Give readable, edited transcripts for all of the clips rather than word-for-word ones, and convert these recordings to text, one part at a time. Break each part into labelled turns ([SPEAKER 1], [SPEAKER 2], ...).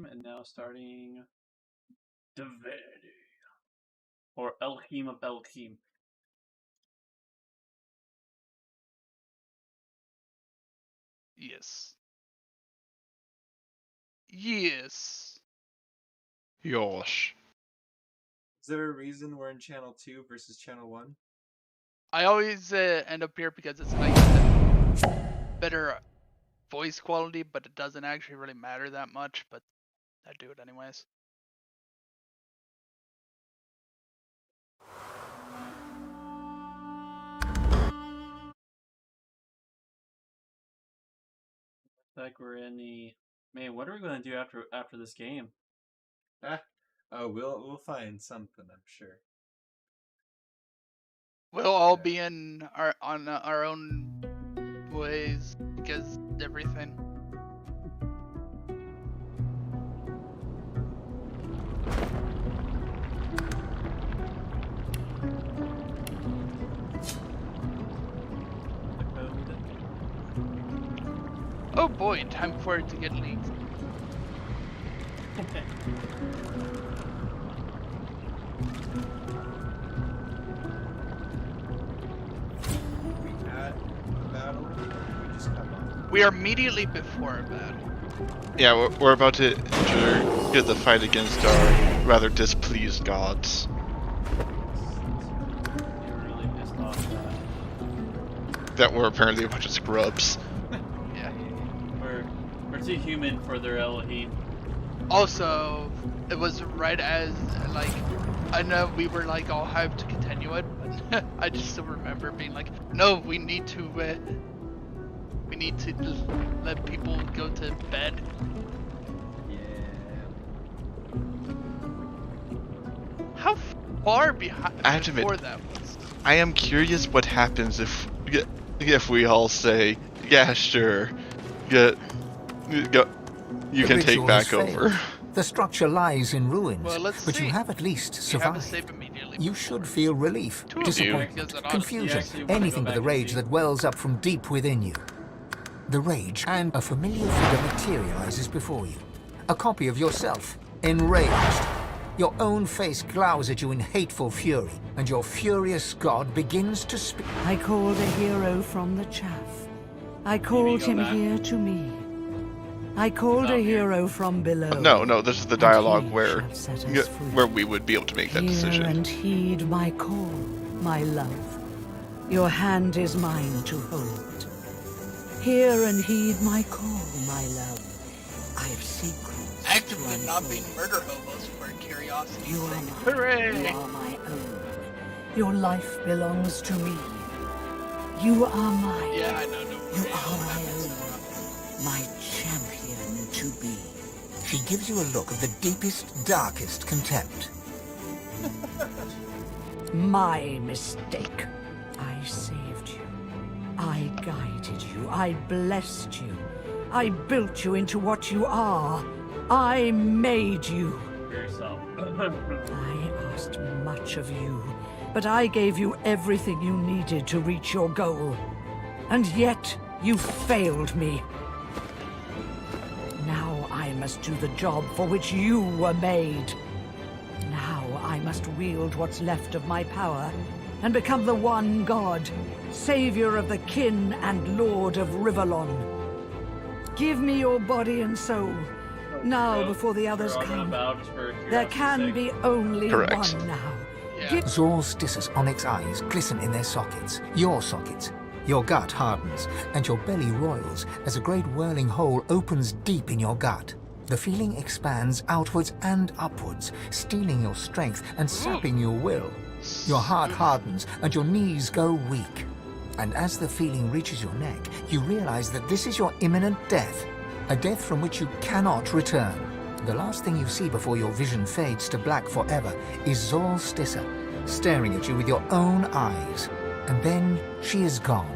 [SPEAKER 1] And now starting Divinity. Or Elohim of Elohim.
[SPEAKER 2] Yes. Yes.
[SPEAKER 3] Yosh.
[SPEAKER 4] Is there a reason we're in channel 2 versus channel 1?
[SPEAKER 2] I always end up here because it's like better voice quality, but it doesn't actually really matter that much, but I do it anyways.
[SPEAKER 1] Like we're in the... Man, what are we going to do after this game?
[SPEAKER 4] Oh, we'll find something, I'm sure.
[SPEAKER 2] We'll all be on our own ways because everything. Oh boy, time for it to get leaked.
[SPEAKER 4] We at a battle? We just come on.
[SPEAKER 2] We are immediately before a battle.
[SPEAKER 3] Yeah, we're about to get the fight against our rather displeased gods.
[SPEAKER 1] You're really pissed off
[SPEAKER 3] That we're apparently a bunch of scrubs.
[SPEAKER 1] Yeah. We're too human for their Elohim.
[SPEAKER 2] Also, it was right as, like, I know we were like all hyped to continue it, but I just still remember being like, no, we need to let people go to bed.
[SPEAKER 4] Yeah.
[SPEAKER 2] How far behind
[SPEAKER 3] I have to admit,
[SPEAKER 2] before that was?
[SPEAKER 3] I am curious what happens if we all say, yeah, sure, you can take back over.
[SPEAKER 5] The structure lies in ruins,
[SPEAKER 2] Well, let's
[SPEAKER 5] but
[SPEAKER 2] see.
[SPEAKER 5] you have at least
[SPEAKER 2] You have to
[SPEAKER 5] survived.
[SPEAKER 2] save immediately.
[SPEAKER 5] You should feel relief,
[SPEAKER 2] Two of you.
[SPEAKER 5] disappointment,
[SPEAKER 2] Because it honestly
[SPEAKER 5] confusion,
[SPEAKER 1] actually wanna
[SPEAKER 5] anything
[SPEAKER 1] go
[SPEAKER 5] but the
[SPEAKER 1] back and
[SPEAKER 5] rage
[SPEAKER 1] see.
[SPEAKER 5] that wells up from deep within you. The rage and a familiar figure materializes before you. A copy of yourself, enraged. Your own face glowers at you in hateful fury, and your furious god begins to speak.
[SPEAKER 6] I called a hero from the chaff. I called him
[SPEAKER 1] back.
[SPEAKER 6] here to me. I called a hero from below.
[SPEAKER 3] No, this is the
[SPEAKER 6] and
[SPEAKER 3] dialogue
[SPEAKER 6] he
[SPEAKER 3] where
[SPEAKER 6] shall set us free.
[SPEAKER 3] where we would be able to make that
[SPEAKER 6] Hear
[SPEAKER 3] decision.
[SPEAKER 6] and heed my call, my love. Your hand is mine to hold. Hear and heed my call, my love. I've secrets.
[SPEAKER 2] Actively
[SPEAKER 6] to
[SPEAKER 2] not
[SPEAKER 6] unfold.
[SPEAKER 2] being murder hobos for curiosity.
[SPEAKER 6] You are mine.
[SPEAKER 2] Hooray!
[SPEAKER 6] You are my own. Your life belongs to me. You are mine.
[SPEAKER 2] Yeah, I know. No,
[SPEAKER 6] You are my own. My champion to be.
[SPEAKER 5] She gives you a look of the deepest, darkest contempt.
[SPEAKER 6] My mistake. I saved you. I guided you. I blessed you. I built you into what you are. I made you.
[SPEAKER 1] For yourself.
[SPEAKER 6] I asked much of you, but I gave you everything you needed to reach your goal. And yet, you failed me. Now I must do the job for which you were made. Now I must wield what's left of my power and become the one god, savior of the kin and lord of Rivalon. Give me your body and soul, now before the others
[SPEAKER 1] We're all gonna
[SPEAKER 6] come.
[SPEAKER 1] bow just for
[SPEAKER 6] There
[SPEAKER 1] curiosity's
[SPEAKER 6] can
[SPEAKER 1] sake.
[SPEAKER 6] be only
[SPEAKER 3] Correct.
[SPEAKER 6] one now.
[SPEAKER 2] Yeah.
[SPEAKER 6] Give
[SPEAKER 5] Zor's onyx eyes glisten in their sockets, your sockets. Your gut hardens, and your belly roils as a great whirling hole opens deep in your gut. The feeling expands outwards and upwards, stealing your strength and sapping your will. Your heart hardens, and your knees go weak. And as the feeling reaches your neck, you realize that this is your imminent death, a death from which you cannot return. The last thing you see before your vision fades to black forever is Zor Stissa, staring at you with your own eyes. And then she is gone.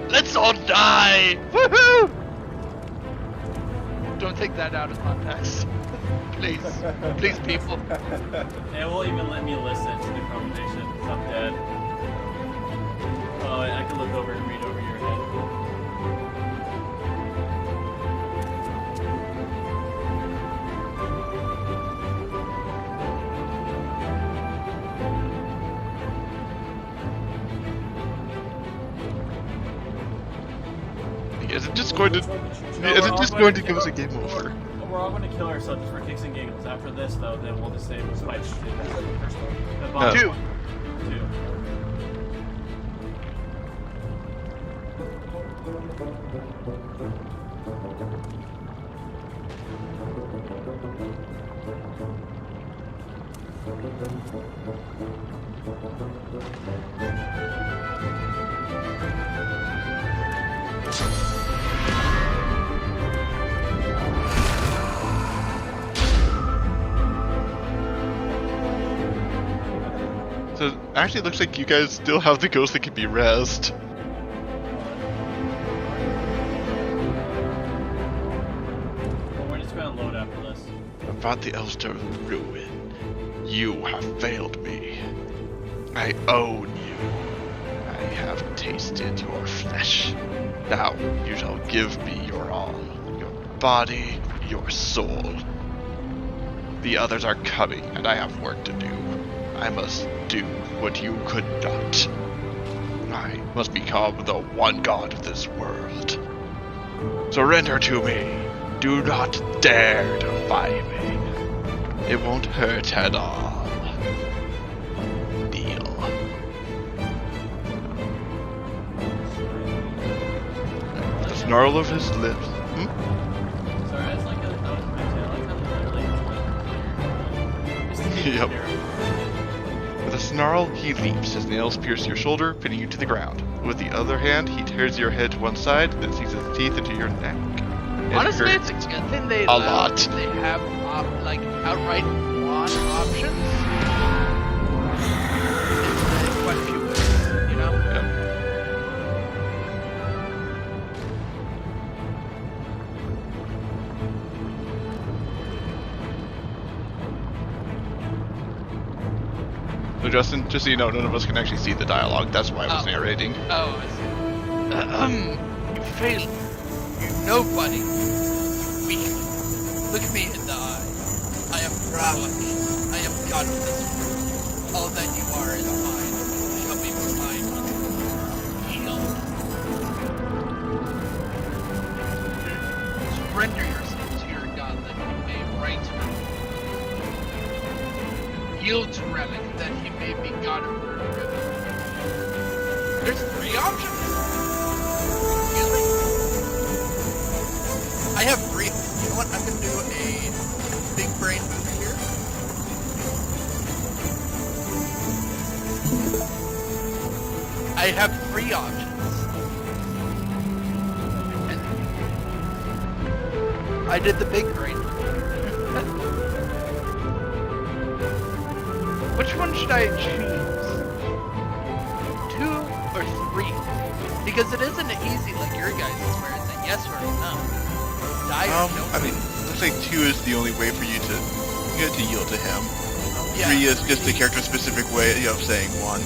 [SPEAKER 2] Let's all die! Woohoo! Don't take that out of context. Please. Please, people.
[SPEAKER 1] It won't even let me listen to the conversation. I'm dead.
[SPEAKER 3] Is it just going to?
[SPEAKER 1] No,
[SPEAKER 3] Is
[SPEAKER 1] we're
[SPEAKER 3] it
[SPEAKER 1] all
[SPEAKER 3] just
[SPEAKER 1] going
[SPEAKER 3] going
[SPEAKER 1] to
[SPEAKER 3] to give us a
[SPEAKER 1] kill-
[SPEAKER 3] game over?
[SPEAKER 1] We're all going to kill ourselves just for kicks and giggles. After this, though, then we'll just say it was Spike. The bottom
[SPEAKER 2] Two.
[SPEAKER 1] one. Two.
[SPEAKER 3] So actually, it looks like you guys still have the ghost that can be rezzed.
[SPEAKER 1] We're just going to load after this.
[SPEAKER 3] About the Elster ruin. You have failed me. I own you. I have tasted your flesh. Now you shall give me your all. Your body, your soul. The others are coming, and I have work to do. I must do what you could not. I must become the one god of this world. Surrender to me. Do not dare defy me. It won't hurt at all. Deal. The snarl of his lips.
[SPEAKER 1] Sorry, I just like how I like how they literally just to keep it
[SPEAKER 3] Yep.
[SPEAKER 1] here.
[SPEAKER 3] With a snarl, he leaps. His nails pierce your shoulder, pinning you to the ground. With the other hand, he tears your head to one side, then sinks his teeth into your neck. It
[SPEAKER 2] Honestly,
[SPEAKER 3] hurts.
[SPEAKER 2] it's a good thing they
[SPEAKER 3] A lot.
[SPEAKER 2] They have like outright one options. It's quite a few ways, you know.
[SPEAKER 3] Yep. So Justin, just so you know, none of us can actually see the dialogue. That's why I was
[SPEAKER 2] Oh.
[SPEAKER 3] narrating.
[SPEAKER 2] Oh, I see. You failed. You nobody. Weak. Look me in the eye. I am Ravak. I am God of this world. All that you are is mine. Shall be mine. Heal. Surrender yourself to your God that he may right me. Yield to Relic that he may be God of the river. There's 3 options. Excuse me. I have 3. You know what? I'm gonna do a big brain move here. I have 3 options. And I did the big brain. Which one should I choose? 2 or 3? Because it isn't easy like your guys' where it's a yes or a no. Die or don't.
[SPEAKER 3] I mean, looks like 2 is the only way for you to yield to him.
[SPEAKER 2] Yeah.
[SPEAKER 3] 3 is just a character-specific way of saying 1.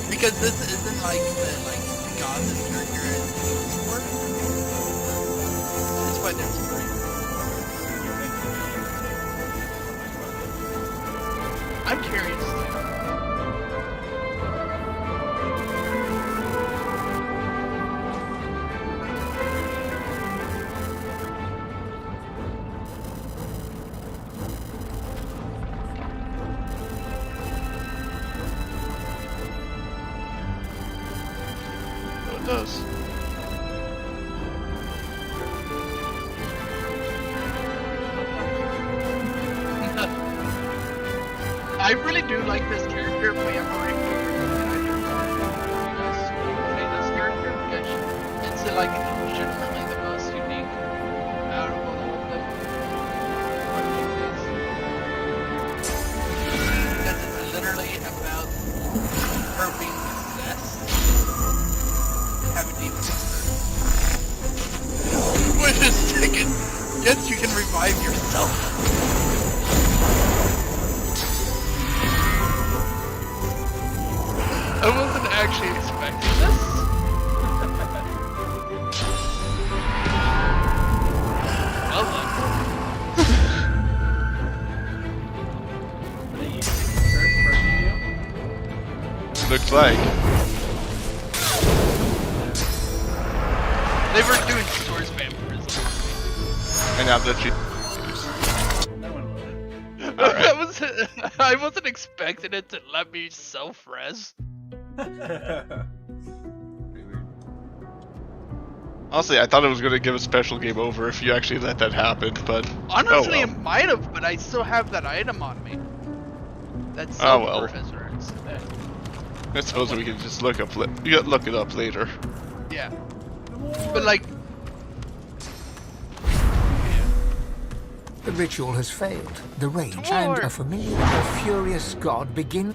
[SPEAKER 2] Because this isn't like the god this character is for. That's why there's 3. I'm curious.
[SPEAKER 3] It does.
[SPEAKER 2] I really do like this character, but I'm very play this character because it's like legitimately the most unique out of all of them. Because it's literally about her being possessed, having demons in her. Wait a second. Yes, you can revive yourself. I wasn't actually expecting this. Well then.
[SPEAKER 1] Are they using search for a video?
[SPEAKER 3] Looks like.
[SPEAKER 2] They were doing source spam for us.
[SPEAKER 3] And now that you...
[SPEAKER 1] No one will.
[SPEAKER 2] That was. I wasn't expecting it to let me self-res.
[SPEAKER 3] Honestly, I thought it was going to give a special game over if you actually let that happen, but...
[SPEAKER 2] Honestly,
[SPEAKER 3] oh
[SPEAKER 2] it might have, but I still have that item on me. That's
[SPEAKER 3] Oh, well.
[SPEAKER 2] self-resurrects.
[SPEAKER 3] I suppose we can just look up look it up later.
[SPEAKER 2] Yeah. But like,
[SPEAKER 5] The ritual has failed. The rage
[SPEAKER 2] War.
[SPEAKER 5] and a familiar but furious god begin.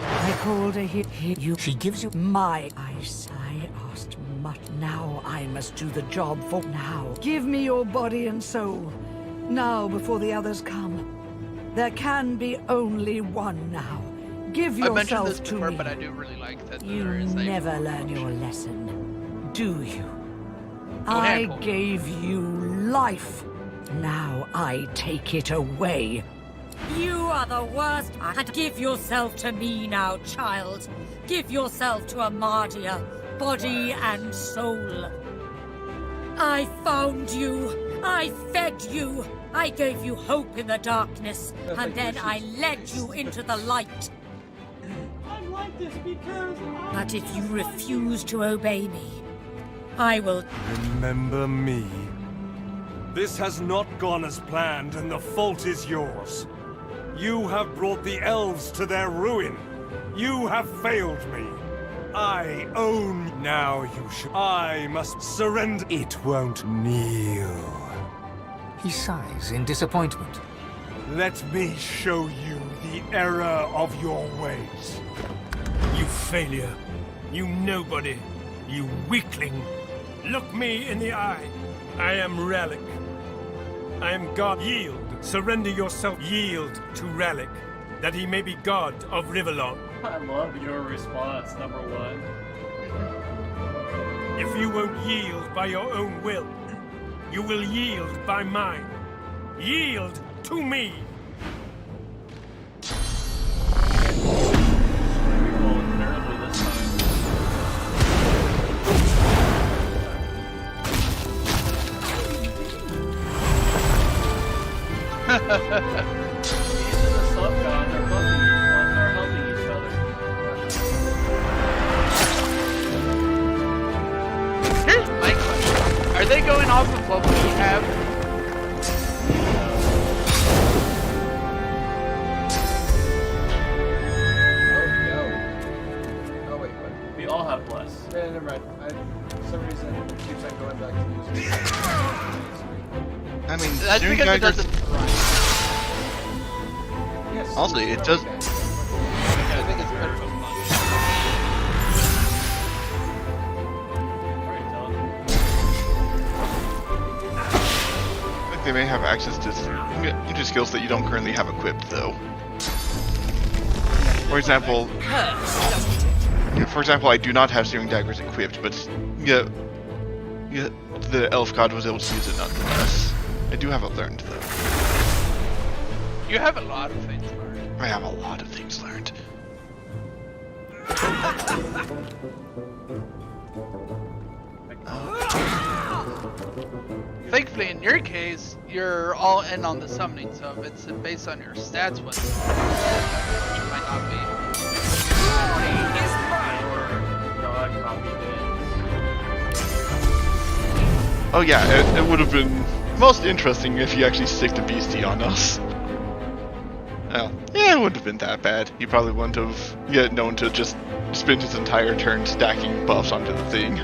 [SPEAKER 6] I called a you.
[SPEAKER 5] She gives you
[SPEAKER 6] My eyes. I asked much. Now I must do the job for now. Give me your body and soul. Now, before the others come. There can be only one now. Give
[SPEAKER 2] I mentioned
[SPEAKER 6] yourself
[SPEAKER 2] this
[SPEAKER 6] to
[SPEAKER 2] before,
[SPEAKER 6] me.
[SPEAKER 2] but I do really like that
[SPEAKER 6] You
[SPEAKER 2] there is a
[SPEAKER 6] never learn your lesson, do you?
[SPEAKER 2] Go
[SPEAKER 6] I
[SPEAKER 2] ahead, Cole.
[SPEAKER 6] gave you life. Now I take it away.
[SPEAKER 7] You are the worst. And give yourself to me now, child. Give yourself to Amadia, body and soul. I found you. I fed you. I gave you hope in the darkness, and then I led you into the light.
[SPEAKER 1] I'm like this because
[SPEAKER 7] But if you refuse to obey me, I will.
[SPEAKER 8] Remember me. This has not gone as planned, and the fault is yours. You have brought the elves to their ruin. You have failed me. I own. Now you should. I must surrender. It won't kneel.
[SPEAKER 5] He sighs in disappointment.
[SPEAKER 8] Let me show you the error of your ways. You failure. You nobody. You weakling. Look me in the eye. I am Relic. I am God. Yield. Surrender yourself. Yield to Relic, that he may be God of Rivalon.
[SPEAKER 1] I love your response, number one.
[SPEAKER 8] If you won't yield by your own will, you will yield by mine. Yield to me.
[SPEAKER 1] We rolled terribly this time. These are the sub gods are helping each other.
[SPEAKER 2] here's my question: are they going off of what we have?
[SPEAKER 4] Oh wait, what?
[SPEAKER 1] We all have bless.
[SPEAKER 4] Yeah, never mind. For some reason, it keeps on going back to using.
[SPEAKER 3] I mean,
[SPEAKER 2] That's
[SPEAKER 3] Searing
[SPEAKER 2] because it
[SPEAKER 3] Daggers...
[SPEAKER 2] doesn't rhyme.
[SPEAKER 4] Yes.
[SPEAKER 3] Honestly, it does...
[SPEAKER 2] I think it's better to not.
[SPEAKER 1] Alright, Dylan.
[SPEAKER 3] I think they may have access to ninja skills that you don't currently have equipped, though. For example, I do not have Searing Daggers equipped, but the elf god was able to use it nonetheless. I do have it learned, though.
[SPEAKER 2] You have a lot of things learned.
[SPEAKER 3] I have a lot of things learned.
[SPEAKER 2] Thankfully, in your case, you're all in on the summoning, so if it's based on your stats, what you might not be.
[SPEAKER 1] Or God copied it.
[SPEAKER 3] Oh yeah, it would have been most interesting if you actually stick the beastie on us. Well, yeah, it wouldn't have been that bad. He probably wouldn't have known to just spend his entire turn stacking buffs onto the thing.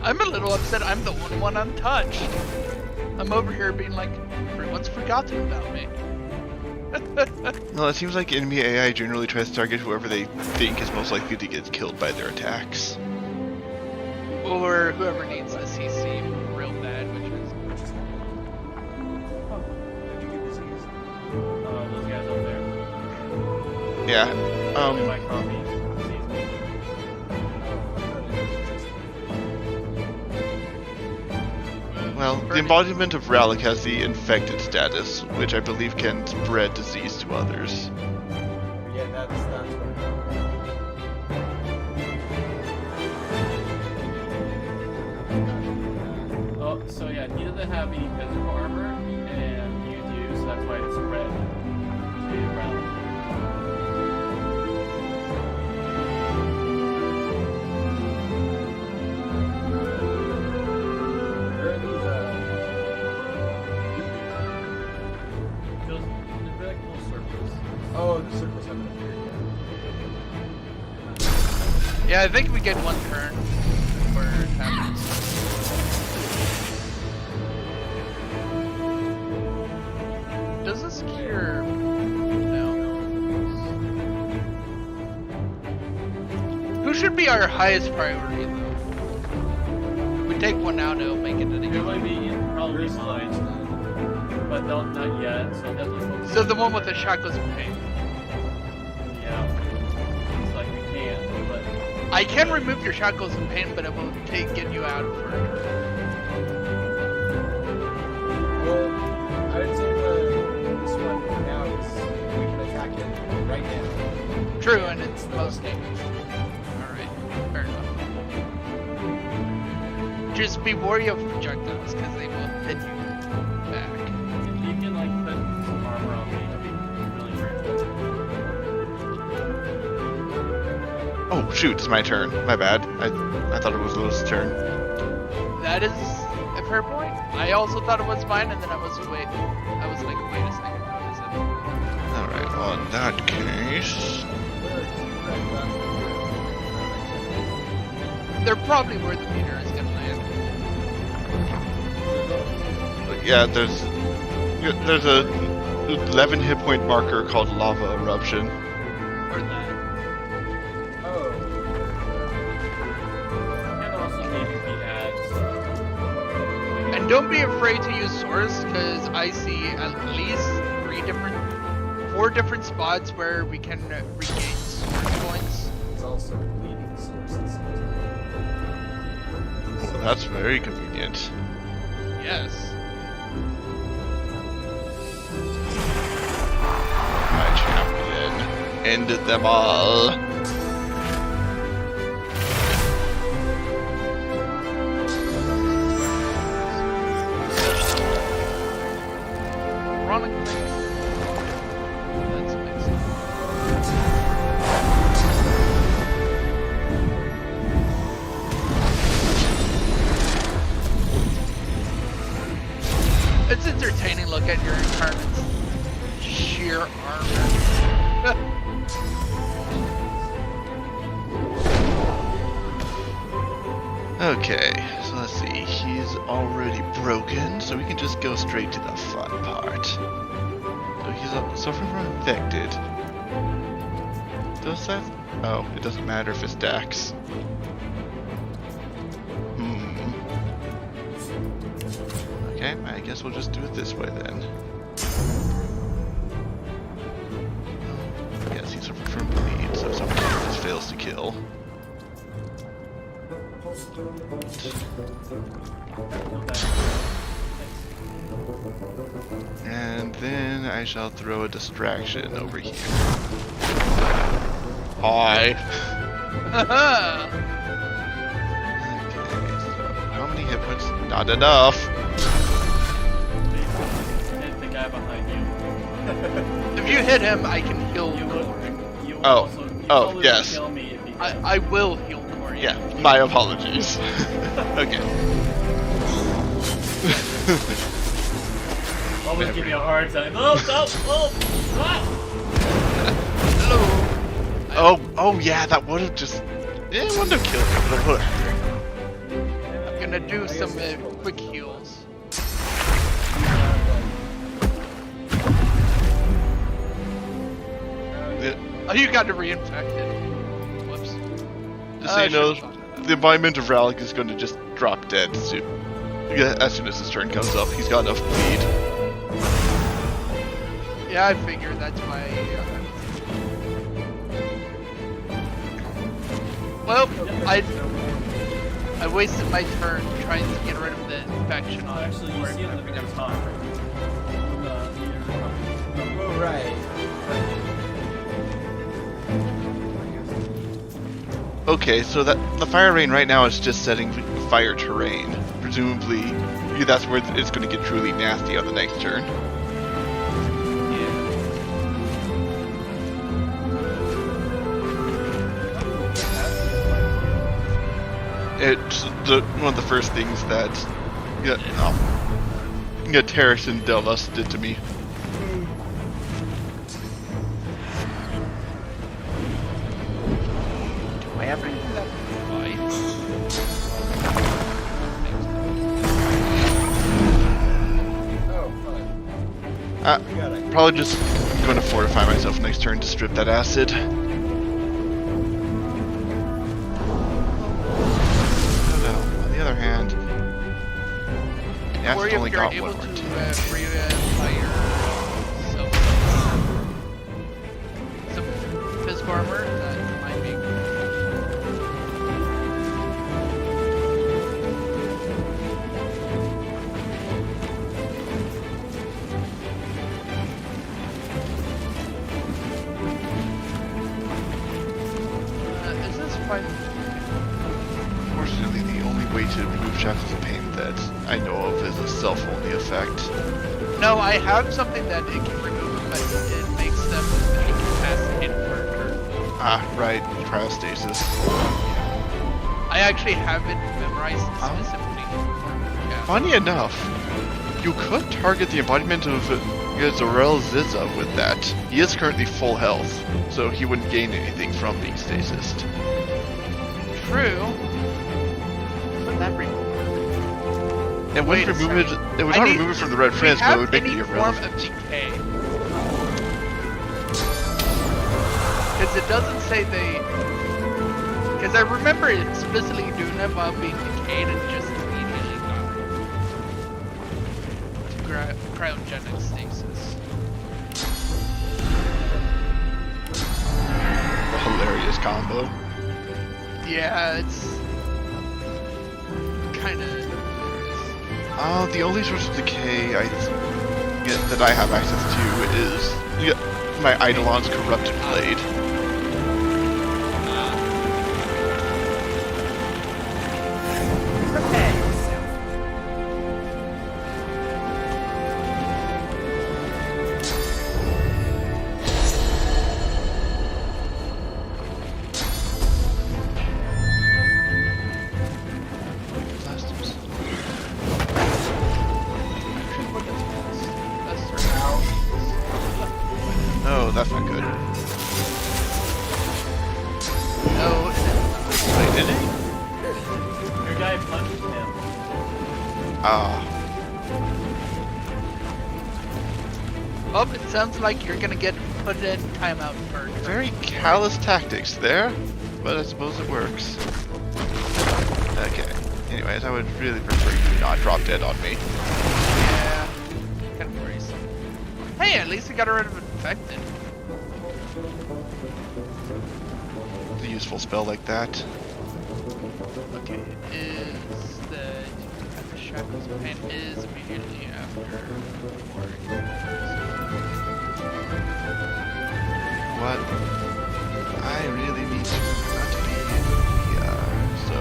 [SPEAKER 2] I'm a little upset I'm the only one untouched. I'm over here being like, everyone's forgotten about me.
[SPEAKER 3] Well, it seems like enemy AI generally tries to target whoever they think is most likely to get killed by their attacks.
[SPEAKER 2] Or whoever needs the CC real bad, which is...
[SPEAKER 4] Oh, did you get disease?
[SPEAKER 1] Those guys up there.
[SPEAKER 3] Yeah,
[SPEAKER 1] In my copy. Sees me.
[SPEAKER 3] well, the embodiment of Relic has the infected status, which I believe can spread disease to others.
[SPEAKER 4] Yeah, that's what
[SPEAKER 1] Oh, so yeah, he doesn't have any physical armor, and you do, so that's why it's spread to Relic.
[SPEAKER 4] Where are these,
[SPEAKER 1] Feels they're like little circles.
[SPEAKER 4] oh, the circles have appeared.
[SPEAKER 2] Yeah, I think we get one turn before it happens. Does this cure? No. Who should be our highest priority though? If we take one out, it'll make it an
[SPEAKER 1] It might be probably mine, but not yet, so definitely focus.
[SPEAKER 2] So the one with the shackles of pain.
[SPEAKER 1] Yeah. It's like we can't, but
[SPEAKER 2] I can remove your shackles of pain, but it will get you out for a turn.
[SPEAKER 4] Well, I would say this one now is we can attack it right now.
[SPEAKER 2] True, and it's most damage. Alright, fair enough. Just be wary of projectiles, because they will hit you back.
[SPEAKER 1] if you can like put some armor on me, that'd be really great.
[SPEAKER 3] Oh shoot, it's my turn. My bad. I thought it was Lewis's turn.
[SPEAKER 2] That is a fair point. I also thought it was mine, and then I was like, wait a second, what is it?
[SPEAKER 3] Alright, well in that case...
[SPEAKER 2] They're probably where the meter is gonna land.
[SPEAKER 3] But yeah, there's a 11 hit point marker called Lava Eruption.
[SPEAKER 2] Or that.
[SPEAKER 4] Oh,
[SPEAKER 1] And also maybe we add
[SPEAKER 2] And don't be afraid to use Source, because I see at least 4 different spots where we can regain Source points.
[SPEAKER 4] it's also bleeding sources.
[SPEAKER 3] So that's very convenient.
[SPEAKER 2] Yes.
[SPEAKER 3] My champion. Ended them all.
[SPEAKER 2] Ironically, that's amazing. It's entertaining look at your incarnate's sheer armor.
[SPEAKER 3] Okay, so let's see. He's already broken, so we can just go straight to the fun part. So he's suffering from infected. Does that? Oh, it doesn't matter if it stacks. Okay, I guess we'll just do it this way then. Yes, he's suffering from bleed, so something just fails to kill. And then I shall throw a distraction over here. Hi. Okay, so how many hit points? Not enough.
[SPEAKER 1] hit the guy behind you.
[SPEAKER 2] If you hit him, I can heal
[SPEAKER 1] You
[SPEAKER 2] Corey.
[SPEAKER 1] would. You
[SPEAKER 3] Oh.
[SPEAKER 1] also, you
[SPEAKER 3] Oh,
[SPEAKER 1] totally
[SPEAKER 3] yes.
[SPEAKER 1] Kill me if you
[SPEAKER 2] I will heal Corey.
[SPEAKER 3] Yeah, my apologies. Okay.
[SPEAKER 1] always give me a hard time. Oh, ah!
[SPEAKER 2] Hello.
[SPEAKER 3] Oh yeah, that would have just... Yeah, it wouldn't have killed him, but it would have.
[SPEAKER 2] I'm gonna do some quick heals. Oh, you got to reinfect it. Whoops.
[SPEAKER 3] Just so you know,
[SPEAKER 2] should've thought of that.
[SPEAKER 3] the embodiment of Relic is going to just drop dead soon. Yeah, as soon as his turn comes up. He's got enough bleed.
[SPEAKER 2] Yeah, I figured that's why. Well, I wasted my turn trying to get rid of the infection on it.
[SPEAKER 1] Actually, you see it in the very top.
[SPEAKER 4] Oh, right.
[SPEAKER 3] Okay, so that the fire rain right now is just setting fire terrain. Presumably, that's where it's going to get truly nasty on the next turn. It's one of the first things that Terrace and Delos did to me.
[SPEAKER 2] Do I ever do that?
[SPEAKER 4] Oh, fine. We got it.
[SPEAKER 3] Probably just going to fortify myself next turn to strip that acid. Yeah,
[SPEAKER 2] or
[SPEAKER 3] it's only
[SPEAKER 2] if you're
[SPEAKER 3] got
[SPEAKER 2] able
[SPEAKER 3] one
[SPEAKER 2] to
[SPEAKER 3] more team.
[SPEAKER 2] fire some physical armor, that might be good. Is this quite...
[SPEAKER 3] Unfortunately, the only way to remove shackles of pain that I know of is a self-only effect.
[SPEAKER 2] No, I have something that it can remove, but it makes them incapacitated for a turn.
[SPEAKER 3] Ah, right, cryostasis.
[SPEAKER 2] I actually have it memorized specifically. Yeah.
[SPEAKER 3] Funny enough, you could target the embodiment of Zorel Ziza with that. He is currently full health, so he wouldn't gain anything from being stasised.
[SPEAKER 2] True. But that
[SPEAKER 3] It wouldn't remove it. It would not remove it from the red friends, but it would make it irrelevant.
[SPEAKER 2] Form of decay. Because it doesn't say they. Because I remember explicitly doing that while being decayed and just immediately dying. Cryogenic stasis.
[SPEAKER 3] A hilarious combo.
[SPEAKER 2] Yeah, it's kind of.
[SPEAKER 3] The only source of decay that I have access to is my Eidolon's corrupted blade.
[SPEAKER 4] Prepare yourself.
[SPEAKER 3] No, that's not good.
[SPEAKER 2] No.
[SPEAKER 3] Wait, did he?
[SPEAKER 1] Your guy punched him.
[SPEAKER 3] Ah.
[SPEAKER 2] Oh, it sounds like you're gonna get put in timeout for.
[SPEAKER 3] Very callous tactics there, but I suppose it works. Okay. Anyways, I would really prefer you not drop dead on me.
[SPEAKER 2] Yeah. Kind of worrisome. Hey, at least we got rid of infected.
[SPEAKER 3] A useful spell like that.
[SPEAKER 2] Okay, is the shackles of pain is immediately after.
[SPEAKER 3] What? I really need to not to be here, so.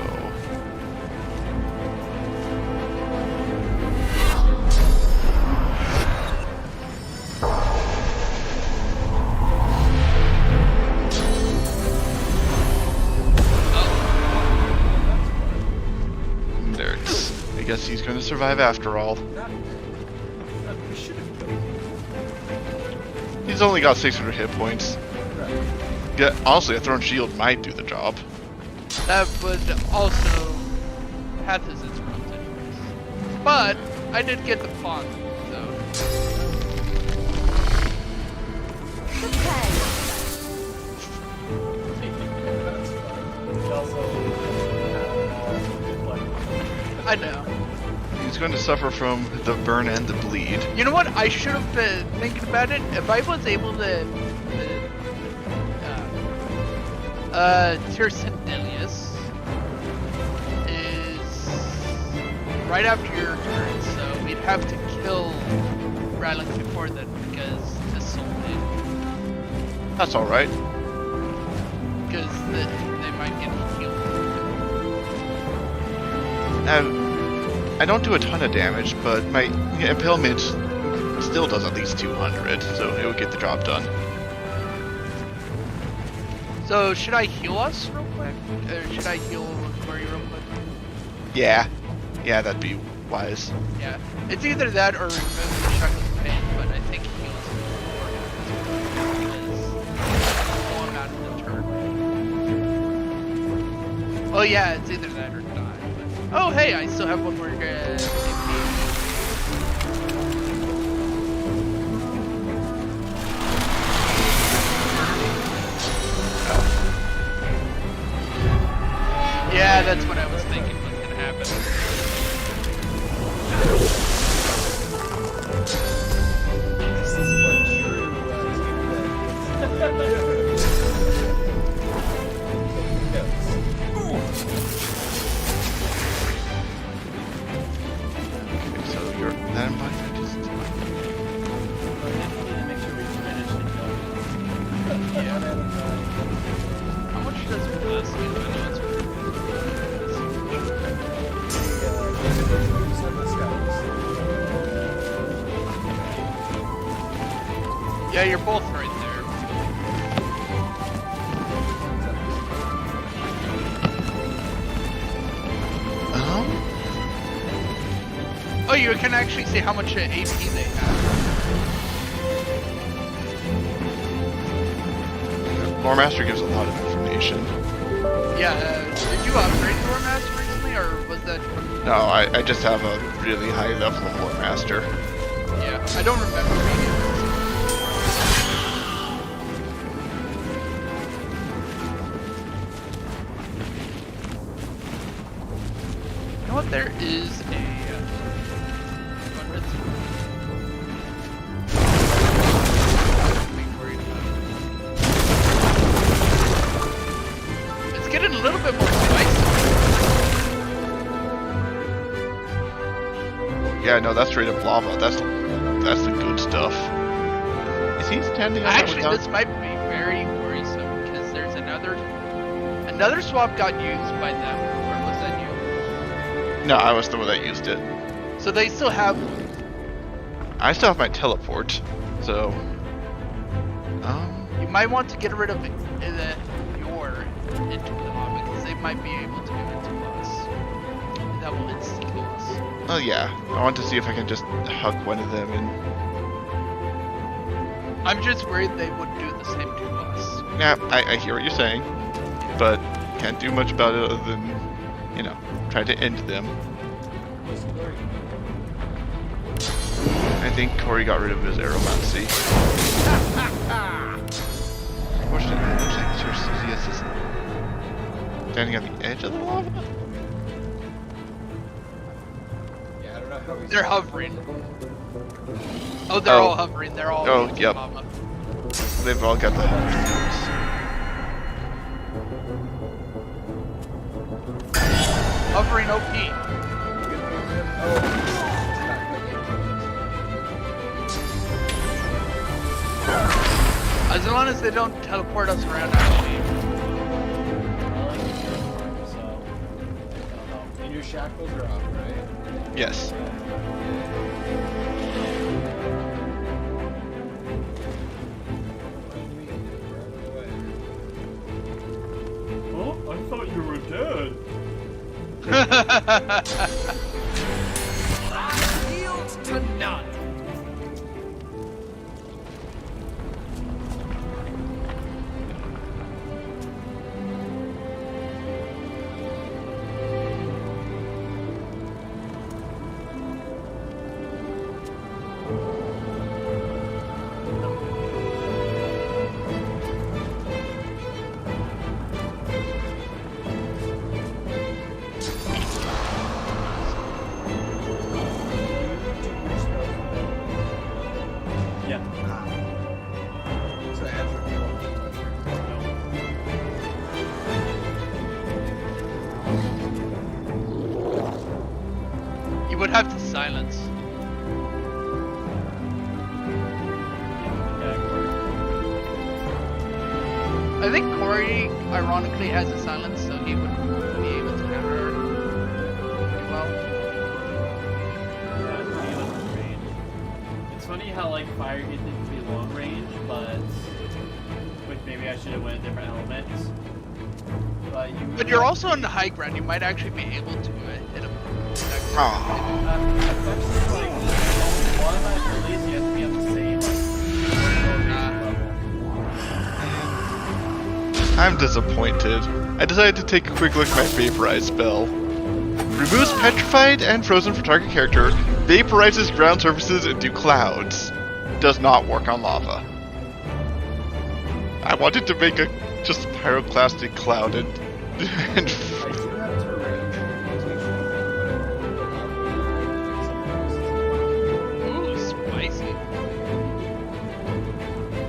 [SPEAKER 3] Nerds. I guess he's gonna survive after all.
[SPEAKER 4] We should have killed him.
[SPEAKER 3] He's only got 600 hit points.
[SPEAKER 4] Right.
[SPEAKER 3] Yeah, honestly, a thrown shield might do the job.
[SPEAKER 2] That would also have his interrupted. But I did get the pawn, so.
[SPEAKER 1] He also
[SPEAKER 2] I know.
[SPEAKER 3] He's going to suffer from the burn and the bleed.
[SPEAKER 2] You know what? I should have been thinking about it. If I was able to, Tyrsendilius is right after your turn, so we'd have to kill Rylan before then because this soul did.
[SPEAKER 3] That's all right.
[SPEAKER 2] Because they might get healed.
[SPEAKER 3] I don't do a ton of damage, but my impalement still does at least 200, so it would get the job done.
[SPEAKER 2] So should I heal us real quick? Or should I heal Corey real quick?
[SPEAKER 3] Yeah, that'd be wise.
[SPEAKER 2] Yeah. It's either that or remove the shackles of pain, but I think heal us because going out of the turn. Oh yeah, it's either that or die. But... Oh hey, I still have one more Yeah, that's what I was thinking was gonna happen.
[SPEAKER 4] This is what true
[SPEAKER 3] So you're that in mind?
[SPEAKER 1] Make sure we finish the job.
[SPEAKER 2] Yeah. How much does this do? Yeah, you're both right there. Oh, you can actually see how much AP they have.
[SPEAKER 3] Lore Master gives a lot of information.
[SPEAKER 2] Yeah, did you upgrade Lore Master recently, or was that from...
[SPEAKER 3] No, I just have a really high level of Lore Master.
[SPEAKER 2] Yeah, I don't remember reading it. You know what, there is a... It's getting a little bit more spicy.
[SPEAKER 3] Yeah, no, that's straight up lava. That's the good stuff. Is he standing on
[SPEAKER 2] Actually, this might be very worrisome because there's another swap got used by them. Or was that you?
[SPEAKER 3] No, I was the one that used it.
[SPEAKER 2] So they still have.
[SPEAKER 3] I still have my teleport, so
[SPEAKER 2] You might want to get rid of your into the mob because they might be able to give it to us. That will insta kill us.
[SPEAKER 3] oh yeah, I want to see if I can just hug one of them and
[SPEAKER 2] I'm just worried they would do the same to us.
[SPEAKER 3] yeah, I hear what you're saying, but can't do much about it other than, you know, try to end them. I think Corey got rid of his aeromancy. Unfortunately, it looks like Sir Sidious is standing on the edge of the lava.
[SPEAKER 4] Yeah, I don't know how he's...
[SPEAKER 2] They're hovering. Oh, they're all hovering. They're all.
[SPEAKER 3] Oh, yep.
[SPEAKER 2] Mama.
[SPEAKER 3] They've all got the hovers.
[SPEAKER 2] Hovering OP. As long as they don't teleport us around, actually.
[SPEAKER 1] I like the uniform, so I don't know.
[SPEAKER 4] And your shackles are off, right?
[SPEAKER 3] Yes.
[SPEAKER 1] Oh, I thought you were dead.
[SPEAKER 8] Yield to none.
[SPEAKER 1] Yeah.
[SPEAKER 4] So Andrew,
[SPEAKER 2] I think Corey, ironically, has a silence, so he would be able to counter her well.
[SPEAKER 1] It's funny how like fire gets to be long range, but which maybe I should have went a different element.
[SPEAKER 2] But you're also on the high ground. You might actually be able to hit him.
[SPEAKER 1] Especially like one of my abilities, you have to be on the same level.
[SPEAKER 3] I'm disappointed. I decided to take a quick look at my Vaporize spell. Removes petrified and frozen for target character, vaporizes ground surfaces into clouds. Does not work on lava. I wanted to make a just pyroclastic cloud and
[SPEAKER 4] I do have terrain mutation,
[SPEAKER 2] Ooh, spicy.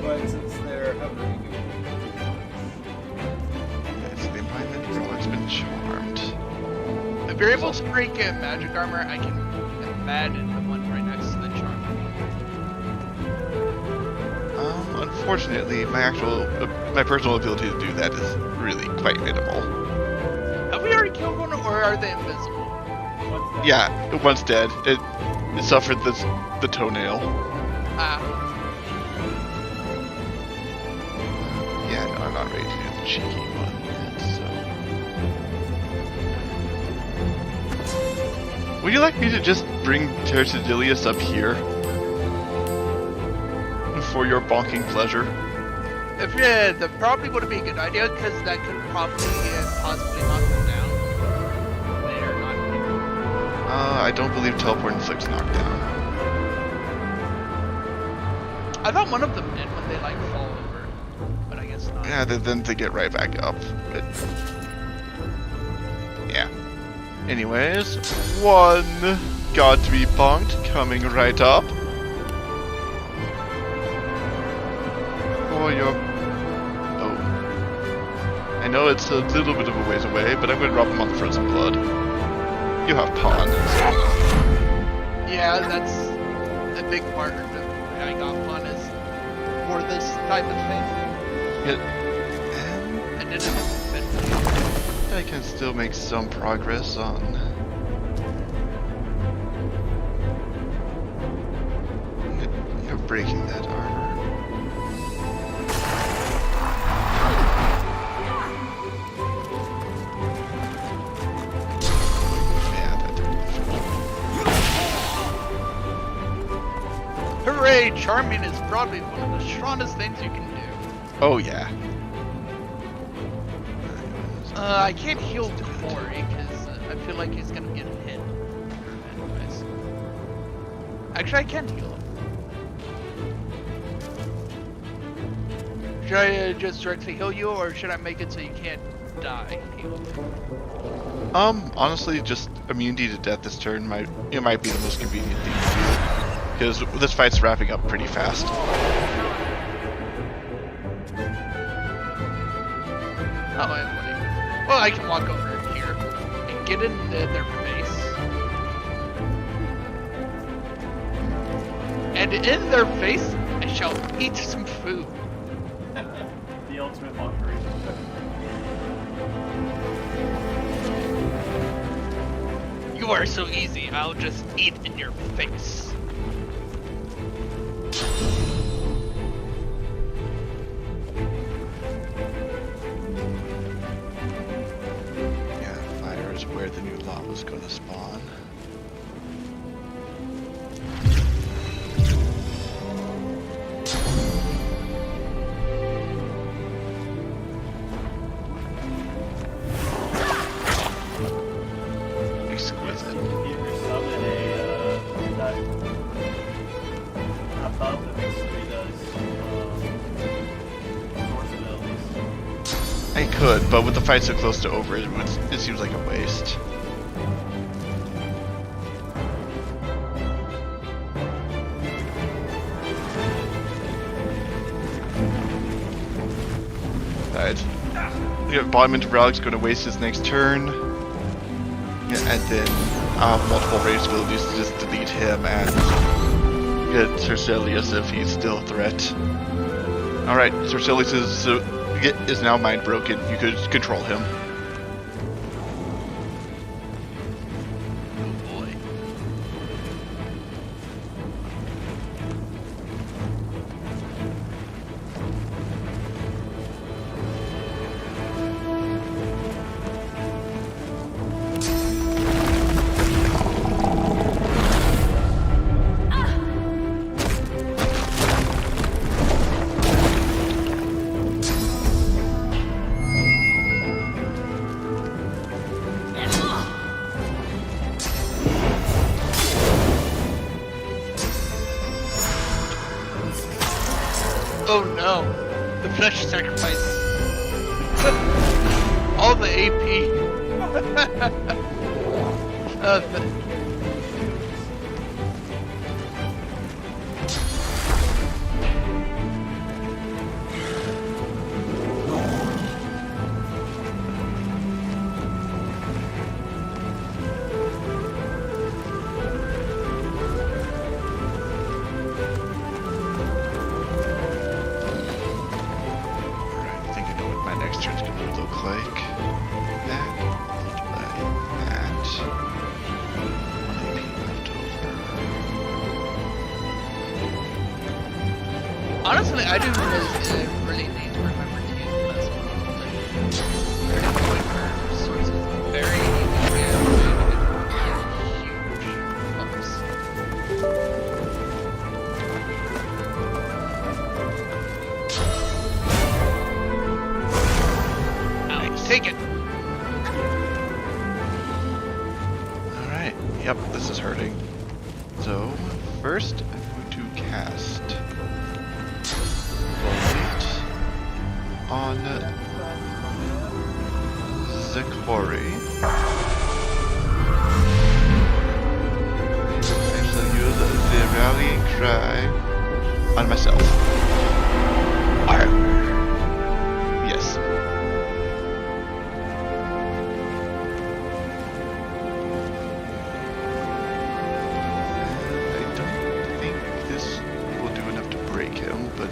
[SPEAKER 4] but since they're hovering,
[SPEAKER 3] It's the environment roll has been charmed.
[SPEAKER 2] If you're able to break magic armor, I can imagine the one right next to the charm.
[SPEAKER 3] Unfortunately, my personal ability to do that is really quite minimal.
[SPEAKER 2] Have we already killed one, or are they invisible?
[SPEAKER 1] What's that?
[SPEAKER 3] Yeah, one's dead. It suffered the toenail.
[SPEAKER 2] Ah,
[SPEAKER 3] Yeah, no, I'm not ready to do the cheeky one yet, so... Would you like me to just bring Tertidilius up here? For your bonking pleasure?
[SPEAKER 2] if that probably would be a good idea, because that could probably possibly knock them down. They are not here.
[SPEAKER 3] I don't believe teleport inflicts knockdown.
[SPEAKER 2] I thought one of them did when they like fall over, but I guess not.
[SPEAKER 3] Yeah, then they get right back up. But yeah. Anyways, one god to be bonked coming right up. For your... Oh. I know it's a little bit of a ways away, but I'm going to drop him on the frozen blood. You have pawn.
[SPEAKER 2] Yeah, that's a big part of the way I got fun is for this type of thing.
[SPEAKER 3] And
[SPEAKER 2] I didn't fit.
[SPEAKER 3] I can still make some progress on... You're breaking that armor. Yeah, that did it.
[SPEAKER 2] Hooray! Charming is probably one of the strongest things you can do.
[SPEAKER 3] Oh yeah.
[SPEAKER 2] I can't heal Corey because I feel like he's gonna get hit. Anyways. Actually, I can heal him. Should I just directly heal you, or should I make it so you can't die?
[SPEAKER 3] Honestly, just immunity to death this turn might be the most convenient thing to do. Because this fight's wrapping up pretty fast.
[SPEAKER 2] Oh, I'm winning. Well, I can walk over here and get in their face. And in their face, I shall eat some food.
[SPEAKER 1] The ultimate mockery.
[SPEAKER 2] You are so easy, I'll just eat in your face.
[SPEAKER 3] Yeah, fire is where the new lava's gonna spawn. Exquisite.
[SPEAKER 1] Either summon that above the basically does source abilities.
[SPEAKER 3] I could, but with the fight so close to over, it seems like a waste. Alright. Yeah, bottom into Relic's going to waste his next turn. Yeah, and then multiple rage abilities to just delete him and get Cercelius if he's still a threat. Alright, Cercelius is is now mind broken. You could control him.
[SPEAKER 2] Oh boy. Oh no! The flesh sacrifice! All the AP! The...
[SPEAKER 3] Alright, I think I know what my next turn's gonna look like. That, followed by that. One AP left over.
[SPEAKER 2] Honestly, I didn't really need to remember to use the best one. Like, we're at a point where swords is very easy to get huge bumps. Alex, take it!
[SPEAKER 3] Alright, yep, this is hurting. So, first I'm going to cast Void on Zekori. I shall use the rallying cry on myself. Arr. Yes. I don't think this will do enough to break him, but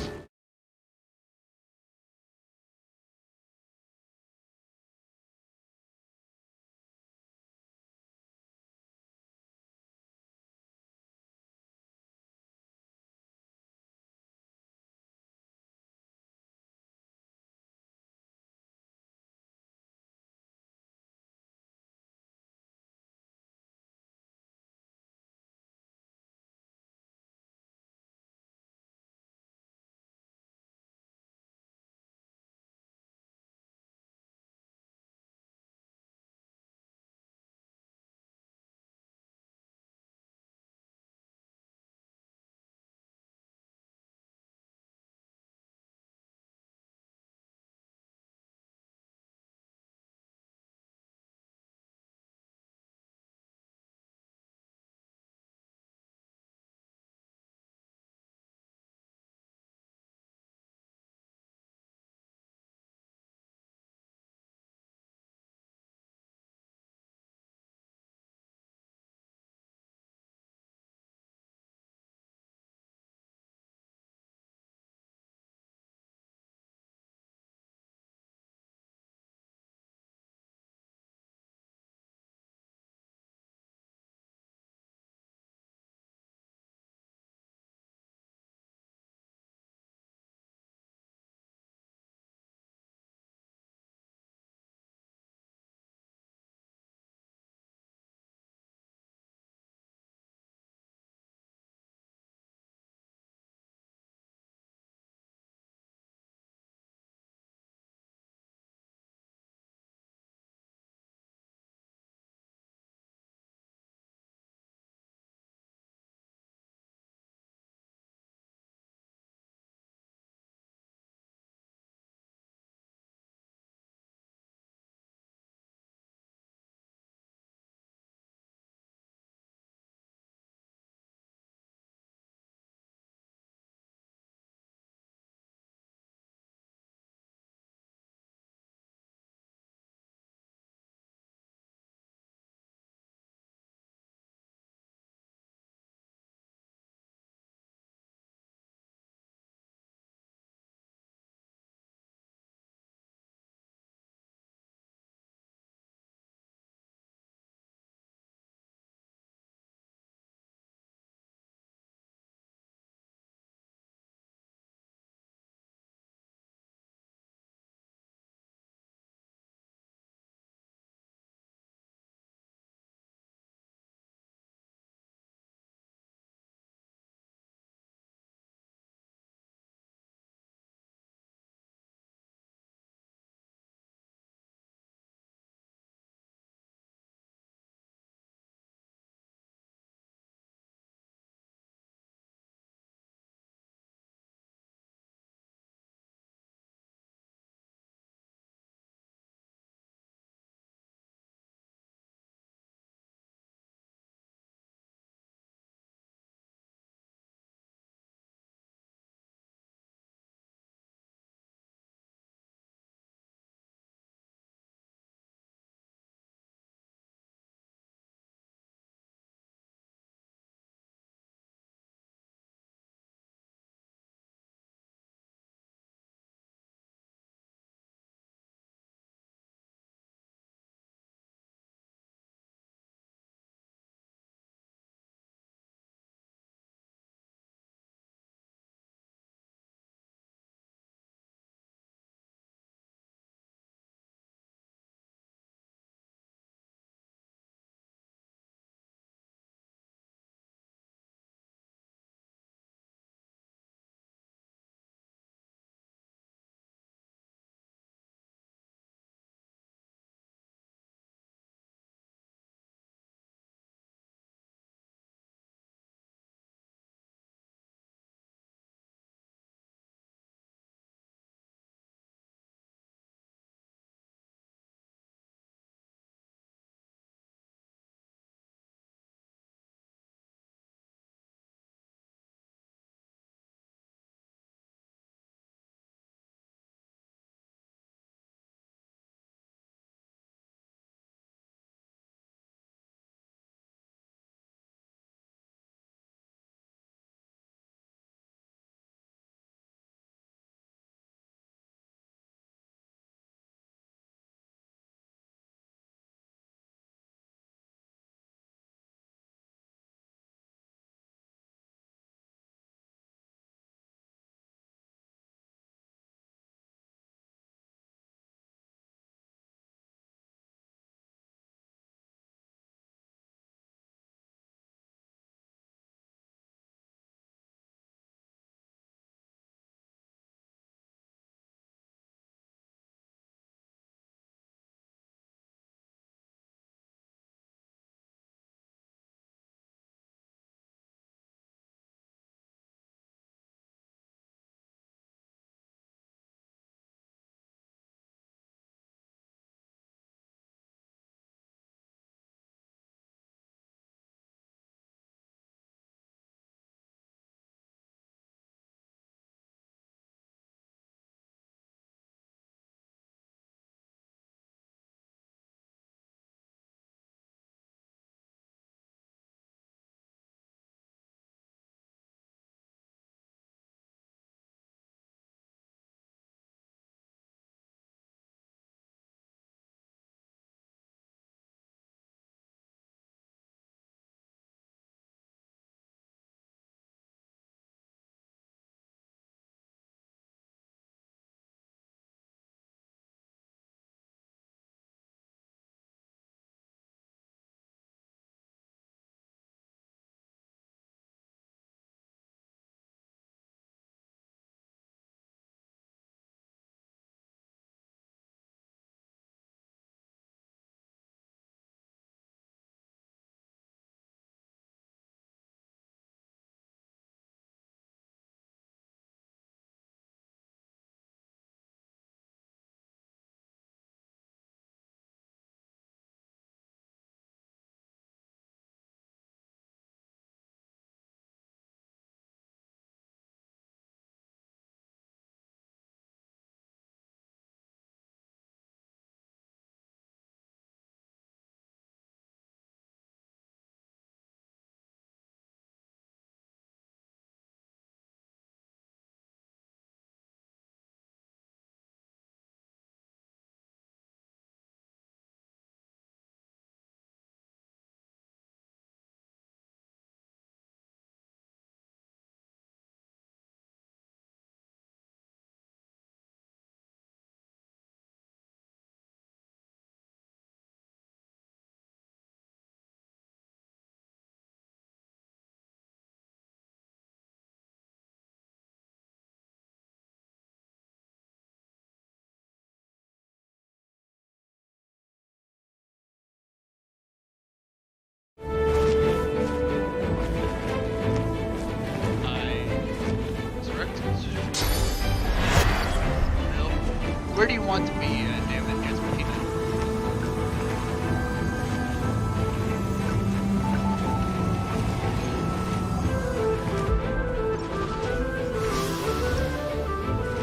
[SPEAKER 2] want to be damaged as repeated.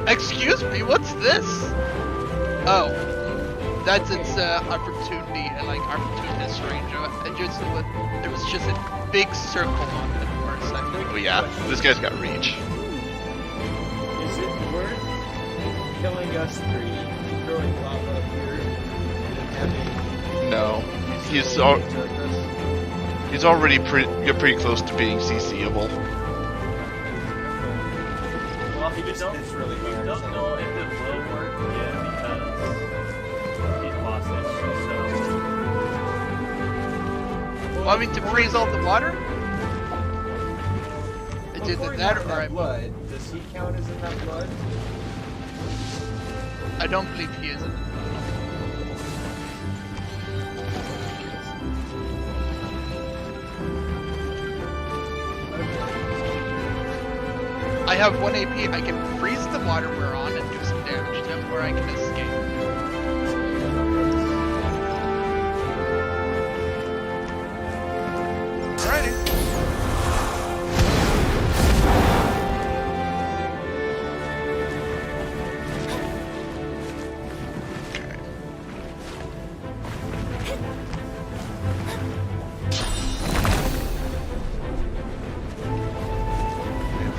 [SPEAKER 2] Excuse me, what's this? Oh, that's its opportunity and like opportunist range. There was just a big circle on it for a second.
[SPEAKER 3] Oh yeah, this guy's got reach.
[SPEAKER 4] Is it worth killing us three, throwing lava up here, and having...
[SPEAKER 3] No, he's
[SPEAKER 4] us?
[SPEAKER 3] already pretty close to being CCable.
[SPEAKER 1] Well, he
[SPEAKER 4] It's really
[SPEAKER 1] we
[SPEAKER 4] hard,
[SPEAKER 1] don't
[SPEAKER 4] so-
[SPEAKER 1] know if it will work yet because he's hostage. So
[SPEAKER 2] Want me to freeze all the water? It's
[SPEAKER 4] Before
[SPEAKER 2] either
[SPEAKER 4] he
[SPEAKER 2] that
[SPEAKER 4] got
[SPEAKER 2] or I
[SPEAKER 4] blood, does he count as in that blood?
[SPEAKER 2] I don't believe he is. I have 1 AP. I can freeze the water we're on and do some damage to him, or I can escape. Alrighty.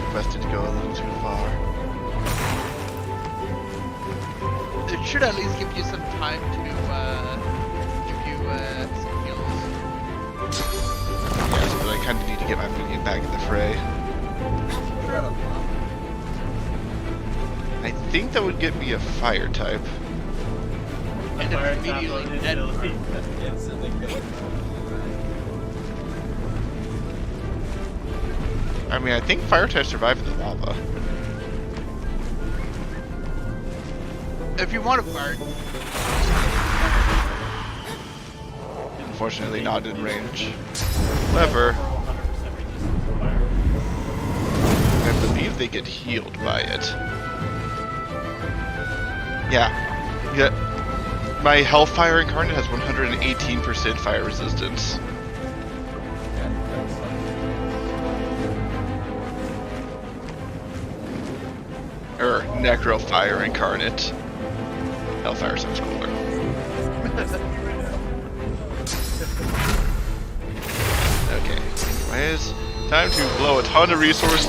[SPEAKER 3] Requested to go a little too far.
[SPEAKER 2] It should at least give you some time to give you some heals.
[SPEAKER 3] Yes, but I kind of need to get my minion back in the fray. I think that would get me a fire type.
[SPEAKER 1] the
[SPEAKER 2] And if
[SPEAKER 1] fire
[SPEAKER 2] immediately
[SPEAKER 1] top
[SPEAKER 2] dead.
[SPEAKER 1] ability.
[SPEAKER 4] Instantly good.
[SPEAKER 3] I mean, I think fire types survive in the lava.
[SPEAKER 2] If you want to fire,
[SPEAKER 3] Unfortunately, not in range. However,
[SPEAKER 1] 100% resistant to fire.
[SPEAKER 3] I believe they get healed by it. Yeah. My Hellfire Incarnate has 118% fire resistance. Or Necro Fire Incarnate. Hellfire sounds cooler. Okay. Anyways, time to blow a ton of resources.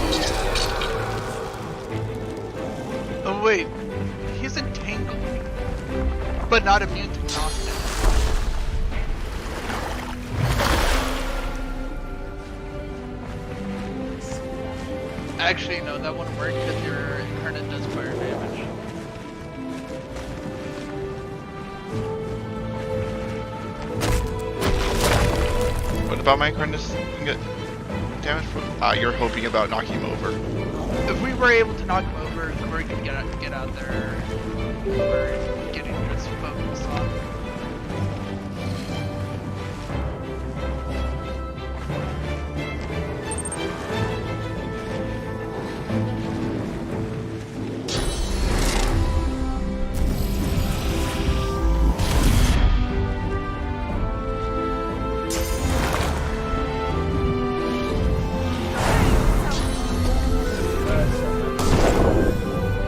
[SPEAKER 2] oh wait, he's entangled, but not immune to Gnostic. Actually, no, that wouldn't work because your incarnate does fire damage.
[SPEAKER 3] What about my Incarnate? Get damage from? You're hoping about knocking him over.
[SPEAKER 2] If we were able to knock him over, Corey could get out there. We're getting this focus on.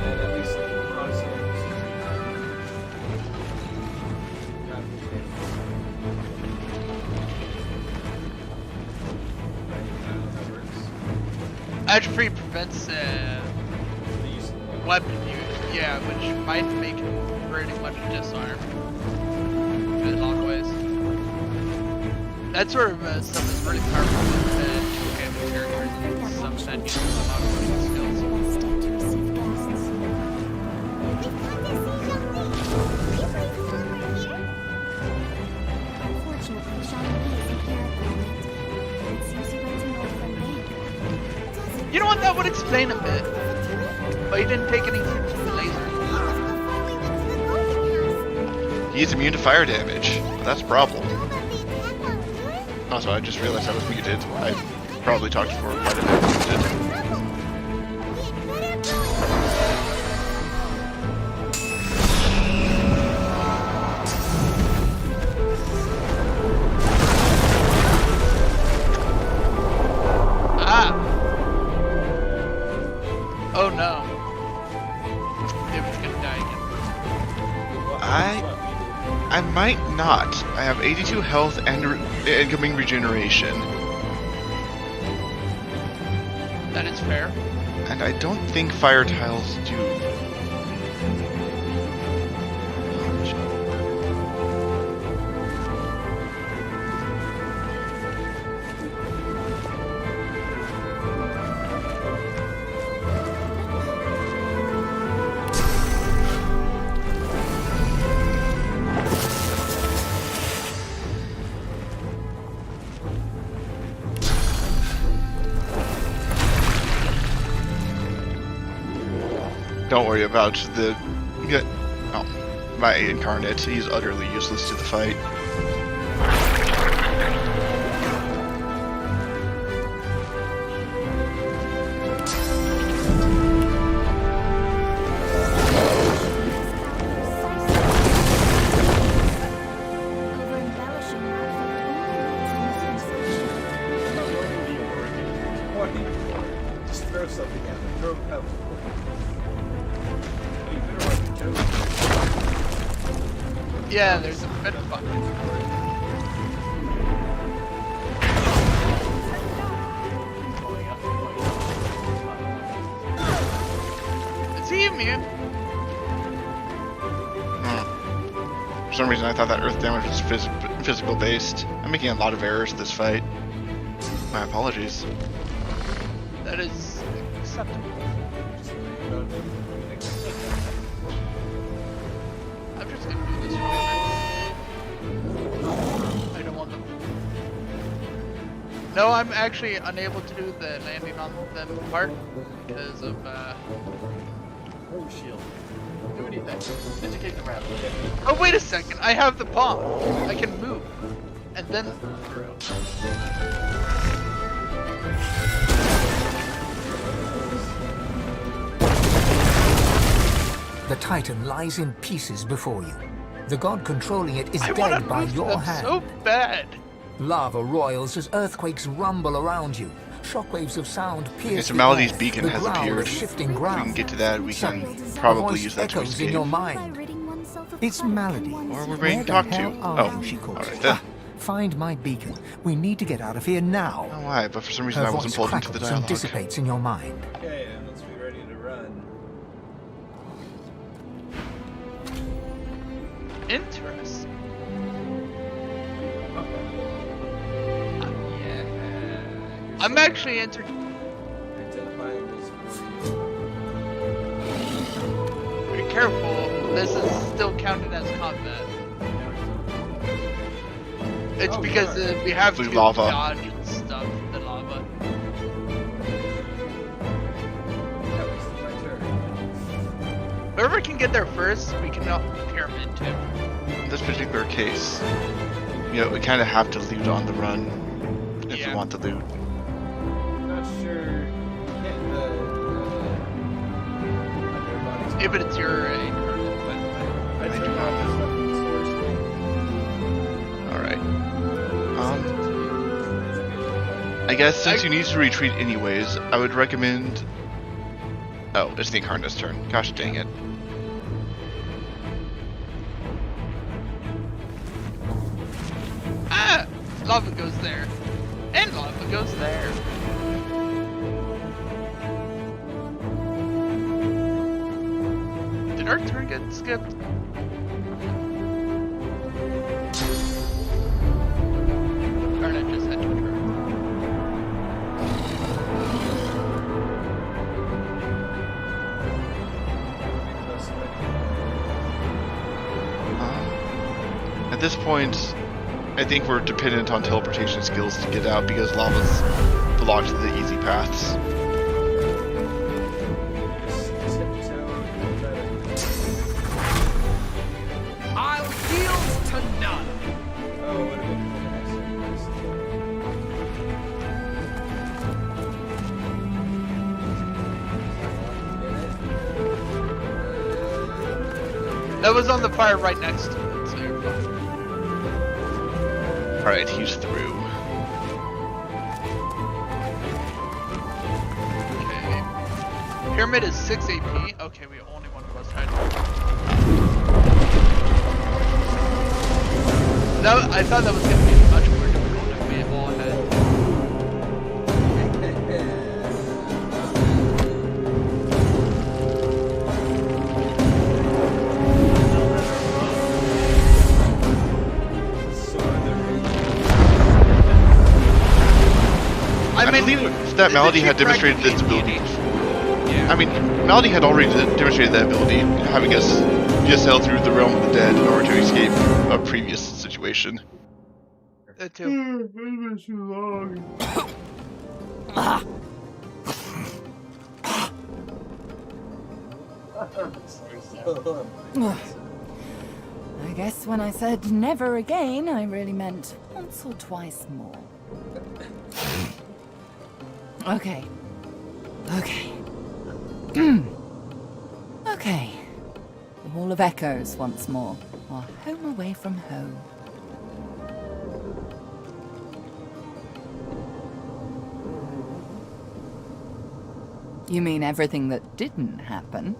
[SPEAKER 4] And at least crosshair.
[SPEAKER 2] Atrophy prevents weapon use, yeah, which might make him pretty much disarmed in a lot of ways. That sort of stuff is really powerful with two-handed characters and some that use some automatic skills.
[SPEAKER 9] Unfortunately, Shadow isn't here at the moment. It seems he went to Northland Bank.
[SPEAKER 2] You know what, that would explain a bit. But he didn't take anything from the laser.
[SPEAKER 3] He's immune to fire damage. That's a problem. Also, I just realized I was muted. I probably talked for quite a bit muted.
[SPEAKER 2] Oh no. David's gonna die again.
[SPEAKER 3] I might not. I have 82 health and incoming regeneration.
[SPEAKER 2] That is fair.
[SPEAKER 3] And I don't think fire tiles do. Don't worry about the... Oh, my incarnate. He's utterly useless to the fight.
[SPEAKER 9] Over-embellishing that fact only leads to misunderstanding.
[SPEAKER 4] Just throw something at it. Throw a pebble.
[SPEAKER 2] Yeah, there's a bit of fun. Is he immune?
[SPEAKER 3] For some reason I thought that earth damage was physical based. I'm making a lot of errors this fight. My apologies.
[SPEAKER 2] That is acceptable. I'm just gonna do this for a minute. I don't want them. No, I'm actually unable to do the landing on them part because of
[SPEAKER 1] Oh, shield. Do anything. Educate the rabbit.
[SPEAKER 2] Oh, wait a second. I have the bomb. I can move. And then throw.
[SPEAKER 5] The Titan lies in pieces before you. The god controlling it is
[SPEAKER 2] I wanna
[SPEAKER 5] dead by
[SPEAKER 2] move
[SPEAKER 5] your
[SPEAKER 2] them
[SPEAKER 5] hand.
[SPEAKER 2] so bad.
[SPEAKER 5] Lava roils as earthquakes rumble around you. Shockwaves of sound pierce
[SPEAKER 3] Okay, so
[SPEAKER 5] the
[SPEAKER 3] Maladi's
[SPEAKER 5] earth.
[SPEAKER 3] beacon
[SPEAKER 5] The
[SPEAKER 3] has
[SPEAKER 5] growl of
[SPEAKER 3] appeared.
[SPEAKER 5] shifting
[SPEAKER 3] If we
[SPEAKER 5] ground.
[SPEAKER 3] can get to that, we
[SPEAKER 5] Suddenly,
[SPEAKER 3] can
[SPEAKER 5] a
[SPEAKER 3] probably
[SPEAKER 5] voice
[SPEAKER 3] use that to
[SPEAKER 5] echoes in
[SPEAKER 3] escape.
[SPEAKER 5] your
[SPEAKER 9] By
[SPEAKER 5] mind.
[SPEAKER 9] ridding oneself of
[SPEAKER 5] It's
[SPEAKER 9] clutter
[SPEAKER 5] Malady.
[SPEAKER 9] can one
[SPEAKER 3] Or we're
[SPEAKER 9] self-
[SPEAKER 3] being
[SPEAKER 5] Where the
[SPEAKER 3] talked to.
[SPEAKER 5] hell are
[SPEAKER 3] Oh,
[SPEAKER 5] you, she calls.
[SPEAKER 3] alright then.
[SPEAKER 5] Find my beacon. We need to get out of here now.
[SPEAKER 3] Oh, why? But for some reason
[SPEAKER 5] Her
[SPEAKER 3] I wasn't
[SPEAKER 5] voice
[SPEAKER 3] pulled into the
[SPEAKER 5] crackles and
[SPEAKER 3] dialogue.
[SPEAKER 5] dissipates in your mind.
[SPEAKER 4] Okay, and let's be ready to run.
[SPEAKER 2] Interesting.
[SPEAKER 1] Yeah.
[SPEAKER 2] I'm actually enter.
[SPEAKER 4] Identifiables for
[SPEAKER 2] Be careful. This is still counted as combat. It's
[SPEAKER 4] Oh,
[SPEAKER 2] because
[SPEAKER 4] yeah.
[SPEAKER 2] we have
[SPEAKER 3] Blue
[SPEAKER 2] to
[SPEAKER 3] lava.
[SPEAKER 2] dodge and stuff. The lava.
[SPEAKER 4] you. That was my turn.
[SPEAKER 2] Whoever can get there first, we can help pyramid too.
[SPEAKER 3] In this particular case, you know, we kind of have to loot on the run if
[SPEAKER 2] Yeah.
[SPEAKER 3] we want the loot.
[SPEAKER 4] I'm not sure. Get the other bodies.
[SPEAKER 2] Yeah, but it's your incarnate.
[SPEAKER 4] I took out the stuff from the source.
[SPEAKER 3] Alright. I guess since you need to retreat anyways, I would recommend... Oh, it's the Incarnate's turn. Gosh dang it.
[SPEAKER 2] Ah! Lava goes there. And lava goes there. Did our turn get skipped? Incarnate just had two turns.
[SPEAKER 3] At this point, I think we're dependent on teleportation skills to get out because lava's blocked the easy paths.
[SPEAKER 4] Just hit the town and try to-
[SPEAKER 8] I'll yield to none.
[SPEAKER 4] Oh, what have
[SPEAKER 2] That was on the fire right next to it, so you're fine.
[SPEAKER 3] Alright, he's through.
[SPEAKER 2] Okay. Pyramid is 6 AP. Okay, we only one of us had. No, I thought that was gonna be much more difficult if we all had.
[SPEAKER 3] I believe that Melody had demonstrated this ability.
[SPEAKER 2] Yeah.
[SPEAKER 3] I mean, Melody had already demonstrated that ability, having us just sail through the realm of the dead in order to escape a previous situation.
[SPEAKER 2] That too.
[SPEAKER 10] I guess when I said never again, I really meant once or twice more. Okay. Okay. Okay. The Hall of Echoes once more. Our home away from home. You mean everything that didn't happen?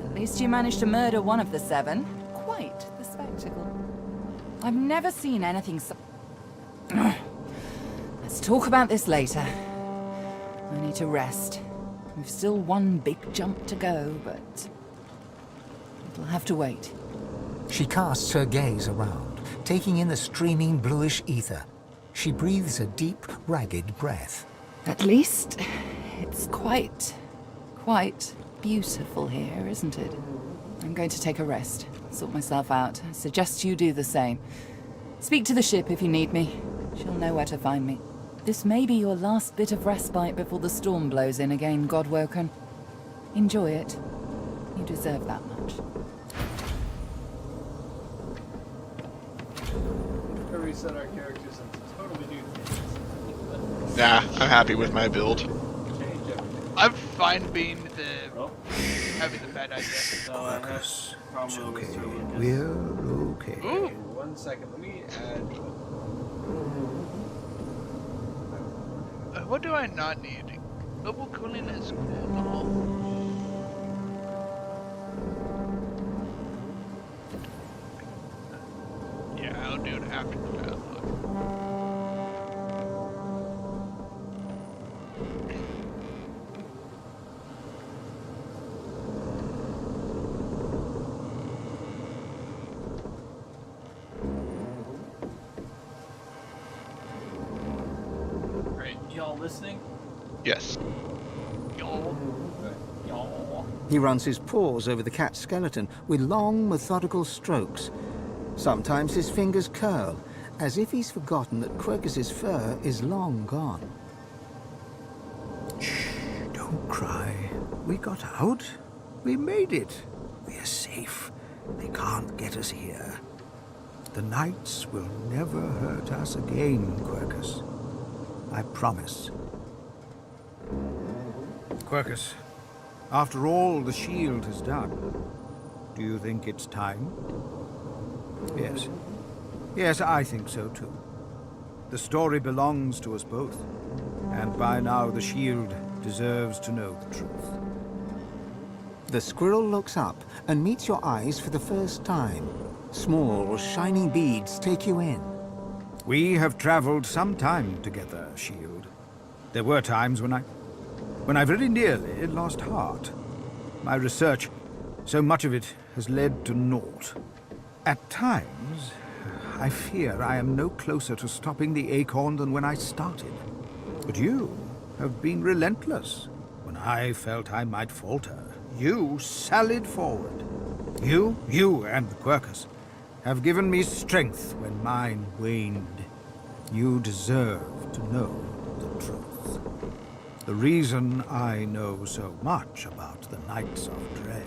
[SPEAKER 10] At least you managed to murder one of the 7. Quite the spectacle. I've never seen anything so... Let's talk about this later. I need to rest. We've still one big jump to go, but... it'll have to wait.
[SPEAKER 5] She casts her gaze around, taking in the streaming bluish ether. She breathes a deep, ragged breath.
[SPEAKER 10] At least, it's quite beautiful here, isn't it? I'm going to take a rest, sort myself out. I suggest you do the same. Speak to the ship if you need me. She'll know where to find me. This may be your last bit of respite before the storm blows in again, Godwoken. Enjoy it. You deserve that much.
[SPEAKER 4] We reset our characters into totally new things.
[SPEAKER 3] Nah, I'm happy with my build.
[SPEAKER 4] Change everything.
[SPEAKER 2] I'm fine being the having the bad idea.
[SPEAKER 4] So I have problem with Mr. Lucas.
[SPEAKER 5] We're okay.
[SPEAKER 2] Ooh.
[SPEAKER 4] 1 second, let me add.
[SPEAKER 2] What do I not need? Global cooling is cool. Yeah, I'll do it after the dialogue.
[SPEAKER 1] Great. Y'all listening?
[SPEAKER 3] Yes.
[SPEAKER 2] Y'all.
[SPEAKER 1] Y'all.
[SPEAKER 5] He runs his paws over the cat's skeleton with long, methodical strokes. Sometimes his fingers curl, as if he's forgotten that Quercus's fur is long gone.
[SPEAKER 11] Shh, don't cry. We got out. We made it. We're safe. They can't get us here. The Knights will never hurt us again, Quercus. I promise. Quercus, after all the shield has done, do you think it's time? Yes. Yes, I think so too. The story belongs to us both, and by now the shield deserves to know the truth.
[SPEAKER 5] The squirrel looks up and meets your eyes for the first time. Small, shining beads take you in.
[SPEAKER 11] We have traveled some time together, Shield. There were times when I very nearly lost heart. My research, so much of it has led to naught. At times, I fear I am no closer to stopping the acorn than when I started. But you have been relentless. When I felt I might falter, you sallied forward. You and Quercus have given me strength when mine waned. You deserve to know the truth. The reason I know so much about the Knights of Dre,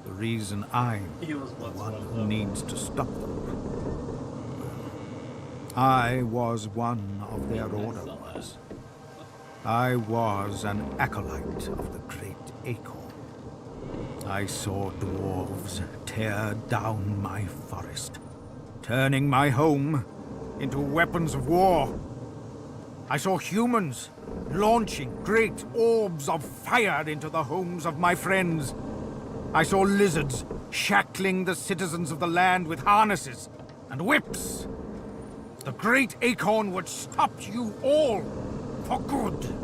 [SPEAKER 11] the reason I'm the one who needs to stop them. I was one of their order once. I was an acolyte of the Great Acorn. I saw dwarves tear down my forest, turning my home into weapons of war. I saw humans launching great orbs of fire into the homes of my friends. I saw lizards shackling the citizens of the land with harnesses and whips. The great acorn would stop you all for good.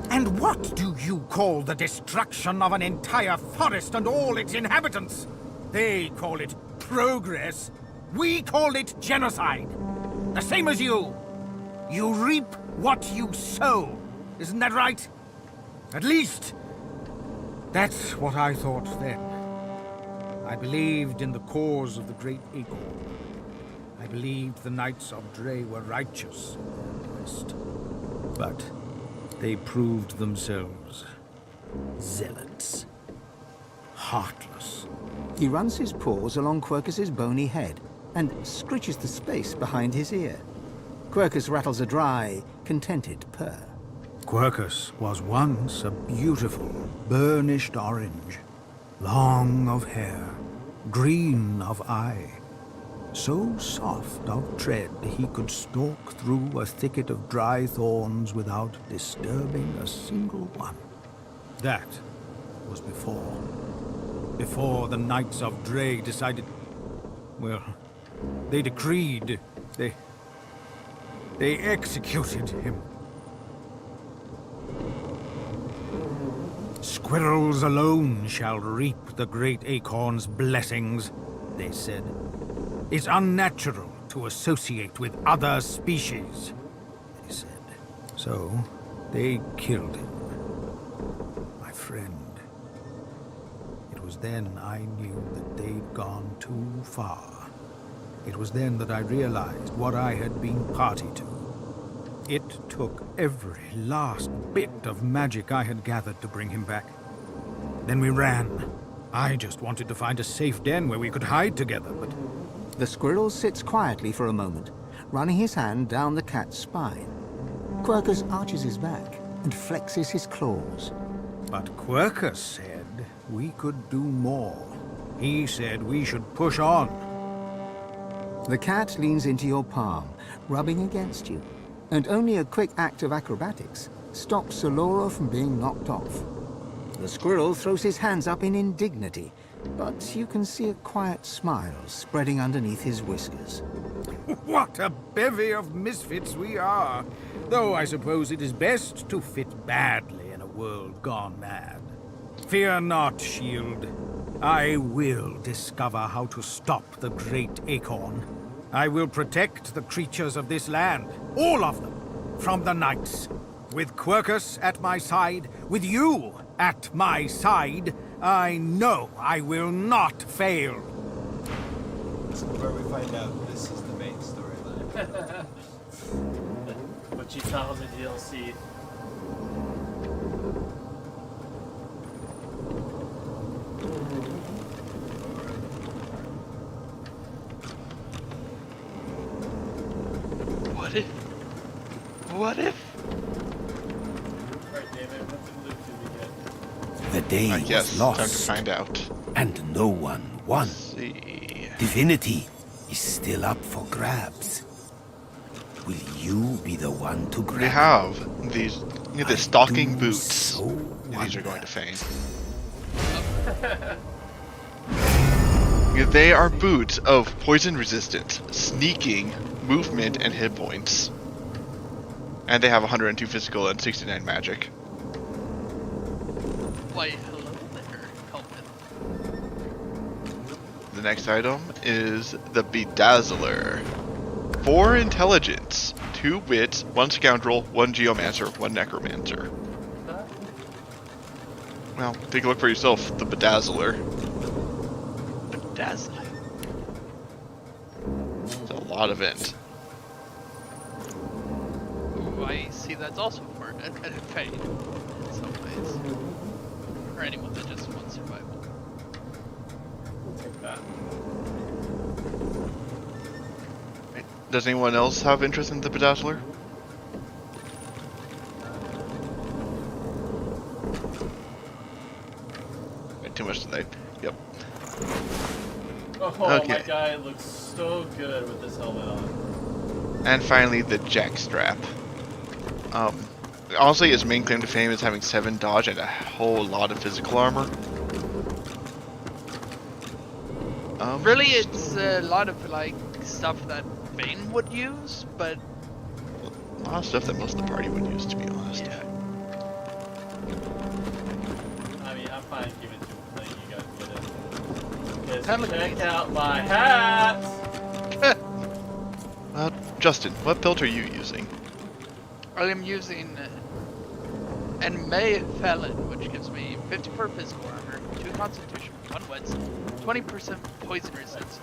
[SPEAKER 11] And what do you call the destruction of an entire forest and all its inhabitants? They call it progress. We call it genocide. The same as you. You reap what you sow. Isn't that right? At least, that's what I thought then. I believed in the cause of the great acorn. I believed the Knights of Dre were righteous and honest. But they proved themselves zealots. Heartless.
[SPEAKER 5] He runs his paws along Quercus's bony head and scritches the space behind his ear. Quercus rattles a dry, contented purr.
[SPEAKER 11] Quercus was once a beautiful, burnished orange, long of hair, green of eye, so soft of tread he could stalk through a thicket of dry thorns without disturbing a single one. That was before the Knights of Dre decided, well, they decreed, they executed him. Squirrels alone shall reap the great acorn's blessings, they said. It's unnatural to associate with other species, they said. So, they killed him. My friend. It was then I knew that they'd gone too far. It was then that I realized what I had been party to. It took every last bit of magic I had gathered to bring him back. Then we ran. I just wanted to find a safe den where we could hide together, but...
[SPEAKER 5] The squirrel sits quietly for a moment, running his hand down the cat's spine. Quercus arches his back and flexes his claws.
[SPEAKER 11] But Quercus said we could do more. He said we should push on.
[SPEAKER 5] The cat leans into your palm, rubbing against you, and only a quick act of acrobatics stops Solora from being knocked off. The squirrel throws his hands up in indignity, but you can see a quiet smile spreading underneath his whiskers.
[SPEAKER 11] What a bevy of misfits we are! Though I suppose it is best to fit badly in a world gone mad. Fear not, Shield. I will discover how to stop the great acorn. I will protect the creatures of this land, all of them, from the Knights. With Quercus at my side, with you at my side, I know I will not fail.
[SPEAKER 4] This is where we find out this is the main storyline.
[SPEAKER 1] What you found in the DLC.
[SPEAKER 3] What if?
[SPEAKER 1] Right, David, what loot did we get?
[SPEAKER 12] The day
[SPEAKER 3] I guess
[SPEAKER 12] was lost,
[SPEAKER 3] time to find out.
[SPEAKER 12] and no one won.
[SPEAKER 3] Let's see.
[SPEAKER 12] Divinity is still up for grabs. Will you be the one to grab
[SPEAKER 3] We
[SPEAKER 12] it?
[SPEAKER 3] have these the stalking
[SPEAKER 12] do
[SPEAKER 3] boots.
[SPEAKER 12] so
[SPEAKER 3] These are going
[SPEAKER 12] wonder.
[SPEAKER 3] to fame. They are boots of poison resistant, sneaking, movement, and hit points. And they have 102 physical and 69 magic.
[SPEAKER 2] Why, hello there, Culpin.
[SPEAKER 3] The next item is the Bedazzler. 4 intelligence, 2 wit, 1 scoundrel, 1 geomancer, 1 necromancer. Well, take a look for yourself, the Bedazzler.
[SPEAKER 2] Bedazzler.
[SPEAKER 3] It's a lot of int.
[SPEAKER 2] Ooh, I see that's also for a fade in some ways. For anyone that just wants survival.
[SPEAKER 1] We'll take that.
[SPEAKER 3] Does anyone else have interest in the Bedazzler? Too much today. Yep.
[SPEAKER 1] Oh,
[SPEAKER 3] Okay.
[SPEAKER 1] my guy looks so good with this helmet on.
[SPEAKER 3] And finally, the jack strap. Honestly, his main claim to fame is having 7 dodge and a whole lot of physical armor.
[SPEAKER 2] Really, it's a lot of like stuff that Bane would use, but
[SPEAKER 3] a lot of stuff that most of the party would use, to be honest.
[SPEAKER 1] Yeah. I mean, I'm fine giving it to letting you guys get it. Because check out my hat!
[SPEAKER 3] Justin, what build are you using?
[SPEAKER 2] I am using an May Felon, which gives me 54 physical armor, 2 constitution, 1 wits, 20% poison resistance,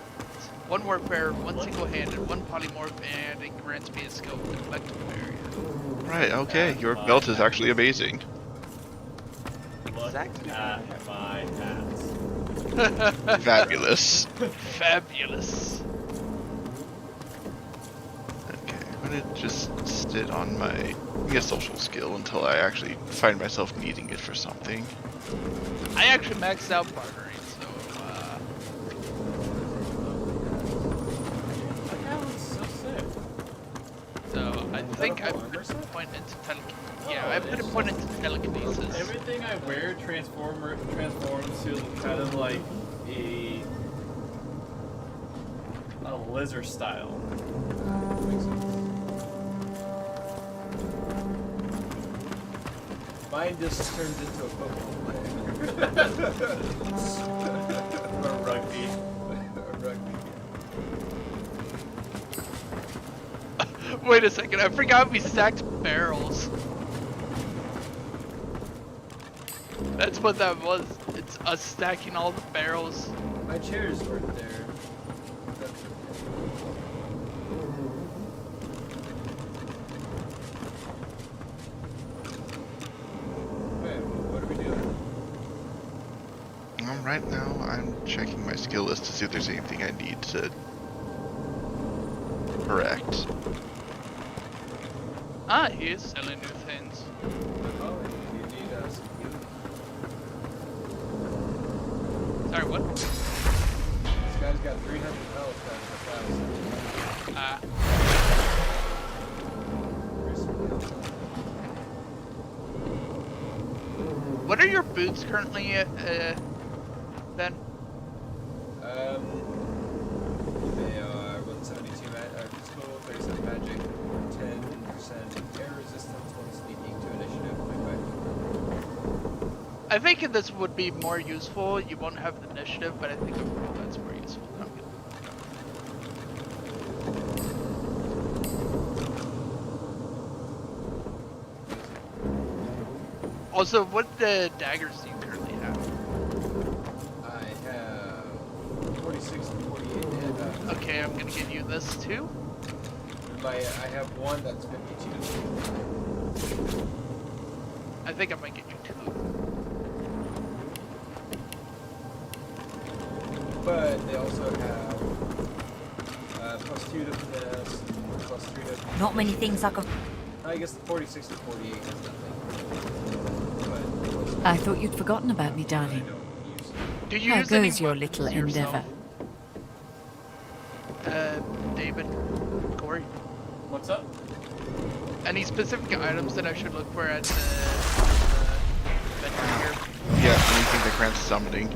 [SPEAKER 2] 1 warfare, 1 single-handed, 1 polymorph, and it grants me a skill with deflective barrier.
[SPEAKER 3] Right, okay, your belt is actually amazing.
[SPEAKER 2] Exactly.
[SPEAKER 1] Look at my hats.
[SPEAKER 3] Fabulous.
[SPEAKER 2] Fabulous.
[SPEAKER 3] Okay, I'm gonna just sit on my social skill until I actually find myself needing it for something.
[SPEAKER 2] I actually maxed out bartering, so
[SPEAKER 1] That looks so sick.
[SPEAKER 2] so I think I put a point into telekinesis. Yeah, I put a point into telekinesis.
[SPEAKER 1] Everything I wear transforms to kind of like a lizard style.
[SPEAKER 4] Mine just turns into a football player. Or a rugby.
[SPEAKER 2] Wait a second, I forgot we stacked barrels. That's what that was. It's us stacking all the barrels.
[SPEAKER 4] My chairs weren't there. What are we doing?
[SPEAKER 3] Right now, I'm checking my skill list to see if there's anything I need to correct.
[SPEAKER 2] Ah, he is selling new things.
[SPEAKER 4] Oh, and you need some healing.
[SPEAKER 2] Sorry, what?
[SPEAKER 4] This guy's got 300 health down to 1,000.
[SPEAKER 2] Ah. What are your boots currently at, Ben?
[SPEAKER 4] They are 172 physical, 37 magic, 10% air resistance, 1 sneaking, 2 initiative, 0.5.
[SPEAKER 2] I think this would be more useful. You won't have the initiative, but I think overall that's more useful. Also, what daggers do you currently have?
[SPEAKER 4] I have 46 and 48 and
[SPEAKER 2] Okay, I'm gonna give you this too.
[SPEAKER 4] I have one that's 52.
[SPEAKER 2] I think I might get you 2.
[SPEAKER 4] But they also have +2 to finesse, +3 to...
[SPEAKER 7] Not many things I can...
[SPEAKER 4] I guess the 46 to 48 has nothing.
[SPEAKER 6] I thought you'd forgotten about me, darling.
[SPEAKER 2] Do you
[SPEAKER 6] How
[SPEAKER 2] use any
[SPEAKER 6] goes your
[SPEAKER 2] weapons
[SPEAKER 6] little
[SPEAKER 2] yourself?
[SPEAKER 6] endeavor?
[SPEAKER 2] David, Corey.
[SPEAKER 1] What's up?
[SPEAKER 2] Any specific items that I should look for at the vendor here?
[SPEAKER 3] Yeah, anything that grants summoning.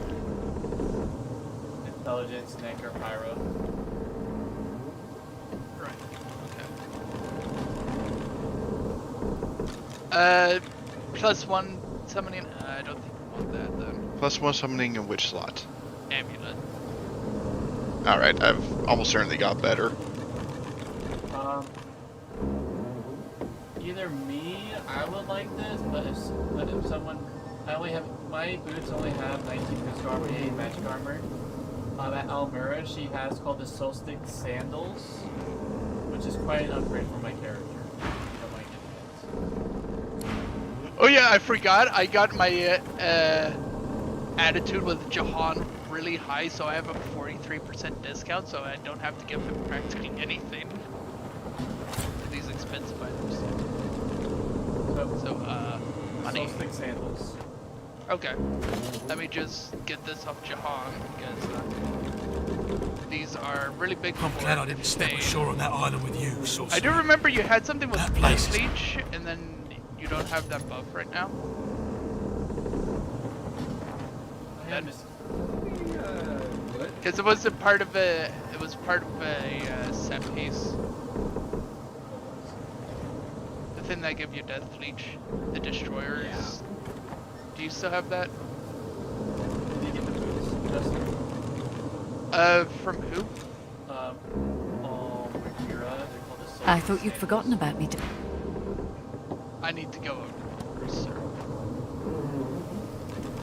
[SPEAKER 1] Intelligence, Anchor, Pyro.
[SPEAKER 2] Right. Okay. +1 summoning. I don't think I want that then.
[SPEAKER 3] +1 summoning in which slot?
[SPEAKER 2] Amulet.
[SPEAKER 3] Alright, I've almost certainly got better.
[SPEAKER 1] Either me, I would like this, but if someone, my boots only have 19 physical armor, 8 magic armor. At Almira, she has called the Solstice Sandals, which is quite an upgrade for my character.
[SPEAKER 2] Oh yeah, I forgot. I got my attitude with Jahan really high, so I have a 43% discount, so I don't have to give him practically anything for these expensive items. So, money.
[SPEAKER 1] Solstice Sandals.
[SPEAKER 2] Okay. Let me just get this off Jahan, because these are really big.
[SPEAKER 8] I'm glad I didn't step ashore on that island with you, sorcerer.
[SPEAKER 2] I do remember you had something with
[SPEAKER 8] That place is-
[SPEAKER 2] bleach, and then you don't have that buff right now.
[SPEAKER 1] I had mis-
[SPEAKER 4] What?
[SPEAKER 2] Because it was a part of a, set piece. The thing that gave you death leech, the destroyers.
[SPEAKER 4] Yeah.
[SPEAKER 2] Do you still have that?
[SPEAKER 1] Did you get the boots, Justin?
[SPEAKER 2] From who?
[SPEAKER 1] Kira, they're called the Soul
[SPEAKER 6] I thought you'd forgotten about me.
[SPEAKER 2] I need to go over, sir.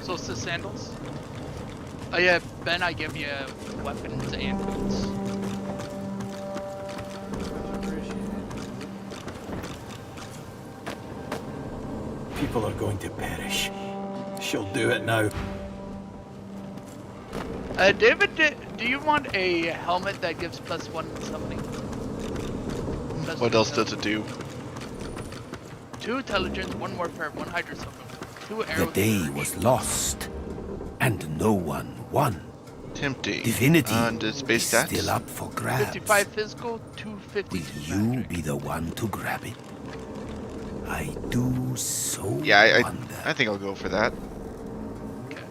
[SPEAKER 2] Solstice sandals? Oh yeah, Ben, I give you weapons and boots.
[SPEAKER 12] People are going to perish. She'll do it now.
[SPEAKER 2] David, do you want a helmet that gives +1 something?
[SPEAKER 3] What else does it do?
[SPEAKER 2] 2 intelligence, 1 warfare, 1 hydroscope, 2
[SPEAKER 12] The
[SPEAKER 2] arrows.
[SPEAKER 12] day was lost, and no one won.
[SPEAKER 3] Tempting.
[SPEAKER 12] Divinity
[SPEAKER 3] And its base
[SPEAKER 12] is
[SPEAKER 3] stats?
[SPEAKER 12] still up for grabs.
[SPEAKER 2] 55 physical, 250.
[SPEAKER 12] Will you be the one to grab it? I do so
[SPEAKER 3] Yeah,
[SPEAKER 12] wonder.
[SPEAKER 3] I think I'll go for that.
[SPEAKER 2] Okay.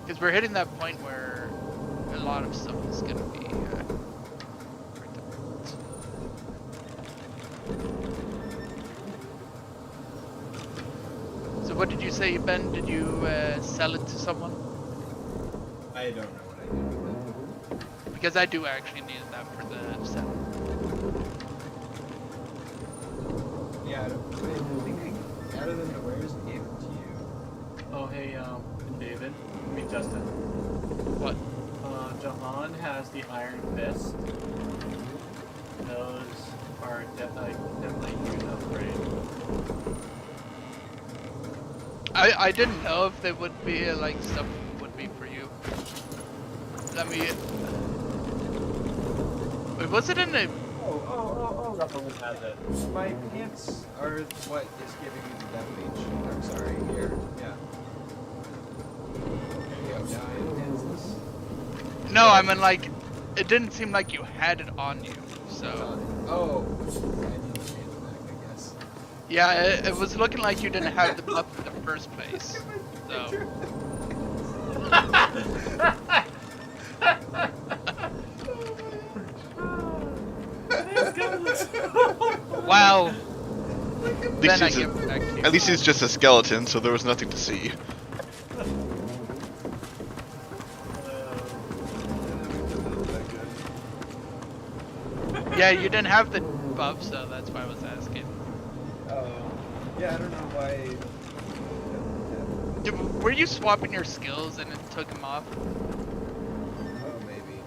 [SPEAKER 2] Because we're hitting that point where a lot of stuff is gonna be. So what did you say, Ben? Did you sell it to someone?
[SPEAKER 4] I don't know what I did with it.
[SPEAKER 2] Because I do actually need that for the set.
[SPEAKER 4] Yeah, I think other than the wares, I gave it to you.
[SPEAKER 1] Oh, hey, David. I mean, Justin.
[SPEAKER 2] What?
[SPEAKER 1] Jahan has the Iron Fist. Those are definitely huge upgrade.
[SPEAKER 2] I didn't know if they would be like stuff would be for you. Let me. Wait, was it in the?
[SPEAKER 4] Oh, Ruffles has it. My pants are what is giving me the death leech. I'm sorry, here. Yeah. There you go. Now I enhance this.
[SPEAKER 2] No, I mean like, it didn't seem like you had it on you. So.
[SPEAKER 4] Oh. I need to change back, I guess.
[SPEAKER 2] Yeah, it was looking like you didn't have the buff in the first place. So. Wow. Then I give it back to you.
[SPEAKER 3] At least he's just a skeleton, so there was nothing to see.
[SPEAKER 2] Yeah, you didn't have the buff, so that's why I was asking.
[SPEAKER 4] Yeah, I don't know why.
[SPEAKER 2] Were you swapping your skills and it took them off?
[SPEAKER 4] Oh, maybe.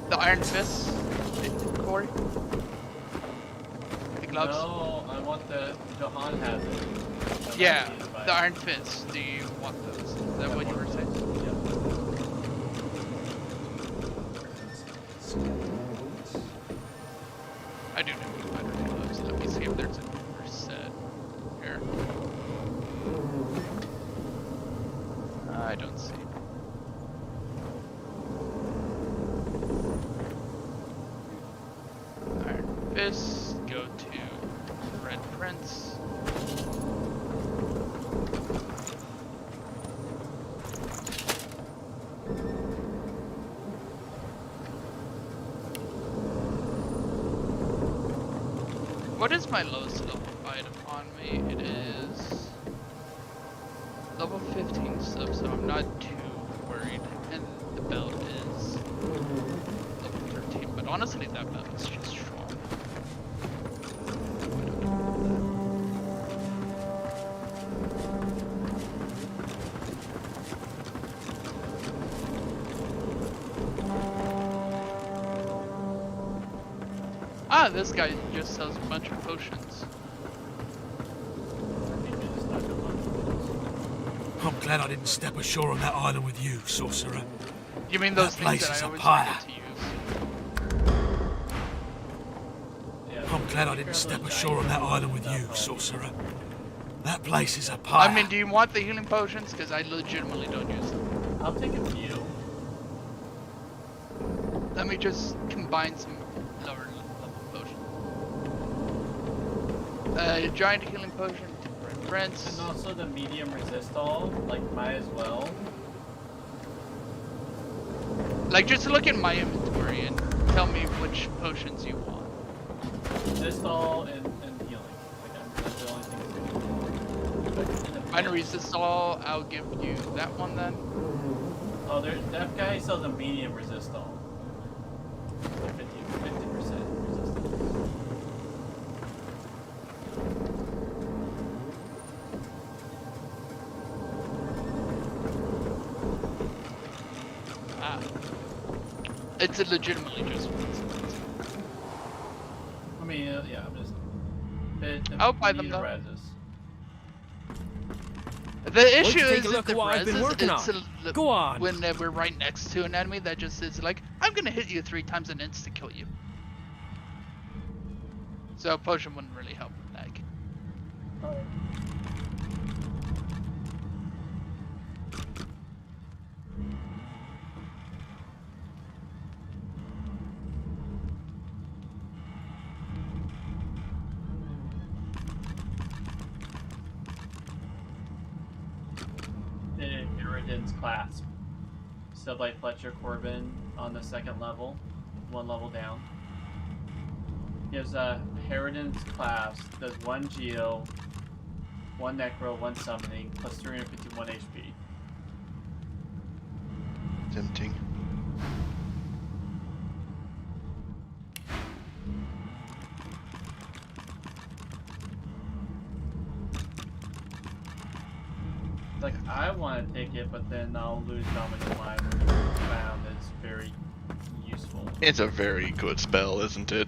[SPEAKER 2] The Iron Fist, Corey? The gloves?
[SPEAKER 1] No, I want the Jahan has it.
[SPEAKER 2] Yeah, the Iron Fist. Do you want those? Is that what you were saying? I do know better gloves. Let me see if there's a newer set here. I don't see. Iron Fist, go to Red Prince. What is my lowest level item on me? It is level 15 stuff, so I'm not too worried. And the belt is level 13, but honestly that belt is just strong. Ah, this guy just sells a bunch of potions.
[SPEAKER 8] I'm glad I didn't step ashore on that island with you, sorcerer.
[SPEAKER 2] You mean those
[SPEAKER 8] That
[SPEAKER 2] things
[SPEAKER 8] place
[SPEAKER 2] that
[SPEAKER 8] is
[SPEAKER 2] I
[SPEAKER 8] a
[SPEAKER 2] always
[SPEAKER 8] pyre.
[SPEAKER 2] forget to use?
[SPEAKER 8] I'm glad I didn't step ashore on that island with you, sorcerer. That place is a pyre.
[SPEAKER 2] I mean, do you want the healing potions? Because I legitimately don't use them.
[SPEAKER 1] I'll take a few.
[SPEAKER 2] Let me just combine some lower level potions. Giant healing potion, temporary prince.
[SPEAKER 1] And also the medium resist all, like might as well.
[SPEAKER 2] Like, just look at my inventory and tell me which potions you want.
[SPEAKER 1] Resist all and healing. Like that's the only thing.
[SPEAKER 2] Minor resist all, I'll give you that one then.
[SPEAKER 1] Oh, that guy sells a medium resist all. 50% resistance.
[SPEAKER 2] Ah. It's a legitimately just one.
[SPEAKER 1] I mean, yeah, I'm just.
[SPEAKER 2] I'll buy them though.
[SPEAKER 1] Reses.
[SPEAKER 2] The issue
[SPEAKER 4] you take
[SPEAKER 2] is
[SPEAKER 4] a look
[SPEAKER 2] the
[SPEAKER 4] at what I've been
[SPEAKER 2] res,
[SPEAKER 4] working
[SPEAKER 2] it's
[SPEAKER 4] on? Go on.
[SPEAKER 2] When we're right next to an enemy that just is like, I'm gonna hit you 3 times and insta kill you. So potion wouldn't really help with that.
[SPEAKER 1] The Irriden's clasp. Sub by Fletcher Corbin on the 2nd level, 1 level down. He has a Harridan's clasp, does 1 Geo, 1 Necro, 1 Summoning, plus 351 HP.
[SPEAKER 3] Tempting.
[SPEAKER 1] Like, I want to take it, but then I'll lose Dominant Line. Found is very useful.
[SPEAKER 3] It's a very good spell, isn't it?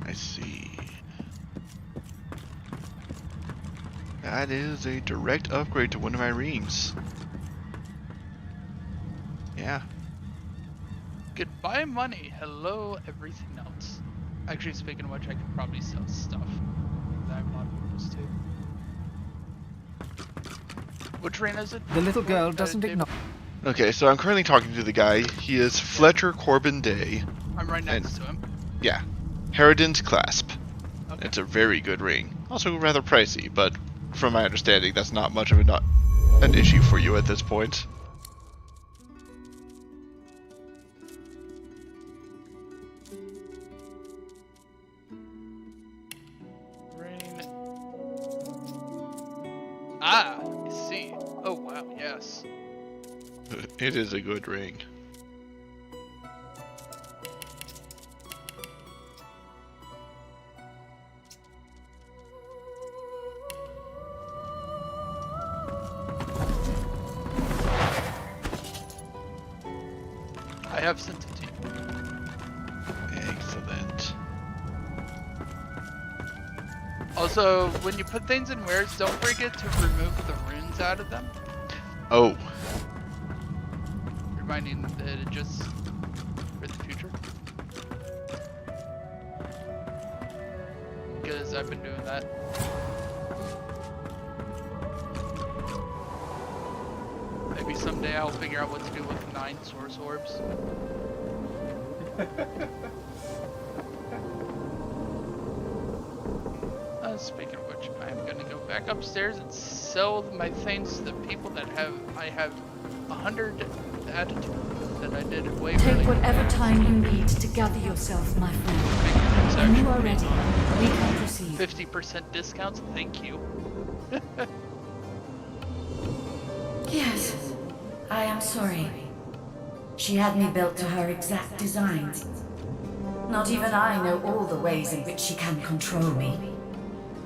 [SPEAKER 3] I see. That is a direct upgrade to one of my rings. Yeah.
[SPEAKER 2] Goodbye money, hello everything else. Actually, speaking of which, I could probably sell stuff that I'm not supposed to. Which ring is it?
[SPEAKER 5] The little girl doesn't ignore.
[SPEAKER 3] Okay, so I'm currently talking to the guy. He is Fletcher Corbin Day.
[SPEAKER 2] I'm right next to him.
[SPEAKER 3] Yeah. Harridan's clasp.
[SPEAKER 2] Okay.
[SPEAKER 3] It's a very good ring. Also rather pricey, but from my understanding, that's not much of an issue for you at this point.
[SPEAKER 2] Ring. Ah, I see. Oh wow, yes.
[SPEAKER 3] It is a good ring.
[SPEAKER 2] I have sent it to you.
[SPEAKER 3] Excellent.
[SPEAKER 2] Also, when you put things in wares, don't forget to remove the runes out of them.
[SPEAKER 3] Oh.
[SPEAKER 2] Reminding that it just for the future. Because I've been doing that. Maybe someday I'll figure out what to do with 9 source orbs. Speaking of which, I'm gonna go back upstairs and sell my things to the people that I have 100 attitude that I did way
[SPEAKER 6] Take
[SPEAKER 2] early.
[SPEAKER 6] whatever time you need to gather yourself, my friend. When you are ready, we can proceed.
[SPEAKER 2] 50% discounts, thank you.
[SPEAKER 13] Yes, I am sorry. She had me built to her exact designs. Not even I know all the ways in which she can control me.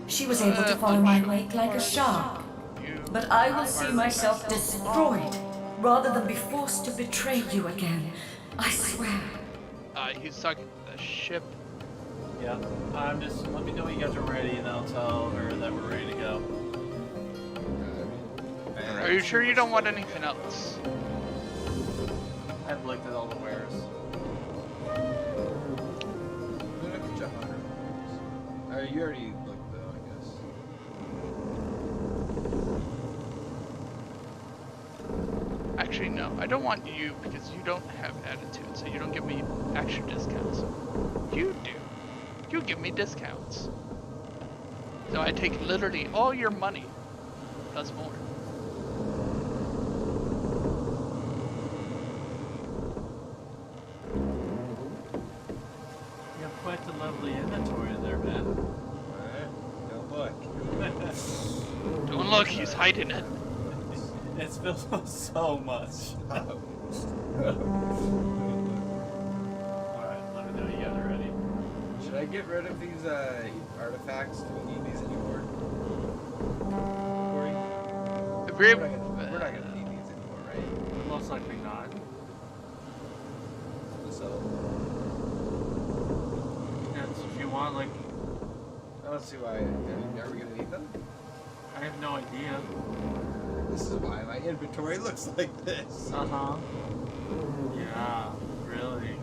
[SPEAKER 13] She was able to follow my wake like a shark. But I will see myself destroyed rather than be forced to betray you again. I swear.
[SPEAKER 2] He's talking to the ship.
[SPEAKER 1] Yeah. I'm just. Let me know when you guys are ready, and I'll tell her that we're ready to go.
[SPEAKER 2] Are you sure you don't want anything else?
[SPEAKER 1] I've looked at all the wares.
[SPEAKER 4] You already looked though, I guess.
[SPEAKER 2] Actually, no. I don't want you because you don't have attitude, so you don't give me extra discounts. You do. You give me discounts. So I take literally all your money, plus more.
[SPEAKER 1] You have quite the lovely inventory there, man.
[SPEAKER 4] Alright, don't look.
[SPEAKER 2] Don't look, he's hiding it.
[SPEAKER 1] It's filled with so much. Alright, let me know you guys are ready.
[SPEAKER 4] Should I get rid of these artifacts? Do we need these anymore? Corey? We're not gonna need these anymore, right?
[SPEAKER 1] Most likely not.
[SPEAKER 4] So,
[SPEAKER 1] And if you want, like,
[SPEAKER 4] I don't see why. Are we gonna need them?
[SPEAKER 1] I have no idea.
[SPEAKER 4] This is why my inventory looks like this.
[SPEAKER 1] Uh-huh. Yeah, really.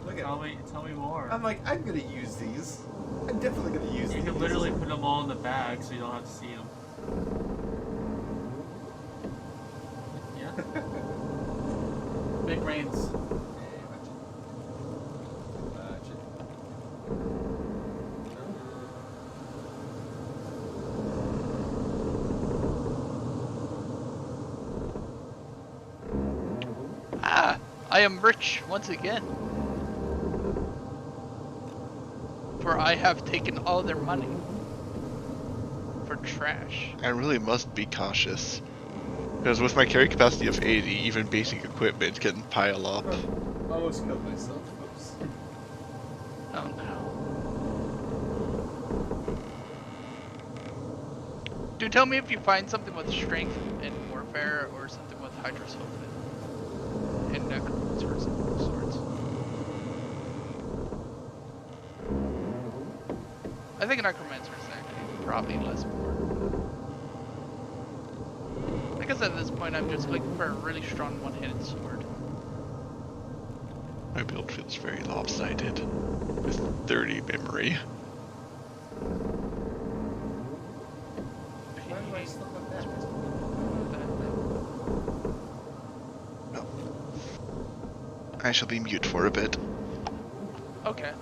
[SPEAKER 4] Look at
[SPEAKER 1] Tell me more.
[SPEAKER 4] I'm like, I'm gonna use these. I'm definitely gonna use these.
[SPEAKER 1] You can literally put them all in the bag so you don't have to see them. Yeah. Big brains.
[SPEAKER 2] Ah, I am rich once again. For I have taken all their money. For trash.
[SPEAKER 3] I really must be cautious. Because with my carry capacity of 80, even basic equipment can pile up.
[SPEAKER 4] Almost killed myself. Oops.
[SPEAKER 2] Oh no. Do tell me if you find something with strength in warfare or something with hydrosophia and necromancers of sorts. I think necromancer is actually probably less important. I guess at this point I'm just looking for a really strong one-handed sword.
[SPEAKER 3] My build feels very lopsided, with 30 memory.
[SPEAKER 4] Why do I still have that?
[SPEAKER 3] No. I shall be mute for a bit.
[SPEAKER 2] Okay.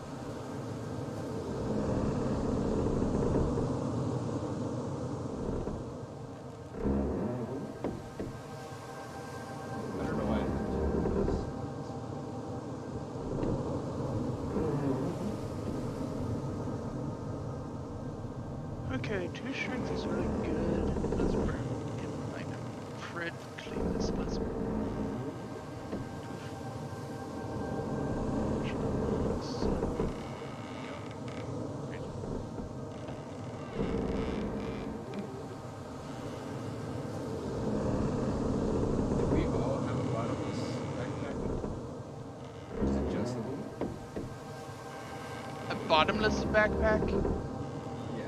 [SPEAKER 4] I don't know why I have
[SPEAKER 2] Okay, 2 strength is really good. Let's bring in like crit cleanness. Let's
[SPEAKER 4] Do we all have a bottomless backpack? Or is it just
[SPEAKER 2] a bottomless backpack.
[SPEAKER 4] Yeah.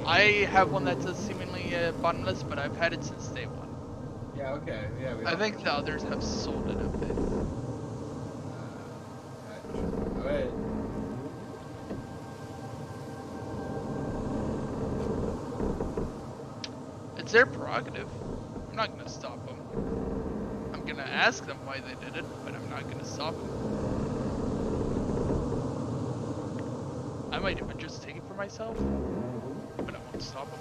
[SPEAKER 2] I have one that's seemingly bottomless, but I've had it since day 1.
[SPEAKER 4] Yeah, okay. Yeah, we
[SPEAKER 2] I
[SPEAKER 4] all
[SPEAKER 2] think
[SPEAKER 4] have
[SPEAKER 2] the others have sold it a bit.
[SPEAKER 4] Alright.
[SPEAKER 2] It's their prerogative. I'm not gonna stop them. I'm gonna ask them why they did it, but I'm not gonna stop them. I might even just take it for myself, but I won't stop them.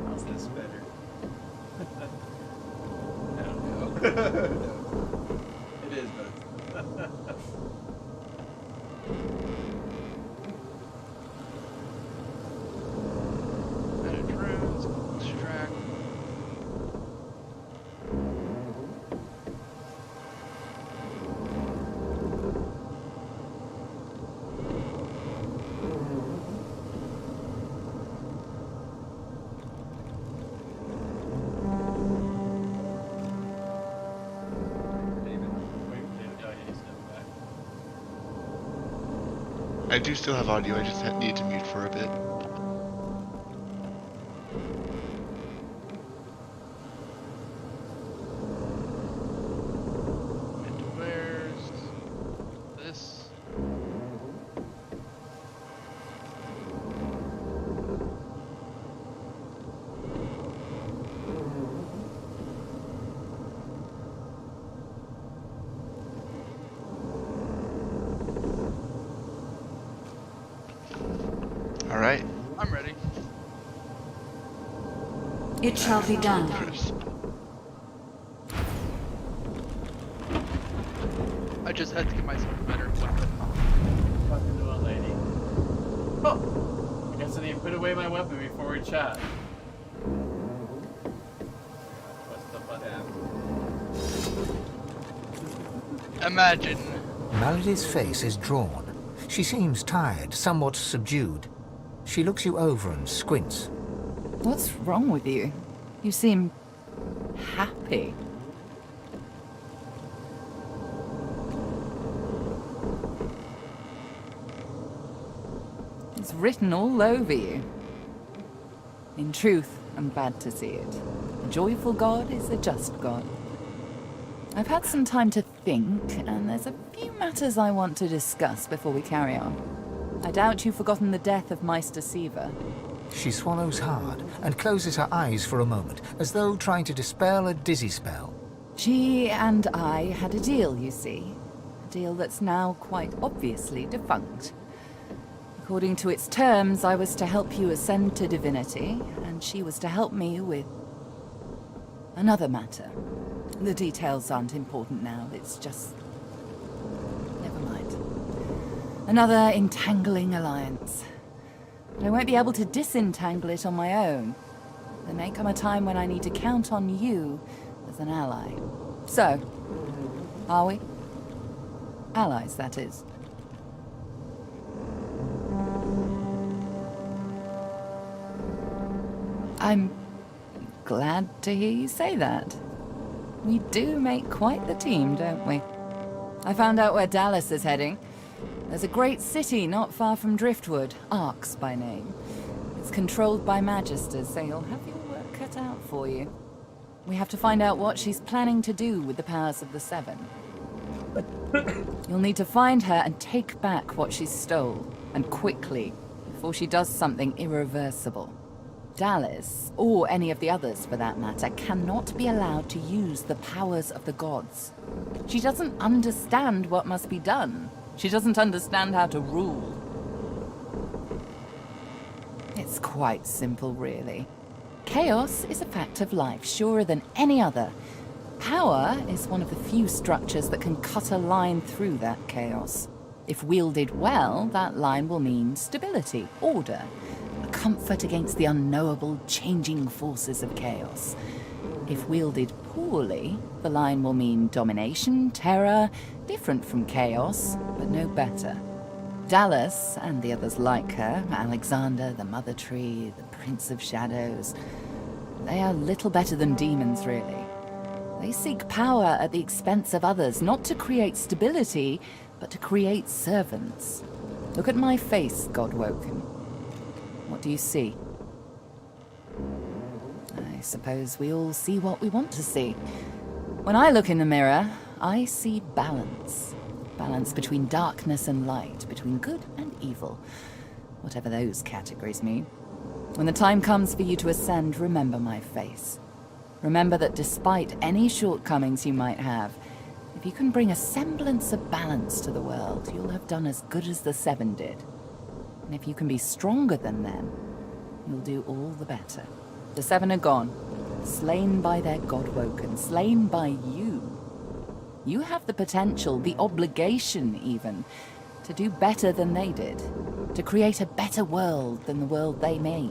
[SPEAKER 4] How's this better?
[SPEAKER 1] No.
[SPEAKER 4] No. It is better.
[SPEAKER 2] Edit runes, extract.
[SPEAKER 3] I do still have audio, I just need to mute for a bit.
[SPEAKER 2] And where's this?
[SPEAKER 3] All right.
[SPEAKER 2] I'm ready.
[SPEAKER 13] It shall be done.
[SPEAKER 2] I just had to give myself a better weapon.
[SPEAKER 1] Fucking little lady. Oh! I guess I need to put away my weapon before we chat. What's the button?
[SPEAKER 2] Imagine.
[SPEAKER 5] Melody's face is drawn. She seems tired, somewhat subdued. She looks you over and squints.
[SPEAKER 10] What's wrong with you? You seem happy. It's written all over you. In truth, I'm glad to see it. A joyful God is a just God. I've had some time to think, and there's a few matters I want to discuss before we carry on. I doubt you've forgotten the death of Meister Siva.
[SPEAKER 5] She swallows hard and closes her eyes for a moment, as though trying to dispel a dizzy spell.
[SPEAKER 10] She and I had a deal, you see. A deal that's now quite obviously defunct. According to its terms, I was to help you ascend to divinity, and she was to help me with another matter. The details aren't important now, it's just... never mind. Another entangling alliance. But I won't be able to disentangle it on my own. There may come a time when I need to count on you as an ally. So, are we? Allies, that is. I'm glad to hear you say that. We do make quite the team, don't we? I found out where Dallas is heading. There's a great city not far from Driftwood, Arx by name. It's controlled by Magisters, so you'll have your work cut out for you. We have to find out what she's planning to do with the powers of the Seven. You'll need to find her and take back what she stole, and quickly, before she does something irreversible. Dallas, or any of the others for that matter, cannot be allowed to use the powers of the gods. She doesn't understand what must be done. She doesn't understand how to rule. It's quite simple, really. Chaos is a fact of life, surer than any other. Power is one of the few structures that can cut a line through that chaos. If wielded well, that line will mean stability, order, a comfort against the unknowable, changing forces of chaos. If wielded poorly, the line will mean domination, terror, different from chaos, but no better. Dallas, and the others like her, Alexander, the Mother Tree, the Prince of Shadows, they are little better than demons, really. They seek power at the expense of others, not to create stability, but to create servants. Look at my face, Godwoken. What do you see? I suppose we all see what we want to see. When I look in the mirror, I see balance. Balance between darkness and light, between good and evil. Whatever those categories mean. When the time comes for you to ascend, remember my face. Remember that despite any shortcomings you might have, if you can bring a semblance of balance to the world, you'll have done as good as the Seven did. And if you can be stronger than them, you'll do all the better. The Seven are gone, slain by their Godwoken, slain by you. You have the potential, the obligation even, to do better than they did, to create a better world than the world they made.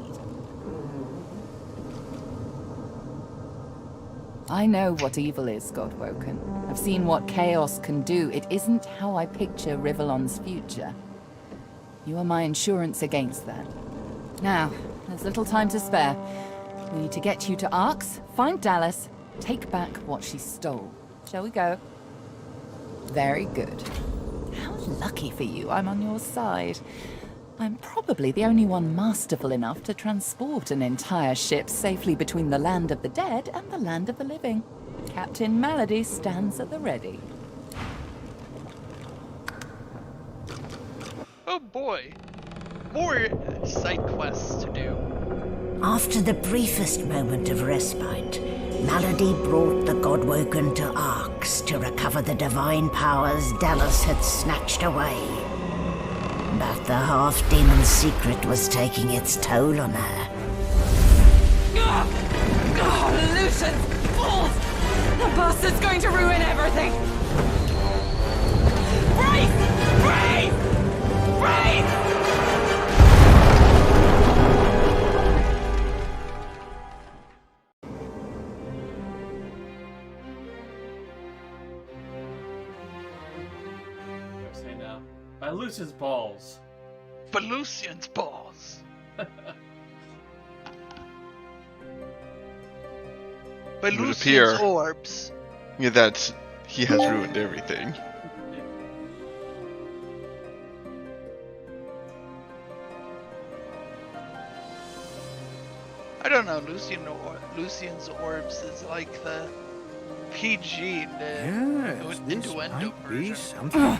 [SPEAKER 10] I know what evil is, Godwoken. I've seen what chaos can do. It isn't how I picture Rivellon's future. You are my insurance against that. Now, there's little time to spare. We need to get you to Arx, find Dallas, take back what she stole. Shall we go? Very good. How lucky for you I'm on your side. I'm probably the only one masterful enough to transport an entire ship safely between the land of the dead and the land of the living. Captain Malady stands at the ready.
[SPEAKER 2] Oh boy. More side quests to do.
[SPEAKER 13] After the briefest moment of respite, Malady brought the Godwoken to Arx to recover the divine powers Dallas had snatched away. But the half-demon's secret was taking its toll on her.
[SPEAKER 10] Lucian! Fools! The bastard's going to ruin everything! Brace! Brace! Brace!
[SPEAKER 1] Say now. By Lucian's balls.
[SPEAKER 2] But Lucian's balls. By
[SPEAKER 3] It would
[SPEAKER 2] Lucian's
[SPEAKER 3] appear
[SPEAKER 2] orbs.
[SPEAKER 3] that he has ruined everything.
[SPEAKER 2] I don't know, Lucian's orbs is like the PG, the
[SPEAKER 11] Yes, this
[SPEAKER 2] innuendo
[SPEAKER 11] might be
[SPEAKER 2] version.
[SPEAKER 11] something.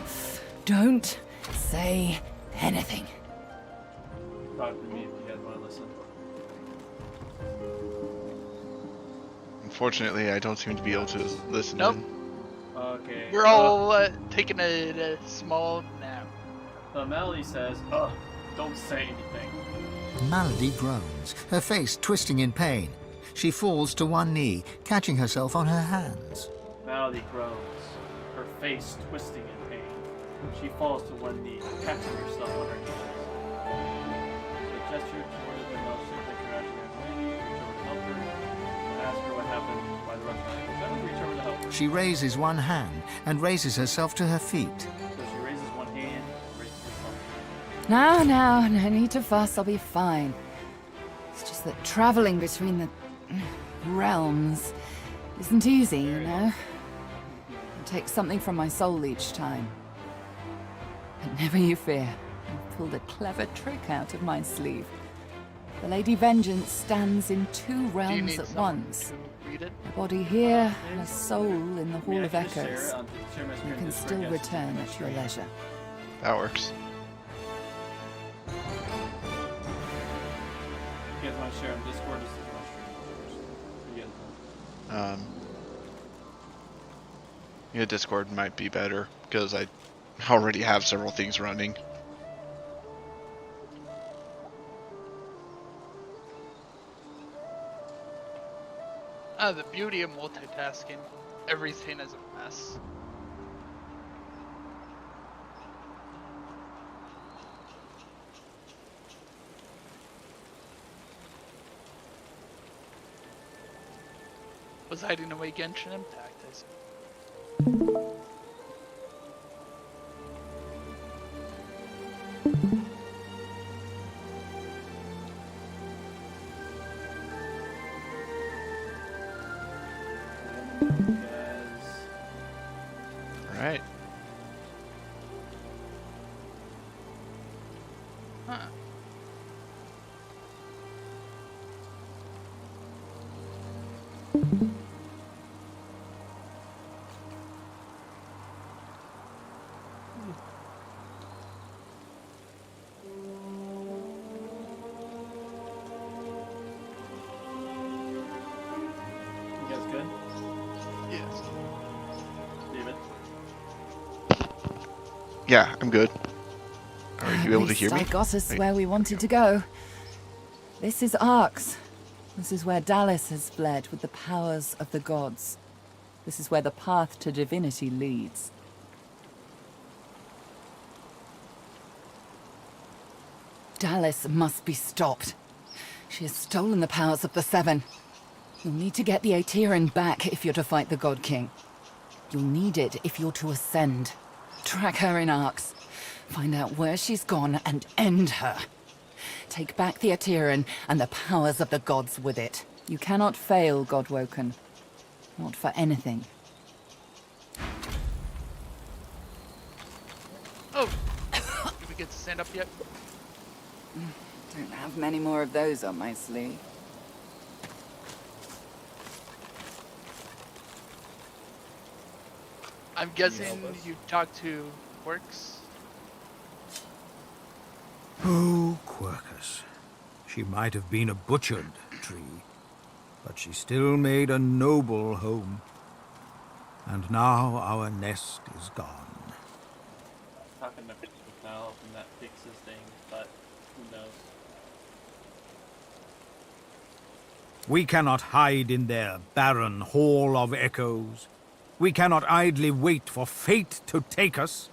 [SPEAKER 10] Don't say anything.
[SPEAKER 1] Talk to me if you guys want to listen.
[SPEAKER 3] Unfortunately, I don't seem to be able to listen.
[SPEAKER 2] Nope.
[SPEAKER 1] Okay.
[SPEAKER 2] We're all taking a small nap.
[SPEAKER 1] Melody says, don't say anything.
[SPEAKER 5] Malady groans, her face twisting in pain. She falls to one knee, catching herself on her hands.
[SPEAKER 1] Melody groans, her face twisting in pain. She falls to one knee, catching herself on her knees. The gesture toward the male ship that crashed against lady, return to help her, and ask her what happened by the Russian. That was return to help her.
[SPEAKER 5] She raises one hand and raises herself to her feet.
[SPEAKER 1] So she raises one hand, raises herself.
[SPEAKER 10] Now, no need to fuss, I'll be fine. It's just that traveling between the realms isn't easy, you know? It takes something from my soul each time. But never you fear, I've pulled a clever trick out of my sleeve. The Lady Vengeance stands in two
[SPEAKER 2] Do you
[SPEAKER 10] realms
[SPEAKER 2] need
[SPEAKER 10] at
[SPEAKER 2] someone
[SPEAKER 10] once.
[SPEAKER 2] to read it?
[SPEAKER 10] A body here, and a soul in the Hall
[SPEAKER 1] Yeah,
[SPEAKER 10] of
[SPEAKER 1] I can just share
[SPEAKER 10] Echoes.
[SPEAKER 1] it on- share my screen
[SPEAKER 10] You can
[SPEAKER 1] Discord,
[SPEAKER 10] still
[SPEAKER 1] guys.
[SPEAKER 10] return at your leisure.
[SPEAKER 3] That works.
[SPEAKER 1] You guys want to share on Discord? Just on stream. You guys want?
[SPEAKER 3] Yeah, Discord might be better because I already have several things running.
[SPEAKER 2] The beauty of multitasking. Everything is a mess. Was hiding away Genshin Impact, I see.
[SPEAKER 3] Alright.
[SPEAKER 2] Huh.
[SPEAKER 1] You guys good?
[SPEAKER 2] Yes.
[SPEAKER 1] David?
[SPEAKER 3] Yeah, I'm good. Are you able to hear me?
[SPEAKER 10] I got us
[SPEAKER 3] Wait.
[SPEAKER 10] where we wanted to go. This is Arx. This is where Dallas has fled with the powers of the gods. This is where the path to divinity leads. Dallas must be stopped. She has stolen the powers of the Seven. You'll need to get the Aetiran back if you're to fight the God King. You'll need it if you're to ascend. Track her in Arx. Find out where she's gone and end her. Take back the Aetiran and the powers of the gods with it. You cannot fail, Godwoken. Not for anything.
[SPEAKER 2] get to stand up yet?
[SPEAKER 10] Don't have many more of those on my sleeve.
[SPEAKER 2] I'm guessing you talked to Quirks?
[SPEAKER 11] Oh, Quirkus. She might have been a butchered tree, but she still made a noble home. And now our nest is gone.
[SPEAKER 1] Talking to Val and that fixes things, but who knows?
[SPEAKER 11] We cannot hide in their barren hall of echoes. We cannot idly wait for fate to take us.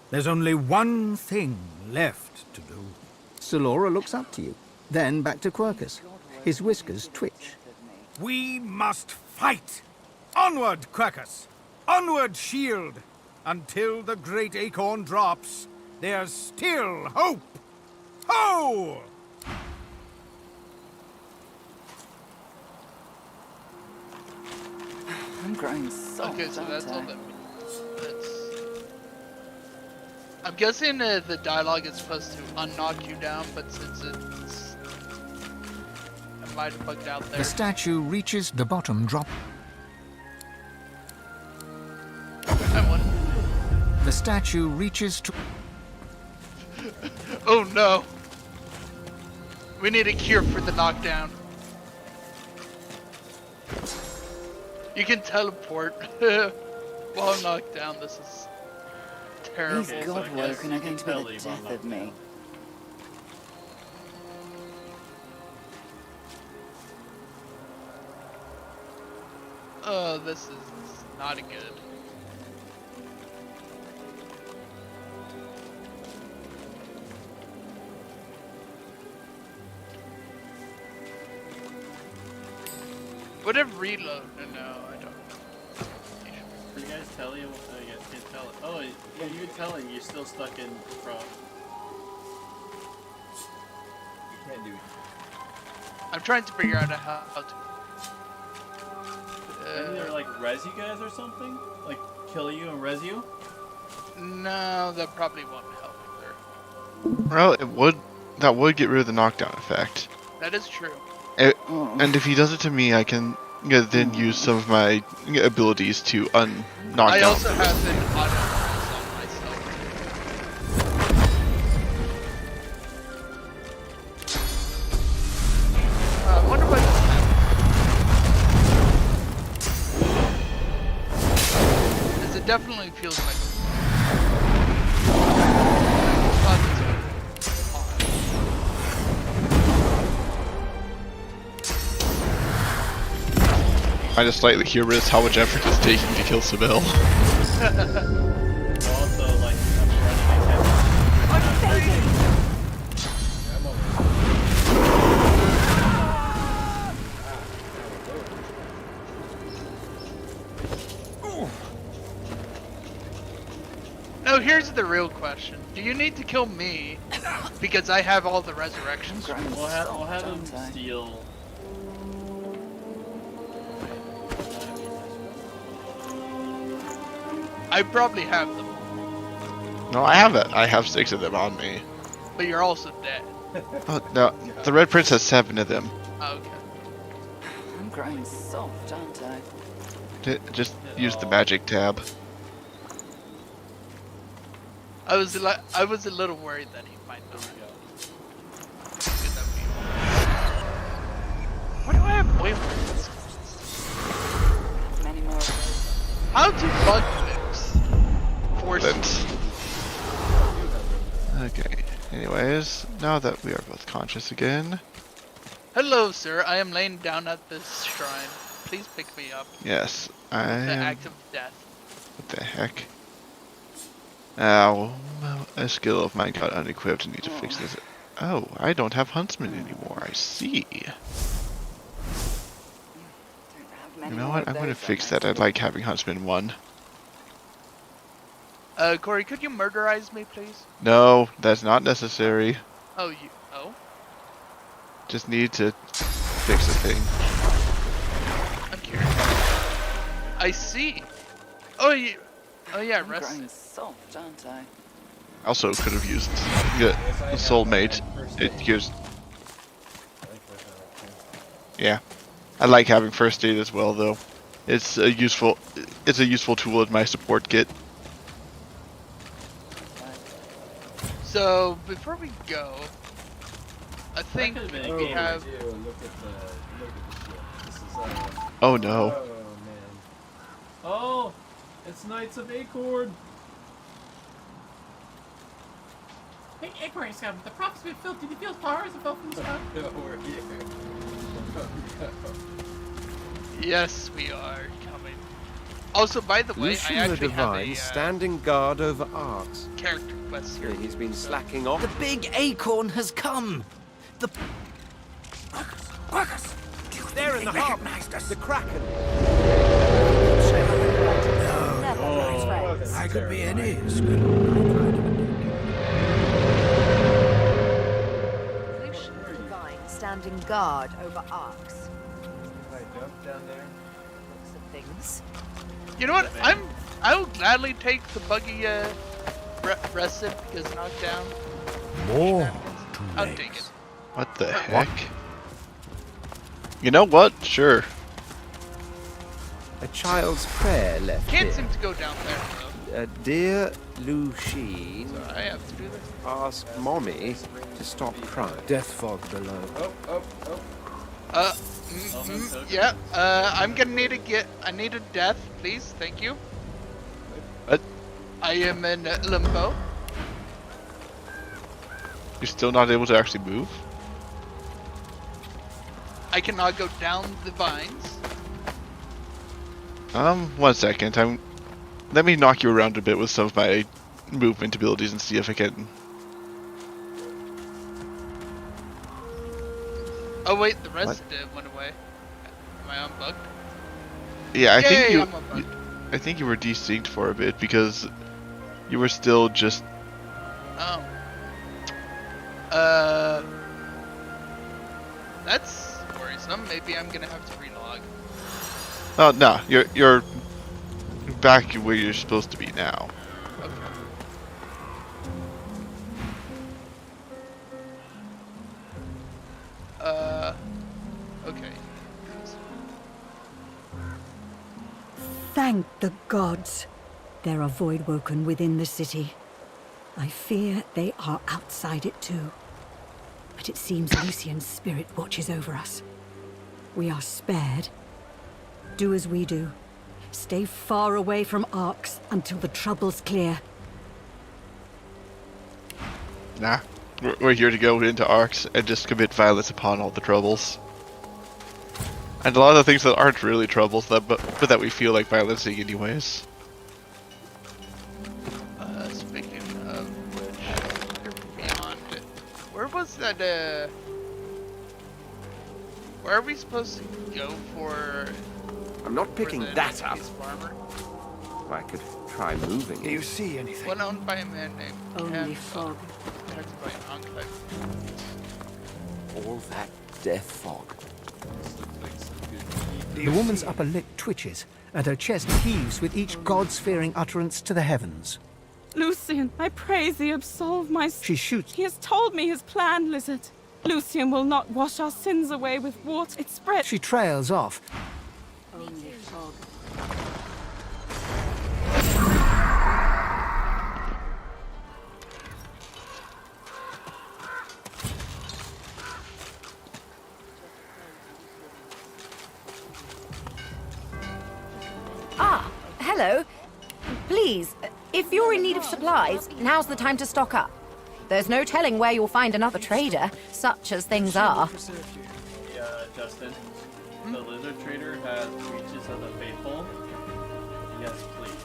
[SPEAKER 11] There's only one thing left to do.
[SPEAKER 5] Solora looks up to you, then back to Quirkus. His whiskers twitch.
[SPEAKER 11] We must fight! Onward, Quirkus! Onward, shield! Until the great acorn drops, there's still hope! Ho!
[SPEAKER 10] I'm growing soft.
[SPEAKER 2] Okay, so that's all
[SPEAKER 10] aren't I?
[SPEAKER 2] that means. That's... I'm guessing the dialogue is supposed to unknock you down, but since it's... I might have bugged out there.
[SPEAKER 5] The statue reaches the bottom drop.
[SPEAKER 2] I won.
[SPEAKER 5] The statue reaches to...
[SPEAKER 2] Oh no! We need a cure for the knockdown. You can teleport while knocked down. This is terrible.
[SPEAKER 10] These godwoken are going to be the death of me.
[SPEAKER 2] Oh, this is not good. Would it reload? No, I don't.
[SPEAKER 1] Did you guys tell you? Oh, you guys can't tell it. Oh, yeah, you were telling you're still stuck in Pro.
[SPEAKER 4] You can't do it.
[SPEAKER 2] I'm trying to figure out how to.
[SPEAKER 1] Either like res you guys or something? Like kill you and res you?
[SPEAKER 2] No, that probably won't help either.
[SPEAKER 3] Well, it would. That would get rid of the knockdown effect.
[SPEAKER 2] That is true.
[SPEAKER 3] And if he does it to me, I can then use some of my abilities to knock
[SPEAKER 2] I
[SPEAKER 3] down.
[SPEAKER 2] also have an auto on myself. I wonder what just happened. Because it definitely feels like.
[SPEAKER 3] I just slightly humorous how much effort it's taking to kill Sybil.
[SPEAKER 1] Also, like, I'm running
[SPEAKER 2] No, here's the real question. Do you need to kill me because I have all the resurrections?
[SPEAKER 1] We'll have him steal.
[SPEAKER 2] I probably have them,
[SPEAKER 3] No, I have it. I have 6 of them on me.
[SPEAKER 2] but you're also dead.
[SPEAKER 3] Oh, no, the Red Prince has 7 of them.
[SPEAKER 2] Oh, okay.
[SPEAKER 10] I'm growing soft, aren't I?
[SPEAKER 3] Just use the magic tab.
[SPEAKER 2] I was a little worried that he might not. Why do I have way more?
[SPEAKER 10] Many more of those.
[SPEAKER 2] How to bug fix?
[SPEAKER 3] Okay. Anyways, now that we are both conscious again.
[SPEAKER 2] Hello, sir. I am laying down at this shrine. Please pick me up.
[SPEAKER 3] Yes, I
[SPEAKER 2] The
[SPEAKER 3] am.
[SPEAKER 2] act of death.
[SPEAKER 3] What the heck? Ow. A skill of mine got unequipped. I need to fix this. Oh, I don't have Huntsman anymore. I see. You know what? I'm going to fix that. I like having Huntsman 1.
[SPEAKER 2] Corey, could you murderize me, please?
[SPEAKER 3] No, that's not necessary.
[SPEAKER 2] Oh, you. Oh?
[SPEAKER 3] Just need to fix the thing.
[SPEAKER 2] I'm curious. I see. Oh, you. Oh, yeah,
[SPEAKER 10] I'm
[SPEAKER 2] rest.
[SPEAKER 10] growing soft, aren't I?
[SPEAKER 3] Also could have used the soulmate. It gives. Yeah, I like having first aid as well, though. It's a useful tool in my support kit.
[SPEAKER 2] So before we go, I think we have.
[SPEAKER 4] Look at the ship. This is
[SPEAKER 3] Oh no.
[SPEAKER 4] Oh man. Oh, it's Knights of Acorn.
[SPEAKER 1] Hey, Acorn Scum, the prophet's been filled. Did you feel powers that fell from the sky?
[SPEAKER 4] No, we're here.
[SPEAKER 2] Yes, we are coming. Also, by the way,
[SPEAKER 14] Lucian
[SPEAKER 2] I
[SPEAKER 14] the
[SPEAKER 2] actually have
[SPEAKER 14] Divine
[SPEAKER 2] a
[SPEAKER 14] standing guard over Arx.
[SPEAKER 2] character quest here.
[SPEAKER 14] He's been slacking off.
[SPEAKER 12] The big acorn has come. The
[SPEAKER 14] There in the harbour. The Kraken.
[SPEAKER 11] I could be any.
[SPEAKER 15] Lucian the Divine standing guard over Arx.
[SPEAKER 4] I jump down there.
[SPEAKER 15] Looks at things.
[SPEAKER 2] You know what? I will gladly take the buggy rested because knocked down.
[SPEAKER 11] More.
[SPEAKER 2] I'll take it.
[SPEAKER 3] What the heck? You know what? Sure.
[SPEAKER 14] A child's prayer left
[SPEAKER 2] Can't
[SPEAKER 14] here.
[SPEAKER 2] seem to go down there though.
[SPEAKER 14] Dear Lucian,
[SPEAKER 2] So I have to do this.
[SPEAKER 14] ask Mommy to stop crying. Death fog below.
[SPEAKER 2] Yeah. I'm gonna need I need a death, please. Thank you.
[SPEAKER 3] What?
[SPEAKER 2] I am in limbo.
[SPEAKER 3] You're still not able to actually move?
[SPEAKER 2] I cannot go down the vines.
[SPEAKER 3] 1 second. Let me knock you around a bit with some of my movement abilities and see if I can.
[SPEAKER 2] Oh wait, the rest went away. Am I unbugged?
[SPEAKER 3] Yeah,
[SPEAKER 2] Yay, I'm unbugged.
[SPEAKER 3] I think you were desynced for a bit because you were still just.
[SPEAKER 2] Oh. That's worrisome. Maybe I'm gonna have to relog.
[SPEAKER 3] Oh no, you're back where you're supposed to be now.
[SPEAKER 2] Okay.
[SPEAKER 6] Thank the gods. There are Voidwoken within the city. I fear they are outside it too. But it seems Lucian's spirit watches over us. We are spared. Do as we do. Stay far away from Arx until the trouble's clear.
[SPEAKER 3] Nah, we're here to go into Arx and just commit violence upon all the troubles. And a lot of the things that aren't really troubles, but that we feel like violencing anyways.
[SPEAKER 2] Speaking of which, they're beyond it. Where was that, where are we supposed to go for...
[SPEAKER 14] I'm not picking that up.
[SPEAKER 2] Farmer?
[SPEAKER 14] I could try moving it.
[SPEAKER 11] Do you see anything?
[SPEAKER 2] One owned by a man named
[SPEAKER 6] Only fog.
[SPEAKER 2] Protected by an enclave.
[SPEAKER 14] All that death fog.
[SPEAKER 5] The woman's upper lip twitches, and her chest heaves with each god-fearing utterance to the heavens.
[SPEAKER 16] Lucian, I pray thee absolve my...
[SPEAKER 5] She shoots.
[SPEAKER 16] He has told me his plan, Lizard. Lucian will not wash our sins away with water. It spreads.
[SPEAKER 5] She trails off.
[SPEAKER 6] Only fog.
[SPEAKER 15] Ah, hello. Please, if you're in need of supplies, now's the time to stock up. There's no telling where you'll find another trader, such as things are.
[SPEAKER 1] Yeah, Justin. The lizard trader has Reaches of the Faithful. Yes, please.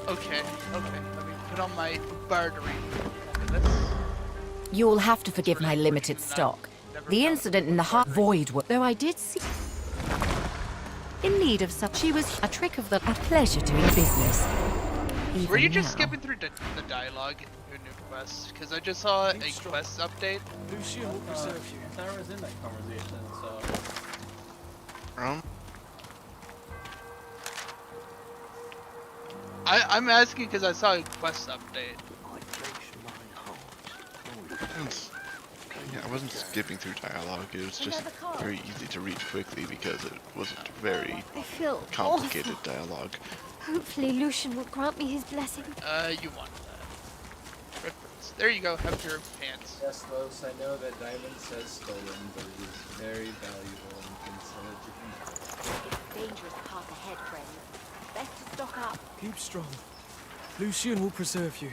[SPEAKER 2] Okay, let me put on my bartering.
[SPEAKER 15] You'll have to forgive my limited stock. The incident in the void, though I did see... In need of such, she was a trick of the... A pleasure doing business.
[SPEAKER 2] Were you just
[SPEAKER 15] now.
[SPEAKER 2] skipping through the dialogue in your new quest? Because I just saw a quest update.
[SPEAKER 4] Lucian will preserve you.
[SPEAKER 1] Sarah was in that conversation, so...
[SPEAKER 2] I'm asking because I saw a quest update.
[SPEAKER 3] Yeah, I wasn't skipping through dialogue. It was just very easy to read quickly because it wasn't very
[SPEAKER 9] I feel
[SPEAKER 3] complicated
[SPEAKER 9] awful.
[SPEAKER 3] dialogue.
[SPEAKER 9] Hopefully Lucian will grant me his blessing.
[SPEAKER 2] You want that. Reference. There you go, have your pants.
[SPEAKER 4] Yes, Los, I know that diamond says stolen, but it is very valuable and can sell it to you.
[SPEAKER 15] Dangerous path ahead, friends. Best to stock up.
[SPEAKER 17] Keep strong. Lucian will preserve you.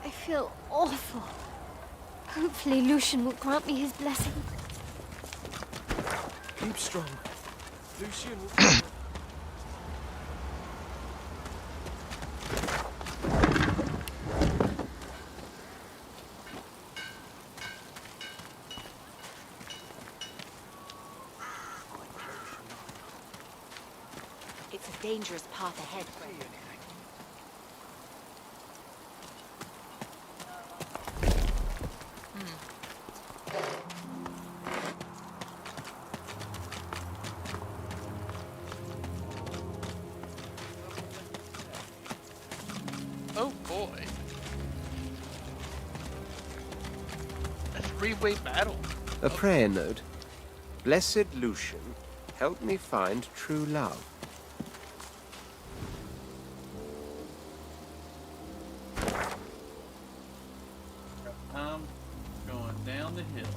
[SPEAKER 9] I feel awful. Hopefully Lucian will grant me his blessing.
[SPEAKER 17] Keep strong. Lucian will...
[SPEAKER 15] It's a dangerous path ahead, friend.
[SPEAKER 2] Oh boy. A three-way battle.
[SPEAKER 14] A prayer note. Blessed Lucian, help me find true love.
[SPEAKER 1] I'm going down the hill.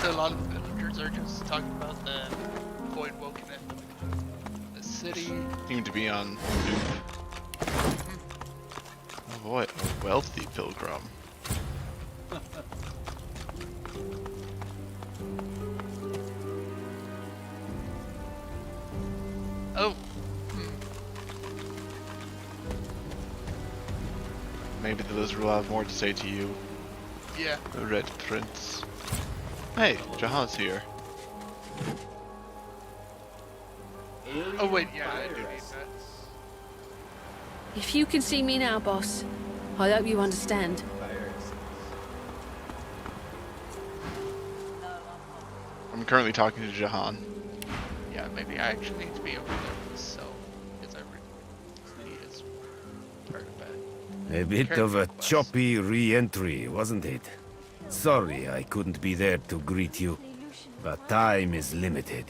[SPEAKER 2] A lot of villagers are just talking about the void woken in the city.
[SPEAKER 3] Seem to be on loop. Oh boy, a wealthy pilgrim.
[SPEAKER 2] Oh.
[SPEAKER 3] Maybe the lizard will have more to say to you.
[SPEAKER 2] Yeah.
[SPEAKER 3] The Red Prince. Hey, Jahan's here.
[SPEAKER 2] Oh wait, yeah, I do need that.
[SPEAKER 18] If you can see me now, boss, I hope you understand.
[SPEAKER 3] I'm currently talking to Jahan.
[SPEAKER 2] Yeah, maybe I actually need to be over there myself, because I really is part of that.
[SPEAKER 12] A bit of a choppy re-entry, wasn't it? Sorry I couldn't be there to greet you, but time is limited.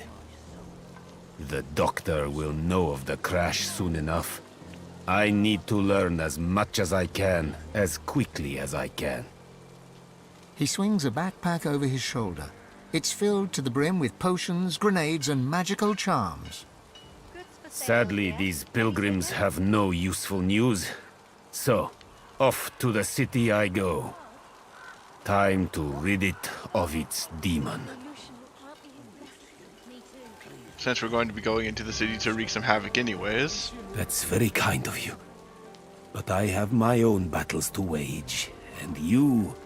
[SPEAKER 12] The doctor will know of the crash soon enough. I need to learn as much as I can, as quickly as I can.
[SPEAKER 5] He swings a backpack over his shoulder. It's filled to the brim with potions, grenades, and magical charms.
[SPEAKER 12] Sadly, these pilgrims have no useful news. So, off to the city I go. Time to rid it of its demon.
[SPEAKER 3] Since we're going to be going into the city to wreak some havoc anyways.
[SPEAKER 12] That's very kind of you. But I have my own battles to wage, and you...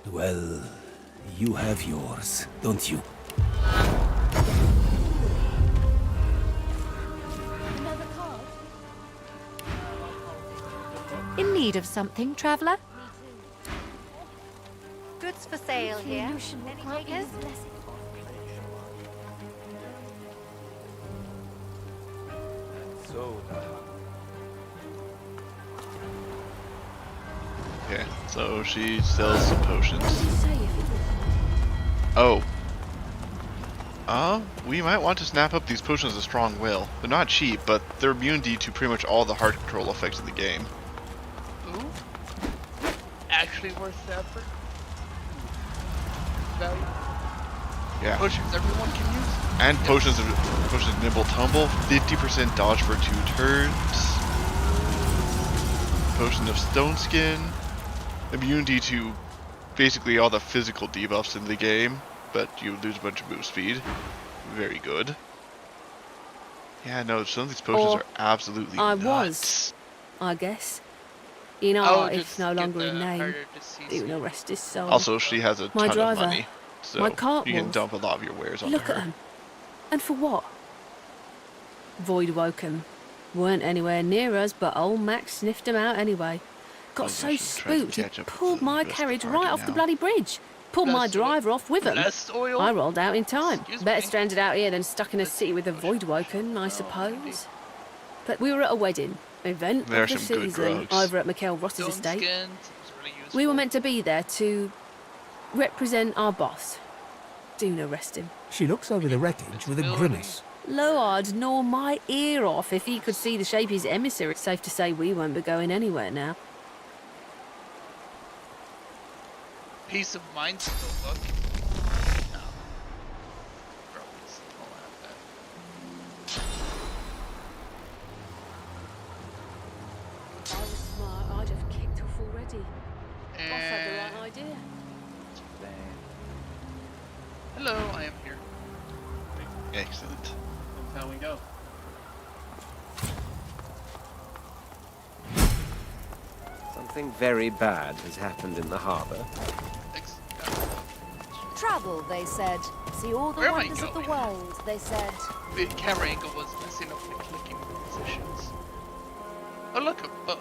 [SPEAKER 12] well, you have yours, don't you?
[SPEAKER 15] In need of something, traveler? Goods for sale here. Any takers?
[SPEAKER 3] Okay, so she sells some potions. Oh. We might want to snap up these potions of strong will. They're not cheap, but they're immune to pretty much all the heart control effects in the game.
[SPEAKER 2] Ooh. Actually worth the effort. Value.
[SPEAKER 3] Yeah.
[SPEAKER 2] Potions everyone can use.
[SPEAKER 3] And potions of Nimble Tumble, 50% dodge for 2 turns. Potion of Stone Skin, immunity to basically all the physical debuffs in the game, but you lose a bunch of move speed. Very good. Yeah, no, some of these potions
[SPEAKER 18] Or
[SPEAKER 3] are absolutely
[SPEAKER 18] I
[SPEAKER 3] nuts.
[SPEAKER 18] was, I guess. In
[SPEAKER 2] Oh,
[SPEAKER 18] art, if
[SPEAKER 2] just
[SPEAKER 18] no
[SPEAKER 2] get
[SPEAKER 18] longer
[SPEAKER 2] the
[SPEAKER 18] in name,
[SPEAKER 2] harder disease.
[SPEAKER 18] do no rest his soul.
[SPEAKER 3] Also, she has a
[SPEAKER 18] My
[SPEAKER 3] ton
[SPEAKER 18] driver,
[SPEAKER 3] of money, so
[SPEAKER 18] my cart
[SPEAKER 3] you can
[SPEAKER 18] wolf.
[SPEAKER 3] dump a lot of your wares onto
[SPEAKER 18] Look
[SPEAKER 3] her.
[SPEAKER 18] at him. And for what? Void woke him. Weren't anywhere near us, but old Max sniffed him out anyway. Got so spooked he pulled my carriage right off the bloody bridge. Pulled my driver off with him. I rolled out in time. Better stranded out here than stuck in a city with a void woken, I suppose. But we were at a wedding. Event of the season, over at Mikhail Ross's estate. We were meant to be there to represent our boss. Do no rest him.
[SPEAKER 5] She looks over the wreckage with a grimace.
[SPEAKER 18] Lord, gnaw my ear off if he could see the shape his emissary. It's safe to say we won't be going anywhere now.
[SPEAKER 2] Peace of mind still book. No. Probably still have that.
[SPEAKER 18] If I was smart, I'd have kicked off already. Boss had the right idea.
[SPEAKER 2] Hello, I am here.
[SPEAKER 3] Excellent.
[SPEAKER 1] That's how we go.
[SPEAKER 14] Something very bad has happened in the harbour.
[SPEAKER 15] Travel, they said. See all the
[SPEAKER 2] Where am I
[SPEAKER 15] wonders of the
[SPEAKER 2] going?
[SPEAKER 15] world, they said.
[SPEAKER 2] The camera angle was messing up the clicking positions. Oh look, a book.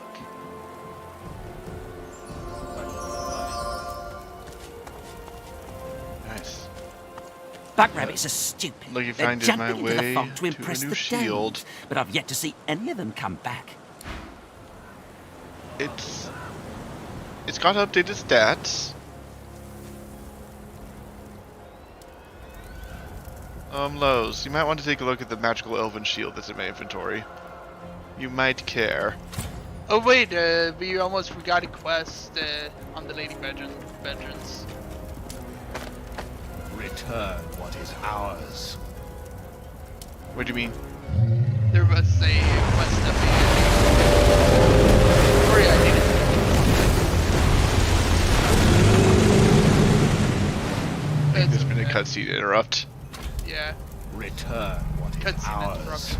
[SPEAKER 3] Nice.
[SPEAKER 19] Buck rabbits are stupid.
[SPEAKER 3] Lucky
[SPEAKER 19] They're
[SPEAKER 3] finding
[SPEAKER 19] jumping
[SPEAKER 3] my
[SPEAKER 19] into
[SPEAKER 3] way
[SPEAKER 19] the fog to
[SPEAKER 3] to a
[SPEAKER 19] impress
[SPEAKER 3] new
[SPEAKER 19] the
[SPEAKER 3] shield.
[SPEAKER 19] Danes, but I've yet to see any of them come back.
[SPEAKER 3] It's got updated stats. Lowe's, you might want to take a look at the magical elven shield that's in my inventory. You might care.
[SPEAKER 2] Oh wait, we almost forgot a quest on the Lady Vengeance.
[SPEAKER 8] Return what is ours.
[SPEAKER 3] What do you mean?
[SPEAKER 2] There was a quest that we... Sorry, I did
[SPEAKER 3] I think there's been a cutscene interrupt.
[SPEAKER 2] Yeah.
[SPEAKER 8] Return what is
[SPEAKER 2] Cutscene
[SPEAKER 8] ours.
[SPEAKER 2] interruption.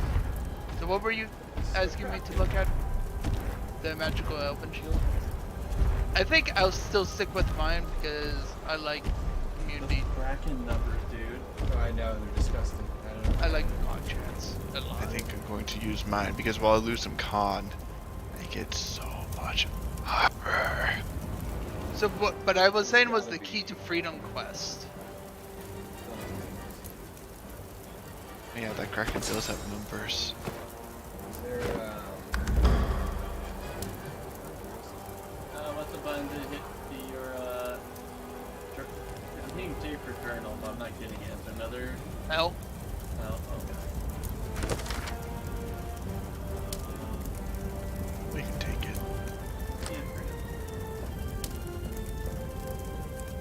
[SPEAKER 2] So what were you asking me to look at? The magical elven shield? I think I'll still stick with mine because I like community.
[SPEAKER 4] Kraken numbers, dude. Oh, I know, they're disgusting.
[SPEAKER 2] I like con chance a lot.
[SPEAKER 3] I think I'm going to use mine because while I lose some con, I get so much armor.
[SPEAKER 2] So what? But I was saying was the key to freedom quest.
[SPEAKER 3] Yeah, that Kraken does have numbers.
[SPEAKER 1] What's the button to hit your, I'm hitting J for Colonel, but I'm not getting it. Is there another?
[SPEAKER 2] L?
[SPEAKER 1] Oh, okay.
[SPEAKER 3] We can take it.
[SPEAKER 1] Yeah, freedom.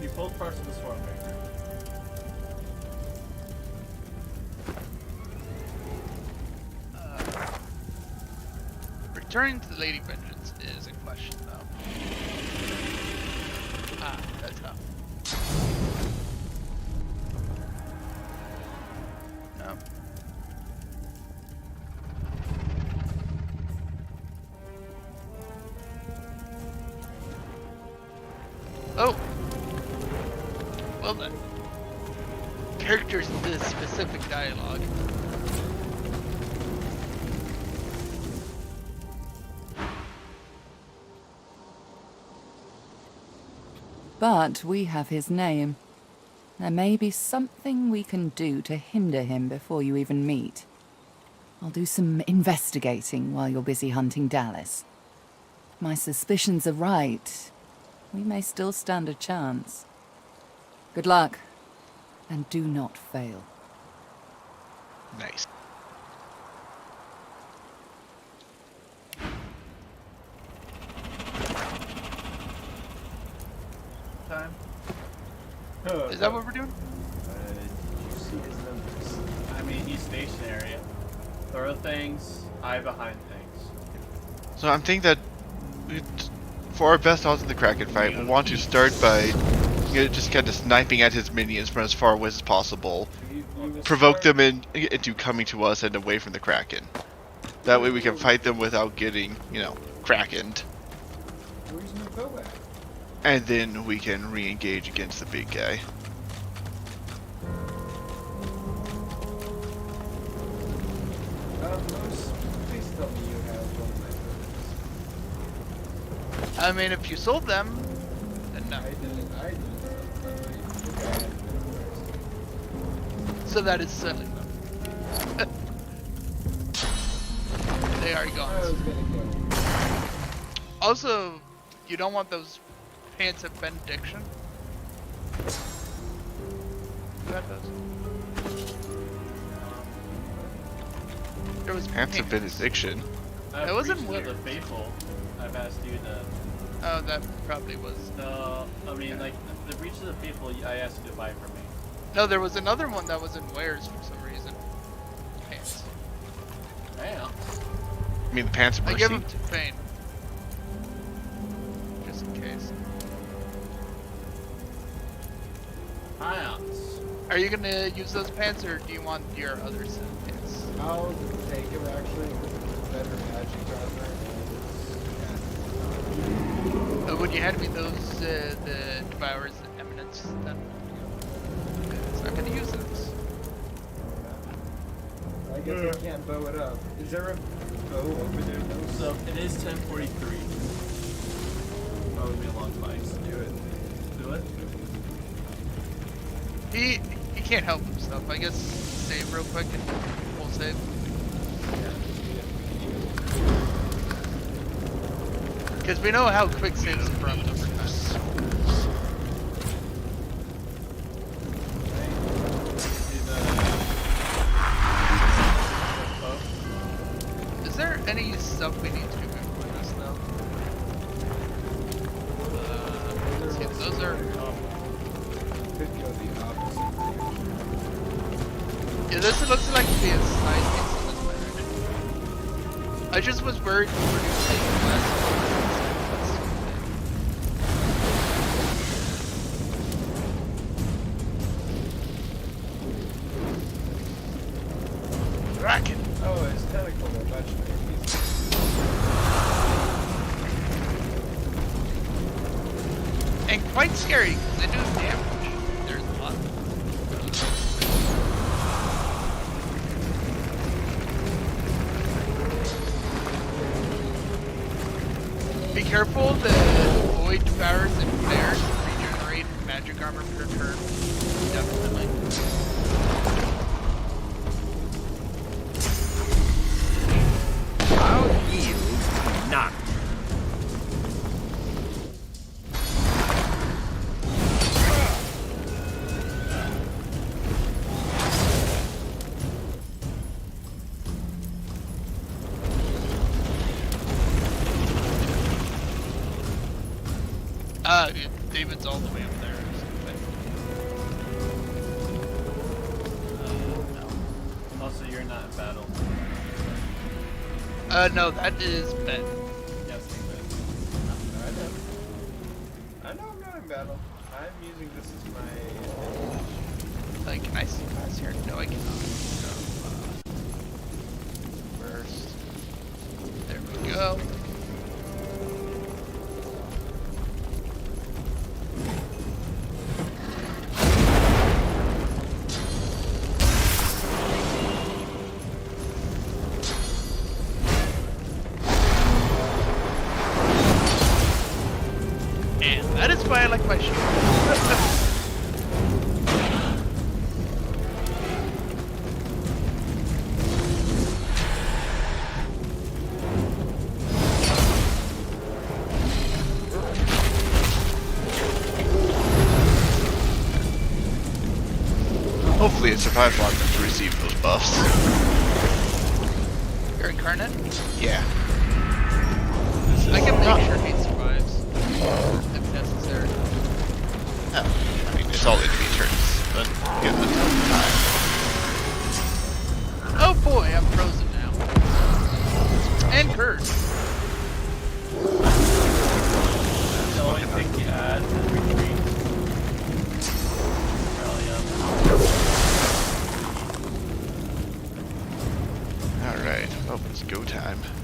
[SPEAKER 1] You pulled parts of the Stormbreaker.
[SPEAKER 2] Returning to the Lady Vengeance is a question, though. Ah, that's how. No. Oh! Well then. Characters in this specific dialogue.
[SPEAKER 10] But we have his name. There may be something we can do to hinder him before you even meet. I'll do some investigating while you're busy hunting Dallas. If my suspicions are right, we may still stand a chance. Good luck, and do not fail.
[SPEAKER 3] Nice.
[SPEAKER 1] Time.
[SPEAKER 2] Is that what we're doing?
[SPEAKER 4] Did you see his numbers?
[SPEAKER 1] I mean, he's stationary. Throw things, eye behind things.
[SPEAKER 3] So I'm thinking that for our best odds in the Kraken fight, we'll want to start by just kind of sniping at his minions from as far away as possible. Provoke them into coming to us and away from the Kraken. That way we can fight them without getting, krakened.
[SPEAKER 4] Where's my bow at?
[SPEAKER 3] And then we can re-engage against the big guy.
[SPEAKER 4] Please tell me you have one of my birds.
[SPEAKER 2] I mean, if you sold them, then no.
[SPEAKER 4] I didn't.
[SPEAKER 2] So that is selling them. They are gone. Also, you don't want those pants of benediction. Who had those? There was
[SPEAKER 3] pants of benediction.
[SPEAKER 2] It wasn't
[SPEAKER 1] weird. The faithful. I've asked you to.
[SPEAKER 2] Oh, that probably was.
[SPEAKER 1] No, I mean like the breach of the faithful. I asked you to buy for me.
[SPEAKER 2] No, there was another one that was in wares for some reason. Pants.
[SPEAKER 1] Damn.
[SPEAKER 3] I mean the pants of mercy?
[SPEAKER 2] I give them to Fane. Just in case.
[SPEAKER 1] Ions.
[SPEAKER 2] Are you gonna use those pants or do you want your other set of pants?
[SPEAKER 4] I'll take him actually. Better magic armor.
[SPEAKER 2] Would you hand me those, the Devourer's Eminence then? I'm gonna use those.
[SPEAKER 4] I guess I can't bow it up. Is there a bow over there? No.
[SPEAKER 1] So it is 10:43. That would be a long fight.
[SPEAKER 4] Do it.
[SPEAKER 1] Do it.
[SPEAKER 2] He can't help himself. I guess save real quick and we'll save. Because we know how quick saves from over time. Is there any stuff we need to do with this though? Let's see, those are.
[SPEAKER 4] Could go the opposite.
[SPEAKER 2] Yeah, this looks like to be a side piece in this direction. I just was worried we were taking less. Kraken.
[SPEAKER 4] Oh, his tentacles are much bigger.
[SPEAKER 2] And quite scary because they do damage. There's a lot. Be careful, the void powers and flares regenerate magic armor per turn. Definitely.
[SPEAKER 17] I'll yield none.
[SPEAKER 2] David's all the way up there or something.
[SPEAKER 1] No. Also, you're not in battle.
[SPEAKER 2] No, that is Ben.
[SPEAKER 1] Yes, Ben.
[SPEAKER 4] I know I'm not in battle. I'm using this as my...
[SPEAKER 2] Like, can I see past here? No, I cannot. So, first. There we go. That is why I like my shield.
[SPEAKER 3] Hopefully it survived long enough to receive those buffs.
[SPEAKER 2] Your incarnate?
[SPEAKER 3] Yeah.
[SPEAKER 2] I can make sure he survives. If necessary.
[SPEAKER 3] Oh, I mean, it's all enemy turns, but give them time.
[SPEAKER 2] Oh boy, I'm frozen now. And cursed.
[SPEAKER 1] The only thing you add is retreat.
[SPEAKER 3] time.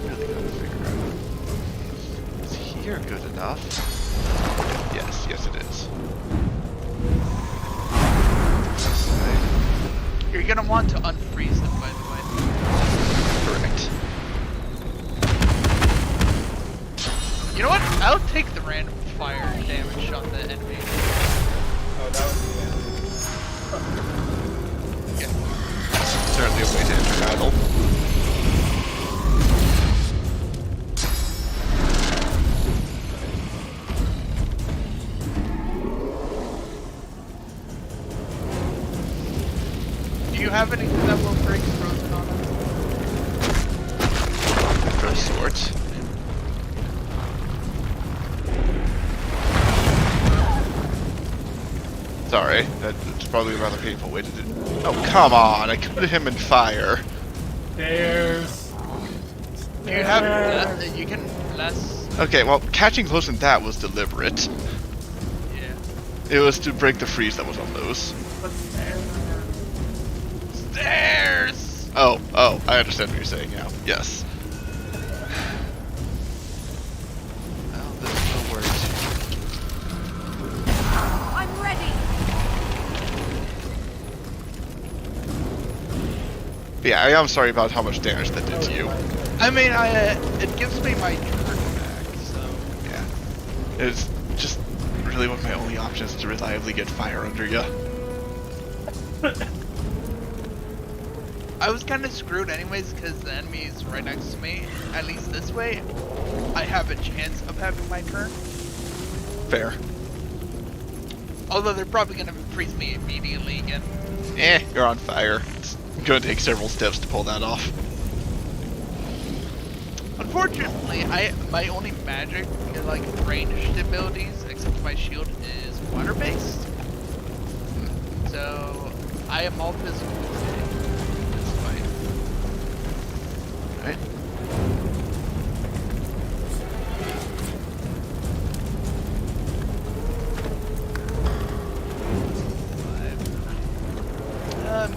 [SPEAKER 3] Really gotta figure out. Is here good enough? Yes, yes it is.
[SPEAKER 2] You're gonna want to unfreeze them, by the way.
[SPEAKER 3] Correct.
[SPEAKER 2] You know what? I'll take the random fire damage on the enemy.
[SPEAKER 4] Oh, that was the
[SPEAKER 3] Yeah. Certainly a way to enter battle.
[SPEAKER 2] Do you have anything that will break frozen on them?
[SPEAKER 3] Of sorts. Sorry, that's probably a rather painful way to do. Oh, come on! I coated him in fire.
[SPEAKER 1] There's.
[SPEAKER 2] You have. You can less.
[SPEAKER 3] Okay, well, catching close in that was deliberate.
[SPEAKER 2] Yeah.
[SPEAKER 3] It was to break the freeze that was on those.
[SPEAKER 2] Stairs!
[SPEAKER 3] Oh, I understand what you're saying now. Yes. Well, there's no words.
[SPEAKER 15] I'm ready.
[SPEAKER 3] Yeah, I am sorry about how much damage that did to you.
[SPEAKER 2] I mean, it gives me my turn back, so.
[SPEAKER 3] Yeah. It's just really one of my only options to reliably get fire under you.
[SPEAKER 2] I was kind of screwed anyways because the enemy is right next to me. At least this way, I have a chance of having my turn.
[SPEAKER 3] Fair.
[SPEAKER 2] Although they're probably going to freeze me immediately again.
[SPEAKER 3] You're on fire. It's going to take several steps to pull that off.
[SPEAKER 2] Unfortunately, my only magic, like ranged abilities, except my shield, is water-based. So I am all physical.
[SPEAKER 3] Right.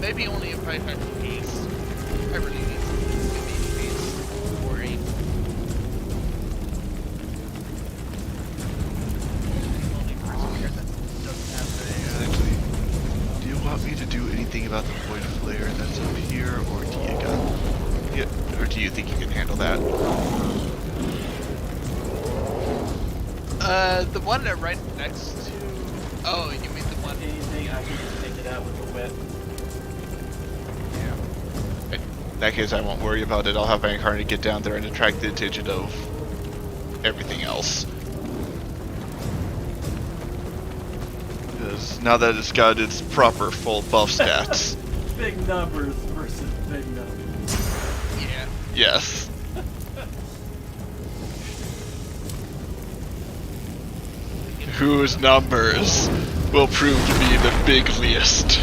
[SPEAKER 2] Maybe only if I had haste. I really need to give me haste or aim. Only person here that doesn't have
[SPEAKER 3] Exactly. Do you want me to do anything about the void flare that's up here, or do you got? Yeah, or do you think you can handle that?
[SPEAKER 2] The one that right next to. Oh, you mean the one?
[SPEAKER 1] Anything I can just take it out with the whip.
[SPEAKER 3] In that case, I won't worry about it. I'll have my incarnate get down there and attract the attention of everything else. Because now that it's got its proper full buff stats.
[SPEAKER 1] Big numbers versus big numbers.
[SPEAKER 2] Yeah.
[SPEAKER 3] Yes. Whose numbers will prove to be the bigliest?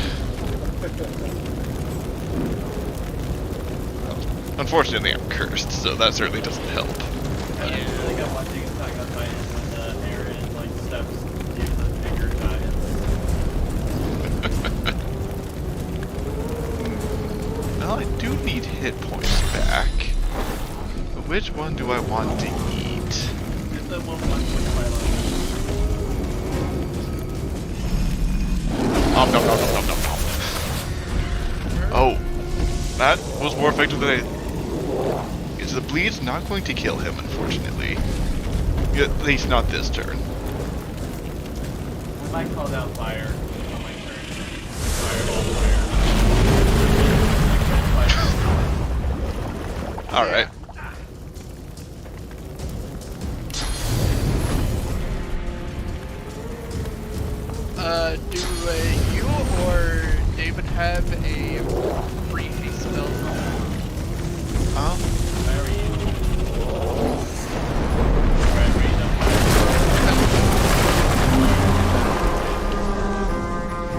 [SPEAKER 3] Unfortunately, I'm cursed, so that certainly doesn't help.
[SPEAKER 1] I think I'm watching Attack on Titan when Aaron like steps to the bigger giants.
[SPEAKER 3] Well, I do need hit points back. But which one do I want to eat?
[SPEAKER 1] Get the 1.5
[SPEAKER 3] Nom nom nom nom nom nom nom. Oh, that was more effective than I. Is the bleed's not going to kill him, unfortunately. At least not this turn.
[SPEAKER 1] I might call down fire on my turn. Fireball fire.
[SPEAKER 3] Alright.
[SPEAKER 2] Do you or David have a free haste spell?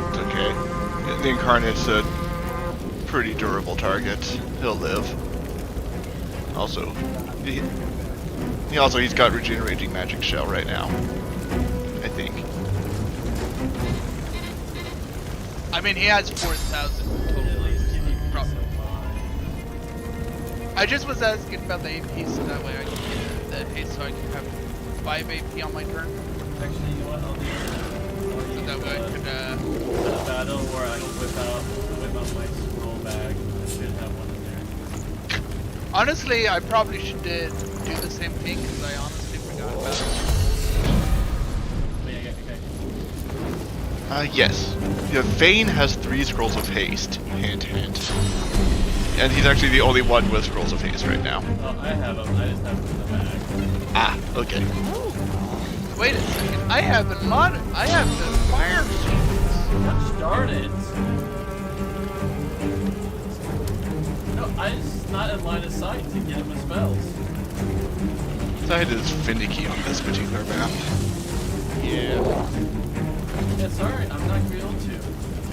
[SPEAKER 3] It's okay. The Incarnate's a pretty durable target. He'll live. Also, he's got regenerating magic shell right now. I think.
[SPEAKER 2] I mean, he has 4,000 total. I just was asking about the AP, so that way I can get the haste, so I can have 5 AP on my turn.
[SPEAKER 1] Actually, you know what? I'll do
[SPEAKER 2] So that way I could,
[SPEAKER 1] a battle where I whip out my scroll bag. I should have one in there.
[SPEAKER 2] honestly, I probably should do the same thing, because I honestly forgot about it.
[SPEAKER 3] Yes. Yeah, Vane has 3 scrolls of haste. Hint, hint. And he's actually the only one with scrolls of haste right now.
[SPEAKER 1] Oh, I have them. I just have them in the bag.
[SPEAKER 3] Ah, okay.
[SPEAKER 2] Wait a second. I have the fire machines.
[SPEAKER 1] Darn it. No, it's not in line of sight to get him with spells.
[SPEAKER 3] Side is finicky on this particular map.
[SPEAKER 2] Yeah.
[SPEAKER 1] Yeah, sorry, I'm not able to.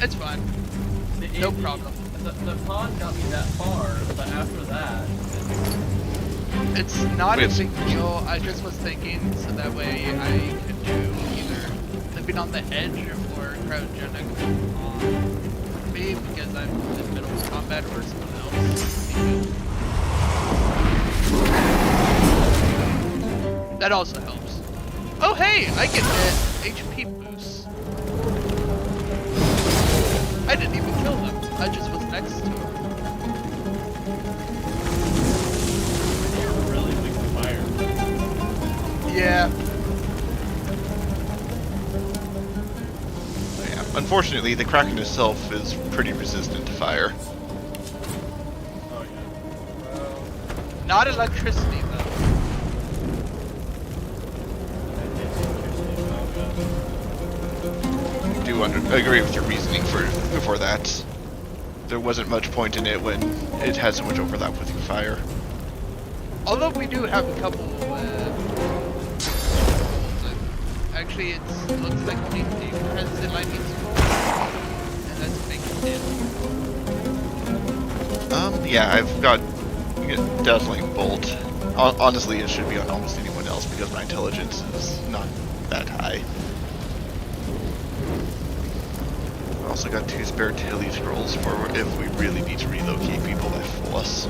[SPEAKER 2] It's fine. No problem.
[SPEAKER 1] The pod got me that far, but after that...
[SPEAKER 2] It's not a big deal. I just was thinking, so that way I could do either living on the edge or cryogenic on me, because I'm in the middle of combat or someone else. That also helps. Oh hey, I get the HP boost. I didn't even kill them. I just was next to him.
[SPEAKER 1] You're really weak to fire.
[SPEAKER 2] Yeah.
[SPEAKER 3] Yeah. Unfortunately, the Kraken itself is pretty resistant to fire.
[SPEAKER 1] Oh yeah.
[SPEAKER 2] Not electricity though.
[SPEAKER 3] I do agree with your reasoning for that. There wasn't much point in it when it had so much overlap with fire.
[SPEAKER 2] Although we do have a couple, actually it looks like only 3% lightning scroll, and that's a big deal.
[SPEAKER 3] Yeah, I've got Dazzling Bolt. Honestly, it should be on almost anyone else because my intelligence is not that high. Also got 2 spare Tilly scrolls for if we really need to relocate people that fool us.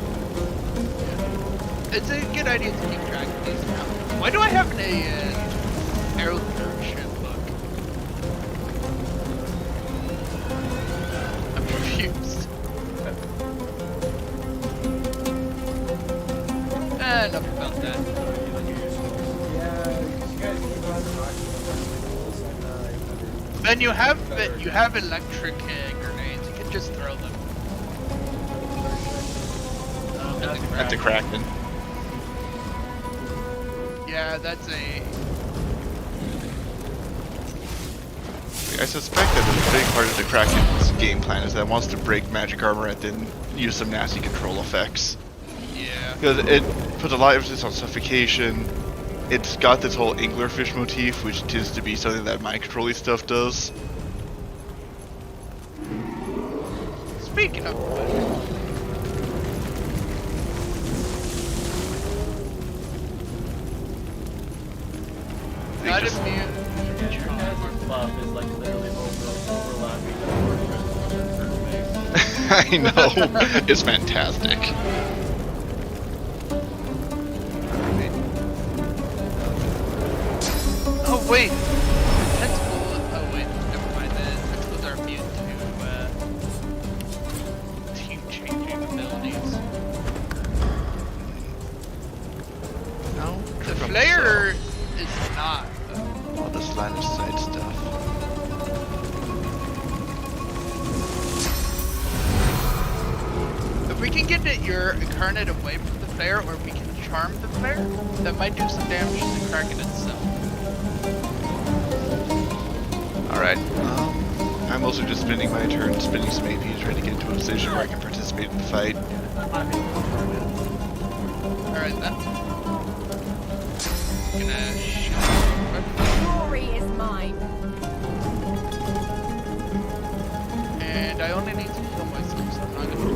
[SPEAKER 2] It's a good idea to keep track of these now. Why do I have an arrow ship book? I'm confused. Enough about that. Then you have electric grenades. You can just throw them.
[SPEAKER 3] At the Kraken.
[SPEAKER 2] Yeah, that's a...
[SPEAKER 3] I suspect that a big part of the Kraken's game plan is that it wants to break magic armor and then use some nasty control effects.
[SPEAKER 2] Yeah.
[SPEAKER 3] Because it puts a lot of emphasis on suffocation. It's got this whole anglerfish motif, which tends to be something that mind controlling stuff does.
[SPEAKER 2] Speaking of not immune.
[SPEAKER 1] Your guys' buff is like literally overlapping.
[SPEAKER 3] I know. It's fantastic.
[SPEAKER 2] Oh wait, tentacles. Oh wait, never mind. The tentacles are immune to team changing abilities.
[SPEAKER 3] No,
[SPEAKER 2] the flare is not.
[SPEAKER 3] All this line of sight stuff.
[SPEAKER 2] If we can get your incarnate away from the flare, or we can charm the flare, that might do some damage to the Kraken itself.
[SPEAKER 3] Alright, I'm also just spending my turn, spending some AP, trying to get into a position where I can participate in the fight.
[SPEAKER 2] Alright then. Gonna shoot.
[SPEAKER 15] Glory is mine.
[SPEAKER 2] And I only need to kill myself, so I'm not gonna do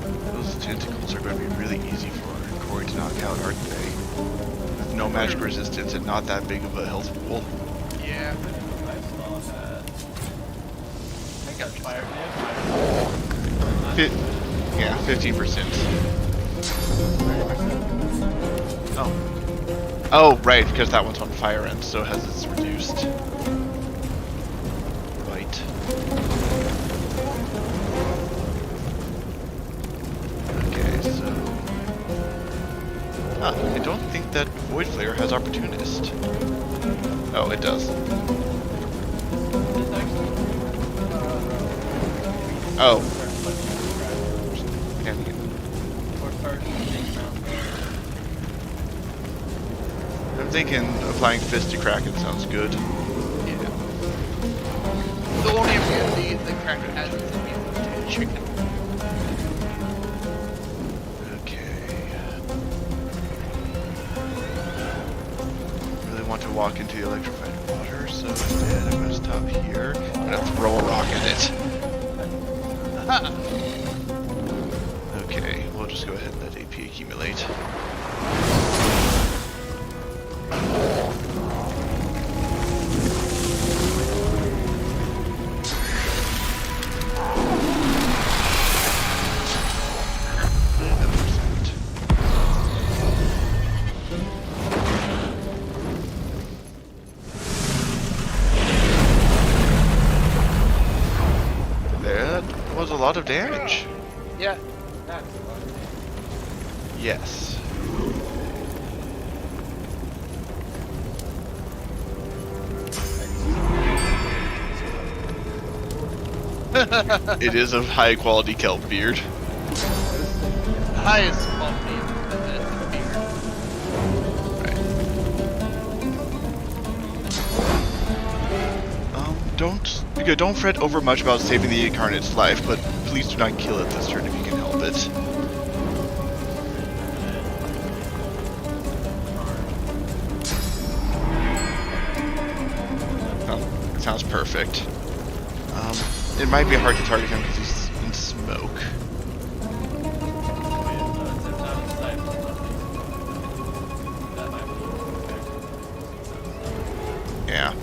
[SPEAKER 3] And those tentacles are going to be really easy for Corey to knock out, aren't they? With no magic resistance and not that big of a health pool.
[SPEAKER 2] Yeah.
[SPEAKER 1] I saw that.
[SPEAKER 2] I got
[SPEAKER 1] Fire.
[SPEAKER 3] Yeah, 15%.
[SPEAKER 1] Oh.
[SPEAKER 3] Oh, right, because that one's on fire end, so it has its reduced. Right. Okay, so... Huh, I don't think that Void Flare has Opportunist. Oh, it does. Oh. I'm thinking applying Fist to Kraken sounds good.
[SPEAKER 2] Yeah. The only immunity the Kraken has is immunity to chicken.
[SPEAKER 3] Want to walk into the electrified water, so instead I'm going to stop here. I'm going to throw a rock at it. Okay, we'll just go ahead and let AP accumulate. A lot of damage.
[SPEAKER 2] Yeah.
[SPEAKER 3] Yes. It is a high quality kelp beard.
[SPEAKER 2] Highest quality beard.
[SPEAKER 3] Right. Don't fret over much about saving the Incarnate's life, but please do not kill it this turn if you can help it. Oh, sounds perfect. It might be hard to target him because he's in smoke. Yeah.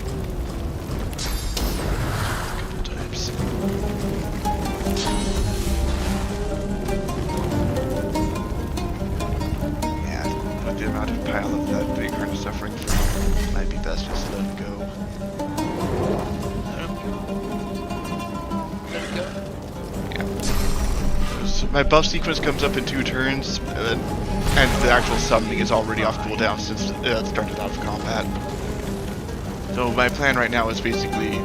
[SPEAKER 3] Pile of that big hurt of suffering from might be best just to let it go.
[SPEAKER 2] Let it go.
[SPEAKER 3] Yeah. So my buff sequence comes up in 2 turns, and the actual summoning is already off cooldown since it started out of combat. So my plan right now is basically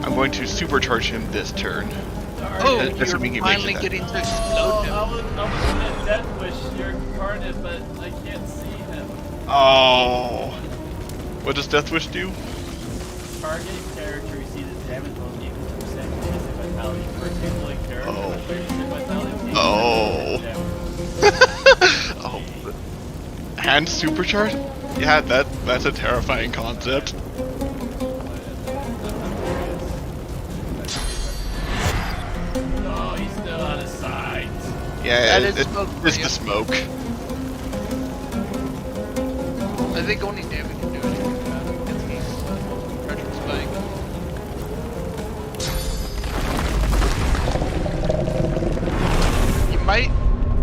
[SPEAKER 3] I'm going to supercharge him this turn.
[SPEAKER 2] Oh, you're finally getting to explode him.
[SPEAKER 1] I was gonna Death Wish your Incarnate, but I can't see him.
[SPEAKER 3] Oh. What does Death Wish do?
[SPEAKER 1] Target character receives damage while equal to percent basic vitality. For example, a character with 30% vitality.
[SPEAKER 3] Oh. Hand supercharge? Yeah, that's a terrifying concept.
[SPEAKER 1] Oh, he's still out of sight.
[SPEAKER 3] Yeah,
[SPEAKER 2] it's
[SPEAKER 3] the smoke.
[SPEAKER 2] I think only David can do it against these pressure spike. You might.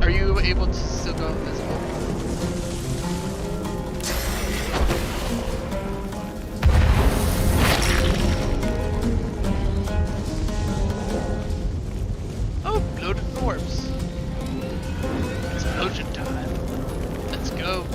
[SPEAKER 2] Are you able to still go invisible? Oh, loaded orbs. Explosion time. Let's go.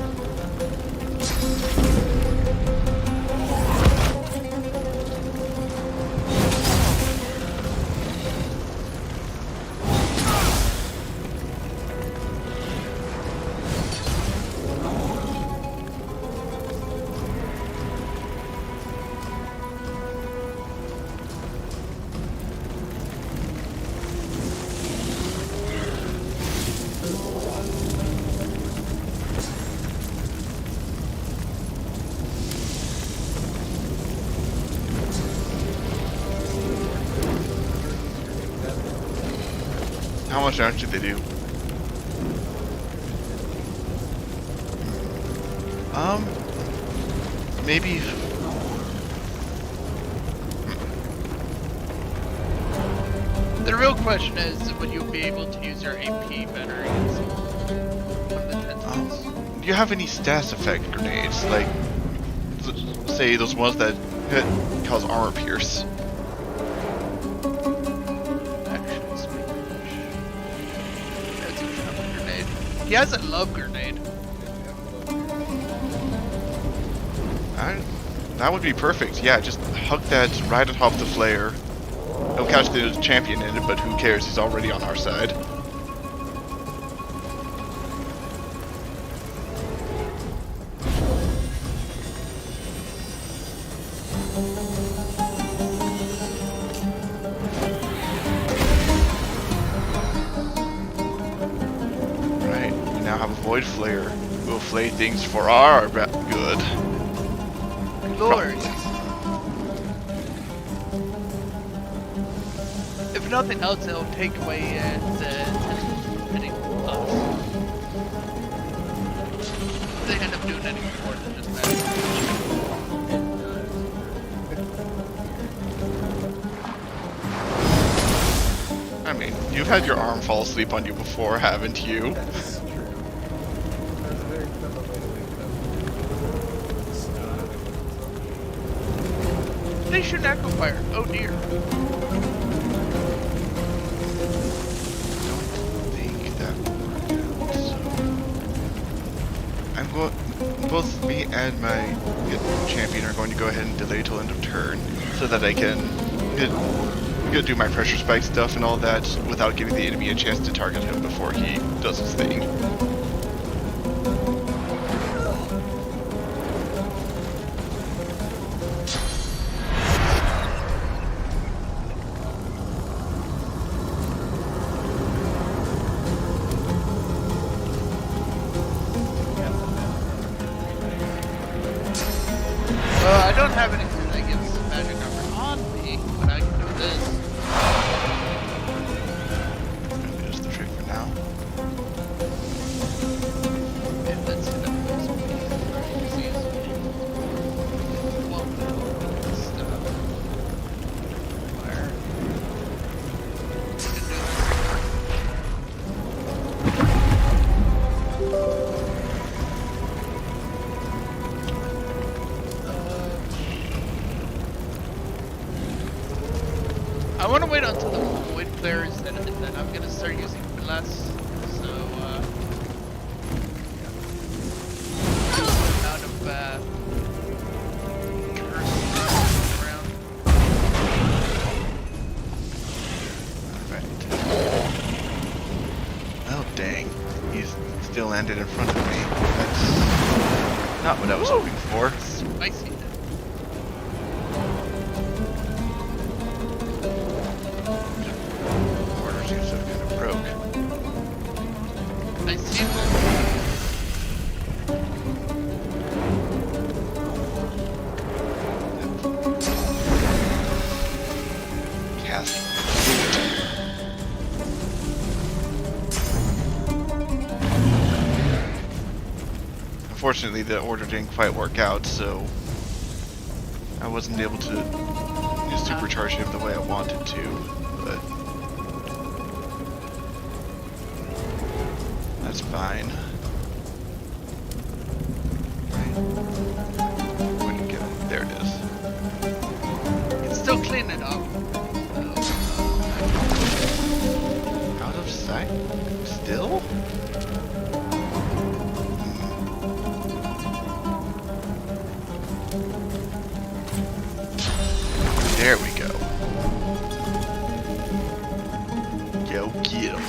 [SPEAKER 3] How much damage did they do? Maybe
[SPEAKER 2] The real question is, would you be able to use your AP better against one of the tentacles?
[SPEAKER 3] Do you have any status effect grenades? Like, say those ones that cause armor pierce?
[SPEAKER 2] Action speed. That's a travel grenade. He has a love grenade.
[SPEAKER 3] That would be perfect. Yeah, just hug that right atop the flare. It'll catch the champion in it, but who cares? He's already on our side. Right, we now have a void flare. We'll flay things for our good.
[SPEAKER 2] Lord. If nothing else, it'll take away the hitting us. If they end up doing any more than just that.
[SPEAKER 3] I mean, you've had your arm fall asleep on you before, haven't you?
[SPEAKER 4] That's true. That's a very clever way to wake it up.
[SPEAKER 2] They shoot echo fire. Oh dear.
[SPEAKER 3] Both me and my champion are going to go ahead and delay till end of turn, so that I can do my pressure spike stuff and all that without giving the enemy a chance to target him before he does his thing.
[SPEAKER 2] I don't have anything that gives magic armor on me, but I can do this.
[SPEAKER 3] Maybe just the trick for now.
[SPEAKER 2] If that's enough. I want to wait until the void clears, and then I'm gonna start using less. So, amount of curses around.
[SPEAKER 3] Alright. Oh dang, he's still landed in front of me. That's not what I was hoping for.
[SPEAKER 2] Spicy. I see them.
[SPEAKER 3] Cast. Unfortunately, the order didn't quite work out, so I wasn't able to supercharge him the way I wanted to, but that's fine. Right. Wouldn't get him. There it is.
[SPEAKER 2] It's still cleaning up.
[SPEAKER 3] Out of sight? Still? There we go. Go get him.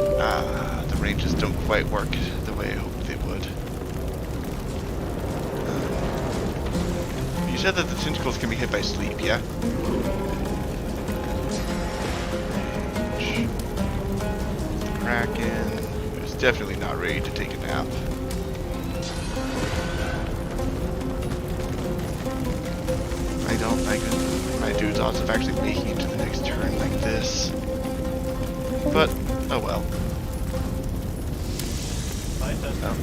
[SPEAKER 3] The ranges don't quite work the way I hoped they would. You said that the tentacles can be hit by sleep, yeah? Kraken is definitely not ready to take a nap. I don't like my dude's odds of actually making it to the next turn like this. But, oh well. Instead...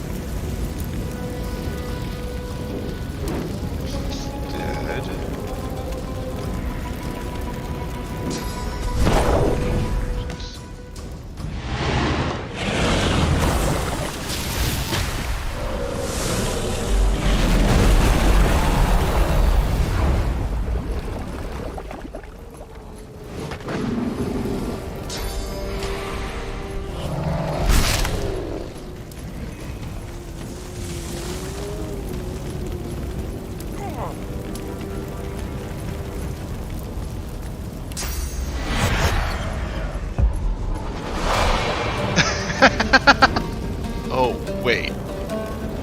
[SPEAKER 3] Oh, wait.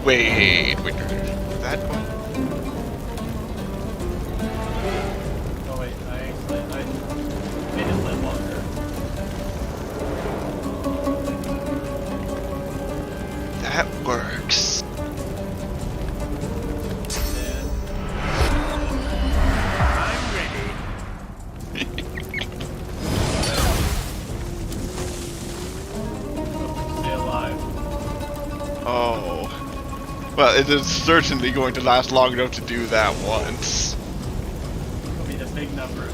[SPEAKER 3] Wait, that one?
[SPEAKER 1] Oh wait, I made it live longer.
[SPEAKER 3] That works.
[SPEAKER 8] I'm ready.
[SPEAKER 1] Stay alive.
[SPEAKER 3] Oh. Well, it is certainly going to last long enough to do that once.
[SPEAKER 1] It'll be the big numbers.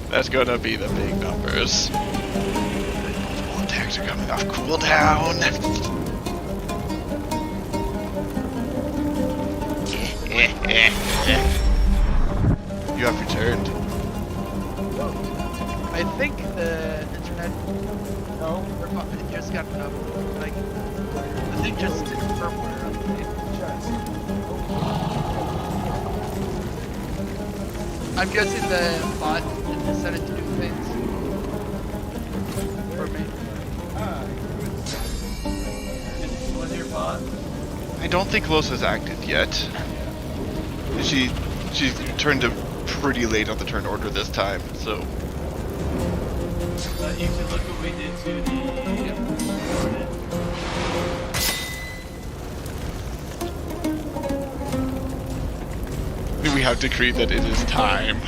[SPEAKER 3] That's gonna be the big numbers. All attacks are coming off cooldown. You have returned.
[SPEAKER 2] I think the internet. No, it just got up. Like, I think just did a firmware update. I'm guessing the bot decided to do things for me.
[SPEAKER 1] Was your bot?
[SPEAKER 3] I don't think Losa's active yet. She turned up pretty late on the turn order this time, so.
[SPEAKER 1] You can look what we did to the.
[SPEAKER 3] We have decreed that it is time.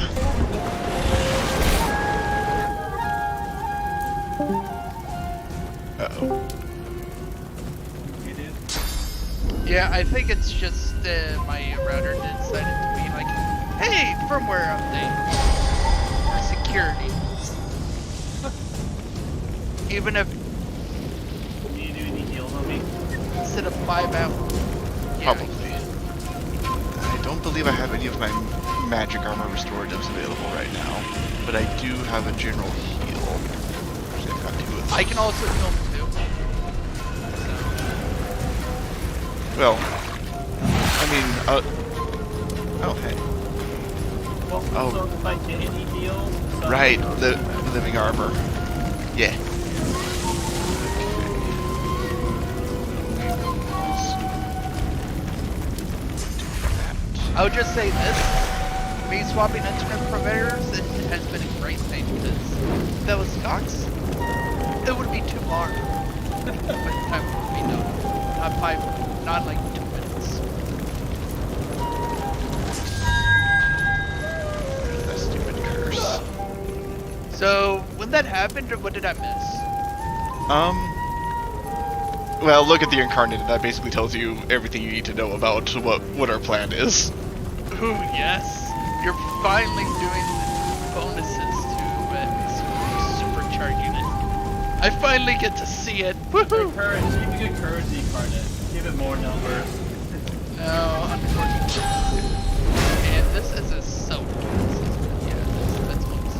[SPEAKER 3] Uh-oh.
[SPEAKER 2] Yeah, I think it's just my router decided to be like, hey, firmware update for security. Even if
[SPEAKER 1] Do you do any heals on me?
[SPEAKER 2] instead of 5 out.
[SPEAKER 3] Probably. I don't believe I have any of my magic armor restoratives available right now, but I do have a general heal. Actually, I've got 2 of them.
[SPEAKER 2] I can also heal too.
[SPEAKER 3] Well, I mean, oh hey.
[SPEAKER 1] Well,
[SPEAKER 3] Oh.
[SPEAKER 1] so if I get any heals,
[SPEAKER 3] Right, the living armor. Yeah.
[SPEAKER 2] I would just say this. Me swapping internet providers, it has been a great thing because if that was Cox, it would be too long. By the time it would be done. Not like 2 minutes.
[SPEAKER 3] That stupid curse.
[SPEAKER 2] So, when that happened, what did I miss?
[SPEAKER 3] Well, look at the incarnate, and that basically tells you everything you need to know about what our plan is.
[SPEAKER 2] Ooh, yes. You're finally doing bonuses to supercharging it. I finally get to see it. Woohoo!
[SPEAKER 1] Courage, you can get courage incarnate. Give it more numbers.
[SPEAKER 2] No, unfortunately. And this is a soap. Yeah, that's what this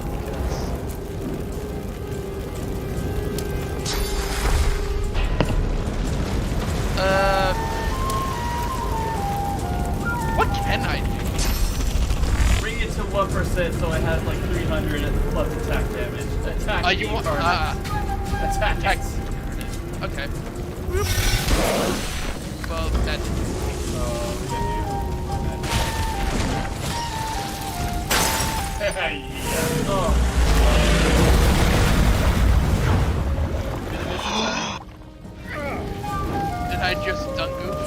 [SPEAKER 2] what can I do?
[SPEAKER 1] Bring it to 1% so it has like 300 plus attack damage. Attack.
[SPEAKER 2] You want
[SPEAKER 1] attack.
[SPEAKER 2] Okay. Well, that didn't. Did I just dunk goof?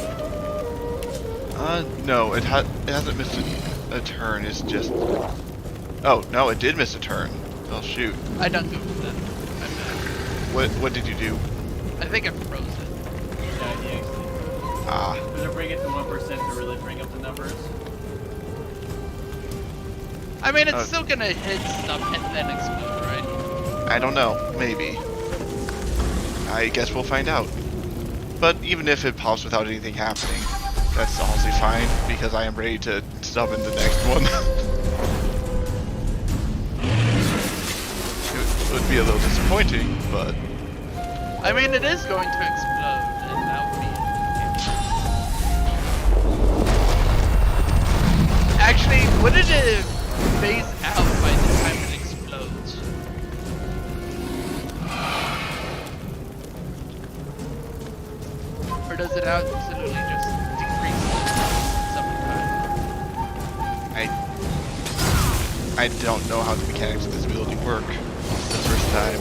[SPEAKER 3] No, it hasn't missed a turn. It's just. Oh no, it did miss a turn. Oh shoot.
[SPEAKER 2] I dunk goofed then.
[SPEAKER 3] What did you do?
[SPEAKER 2] I think I froze it.
[SPEAKER 3] Ah.
[SPEAKER 1] Does it bring it to 1% to really bring up the numbers?
[SPEAKER 2] I mean, it's still gonna hit stuff and then explode, right?
[SPEAKER 3] I don't know. Maybe. I guess we'll find out. But even if it pops without anything happening, that's honestly fine, because I am ready to summon the next one. It would be a little disappointing, but...
[SPEAKER 2] I mean, it is going to explode, and that would be... Actually, wouldn't it phase out by the time it explodes? Or does it absolutely just decrease summon time?
[SPEAKER 3] I don't know how the mechanics of this ability work. It's the first time.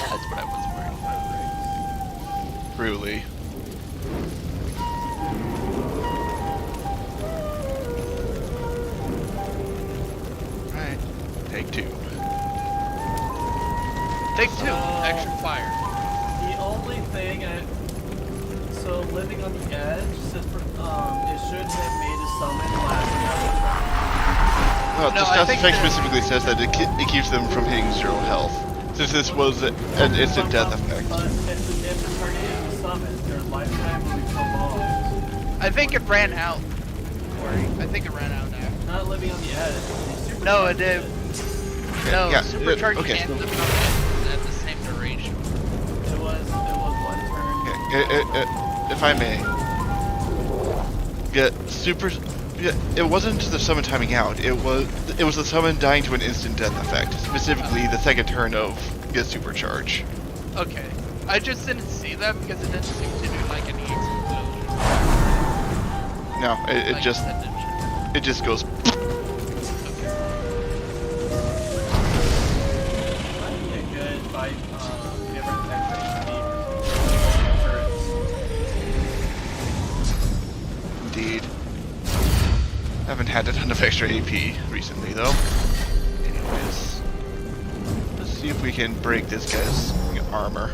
[SPEAKER 2] That's what I was worried about.
[SPEAKER 3] Truly. Alright, take two.
[SPEAKER 2] Take two, extra fire.
[SPEAKER 1] The only thing so living on the edge, it should have made a summon last
[SPEAKER 3] Well, this Death Effect specifically says that it keeps them from hitting 0 health. Since this was an instant death effect.
[SPEAKER 1] If the target is a summon, their lifetime will be prolonged.
[SPEAKER 2] I think it ran out, Corey. I think it ran out now.
[SPEAKER 1] Not living on the edge.
[SPEAKER 2] No, it did. No,
[SPEAKER 3] yeah,
[SPEAKER 2] supercharge
[SPEAKER 3] okay.
[SPEAKER 2] can't live on it at the same duration.
[SPEAKER 1] It was 1 turn.
[SPEAKER 3] Okay, if I may. Yeah, it wasn't the summon timing out. It was the summon dying to an instant death effect. Specifically, the second turn of get supercharge.
[SPEAKER 2] Okay, I just didn't see that because it didn't seem to do like any explosion.
[SPEAKER 3] No, it
[SPEAKER 2] Like
[SPEAKER 3] just goes. Indeed. Haven't had a ton of extra AP recently, though. Anyways, let's see if we can break this guy's armor.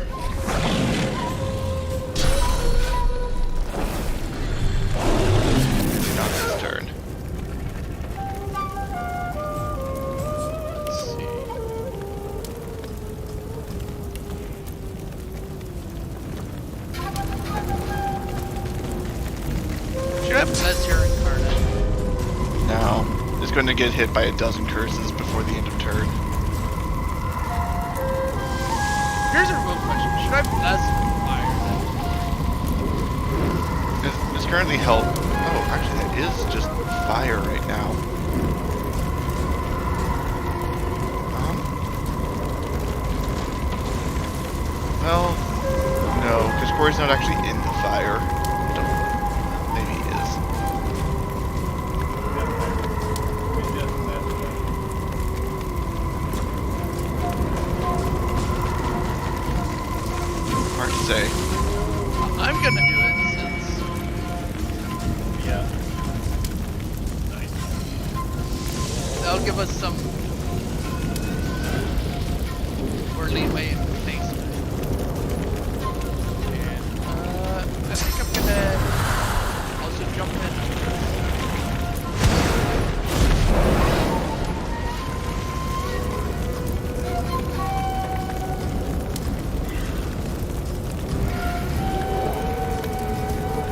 [SPEAKER 3] Not this turn. Let's see.
[SPEAKER 2] Should have Pleasure Incarnate.
[SPEAKER 3] Now, it's going to get hit by a dozen curses before the end of turn.
[SPEAKER 2] Here's a real question. Should I bless fire?
[SPEAKER 3] It's currently held. Oh, actually, that is just fire right now. Well, no, because Corey's not actually in the fire. Maybe he is. Hard to say.
[SPEAKER 2] I'm gonna do it since.
[SPEAKER 1] Yeah.
[SPEAKER 2] That'll give us some more leeway in the face. And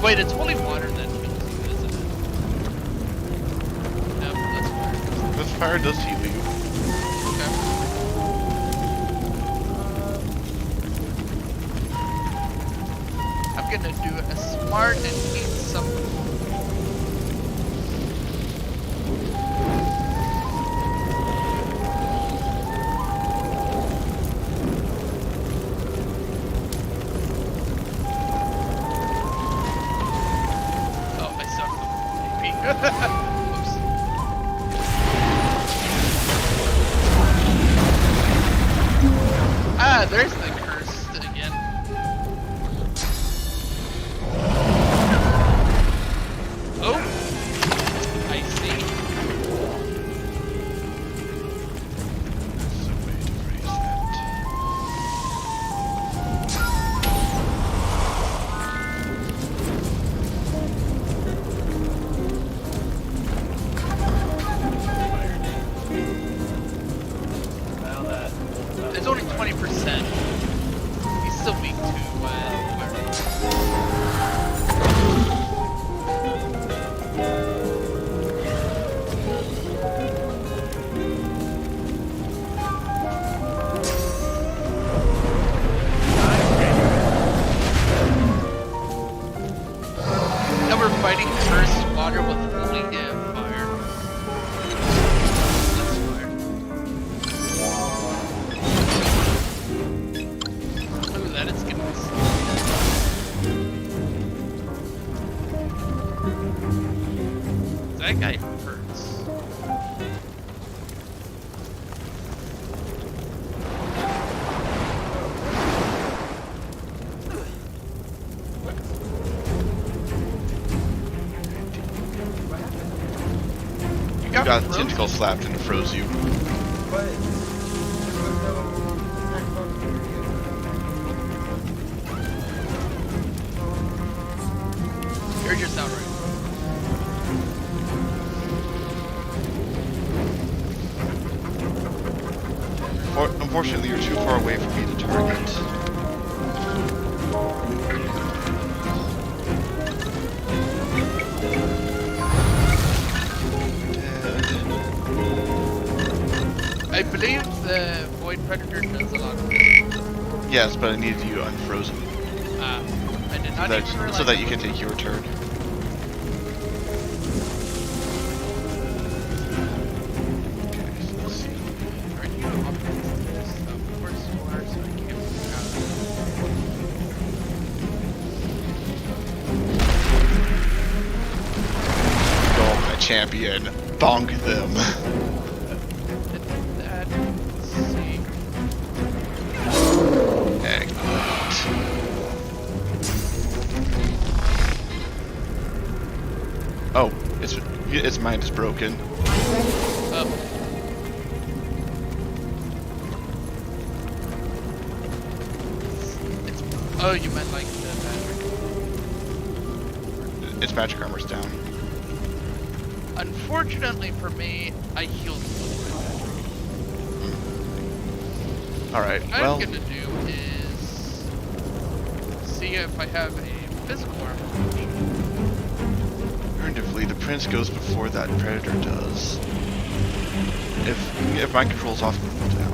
[SPEAKER 2] Wait, it's holy water that heals you, isn't it? No, that's fire.
[SPEAKER 3] This fire does heal you.
[SPEAKER 2] Okay. I'm gonna do a smart and eat some. Oh, I suck. Oops. Ah, there's the curse again. Oh, I see. It's only 20%. He's still weak to Now we're fighting cursed water with holy fire. That's fire. Look at that, it's getting us. That guy hurts.
[SPEAKER 3] You got tentacle slapped and it froze you.
[SPEAKER 2] You're just outright.
[SPEAKER 3] Unfortunately, you're too far away for me to target.
[SPEAKER 2] I believe the Void Predator does a lot of damage.
[SPEAKER 3] Yes, but I needed you unfrozen.
[SPEAKER 2] I did not even realize
[SPEAKER 3] so that you can take your turn. Okay, so let's see.
[SPEAKER 2] Are you up against this? Of course you are, so I can't figure
[SPEAKER 3] Go, my champion. Bonk them.
[SPEAKER 2] that. Let's see.
[SPEAKER 3] Excellent. Oh, its mind is broken.
[SPEAKER 2] Oh. Oh, you meant like the battery.
[SPEAKER 3] Its magic armor's down.
[SPEAKER 2] Unfortunately for me, I healed
[SPEAKER 3] Alright,
[SPEAKER 2] What
[SPEAKER 3] well...
[SPEAKER 2] I'm gonna do is see if I have a physical armor.
[SPEAKER 3] Alternatively, the prince goes before that predator does. If mind control's off, down.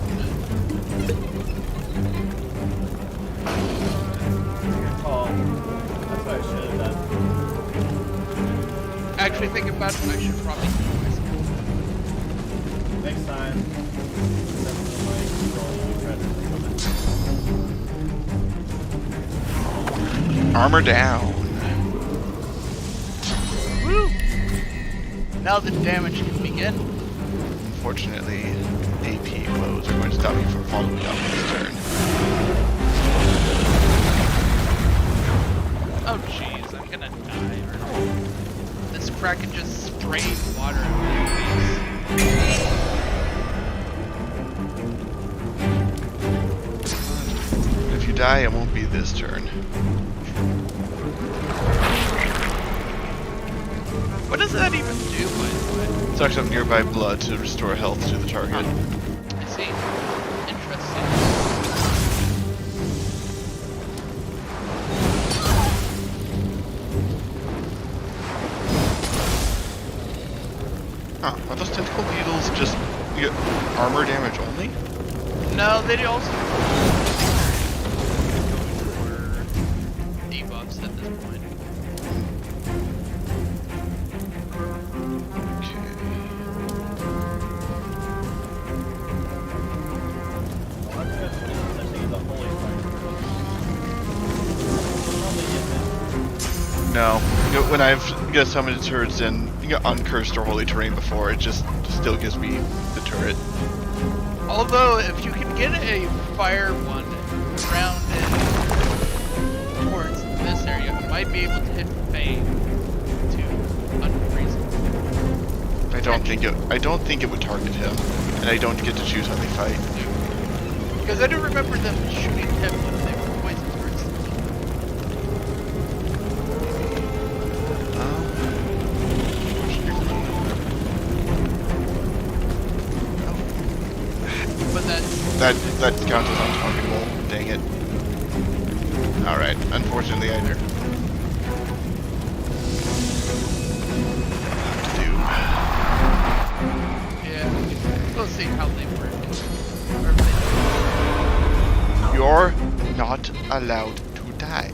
[SPEAKER 1] That's what I should have done.
[SPEAKER 2] Actually, thinking about it, I should probably do myself.
[SPEAKER 1] Next time,
[SPEAKER 3] Armor down.
[SPEAKER 2] Woo! Now the damage can begin.
[SPEAKER 3] Unfortunately, AP woes are going to stop me from following up this turn.
[SPEAKER 2] Oh jeez, I'm gonna die. This Kraken just sprayed water in my face.
[SPEAKER 3] If you die, it won't be this turn.
[SPEAKER 2] What does that even do, by the way?
[SPEAKER 3] It sucks up nearby blood to restore health to the target.
[SPEAKER 2] I see. Interesting.
[SPEAKER 3] Huh, are those tentacle needles just armor damage only?
[SPEAKER 2] No, they also for debuffs at this point.
[SPEAKER 3] No. When I've summoned turrets in uncursed or holy terrain before, it just still gives me the turret.
[SPEAKER 2] Although, if you can get a fire one around it towards this area, you might be able to hit Fame to unfreeze him.
[SPEAKER 3] I don't think it would target him, and I don't get to choose how they fight.
[SPEAKER 2] Because I do remember them shooting him when they were poisoned first. But
[SPEAKER 3] that counts as untargetable. Dang it. Alright, unfortunately either.
[SPEAKER 2] Yeah, we'll see how they work.
[SPEAKER 3] You're not allowed to die.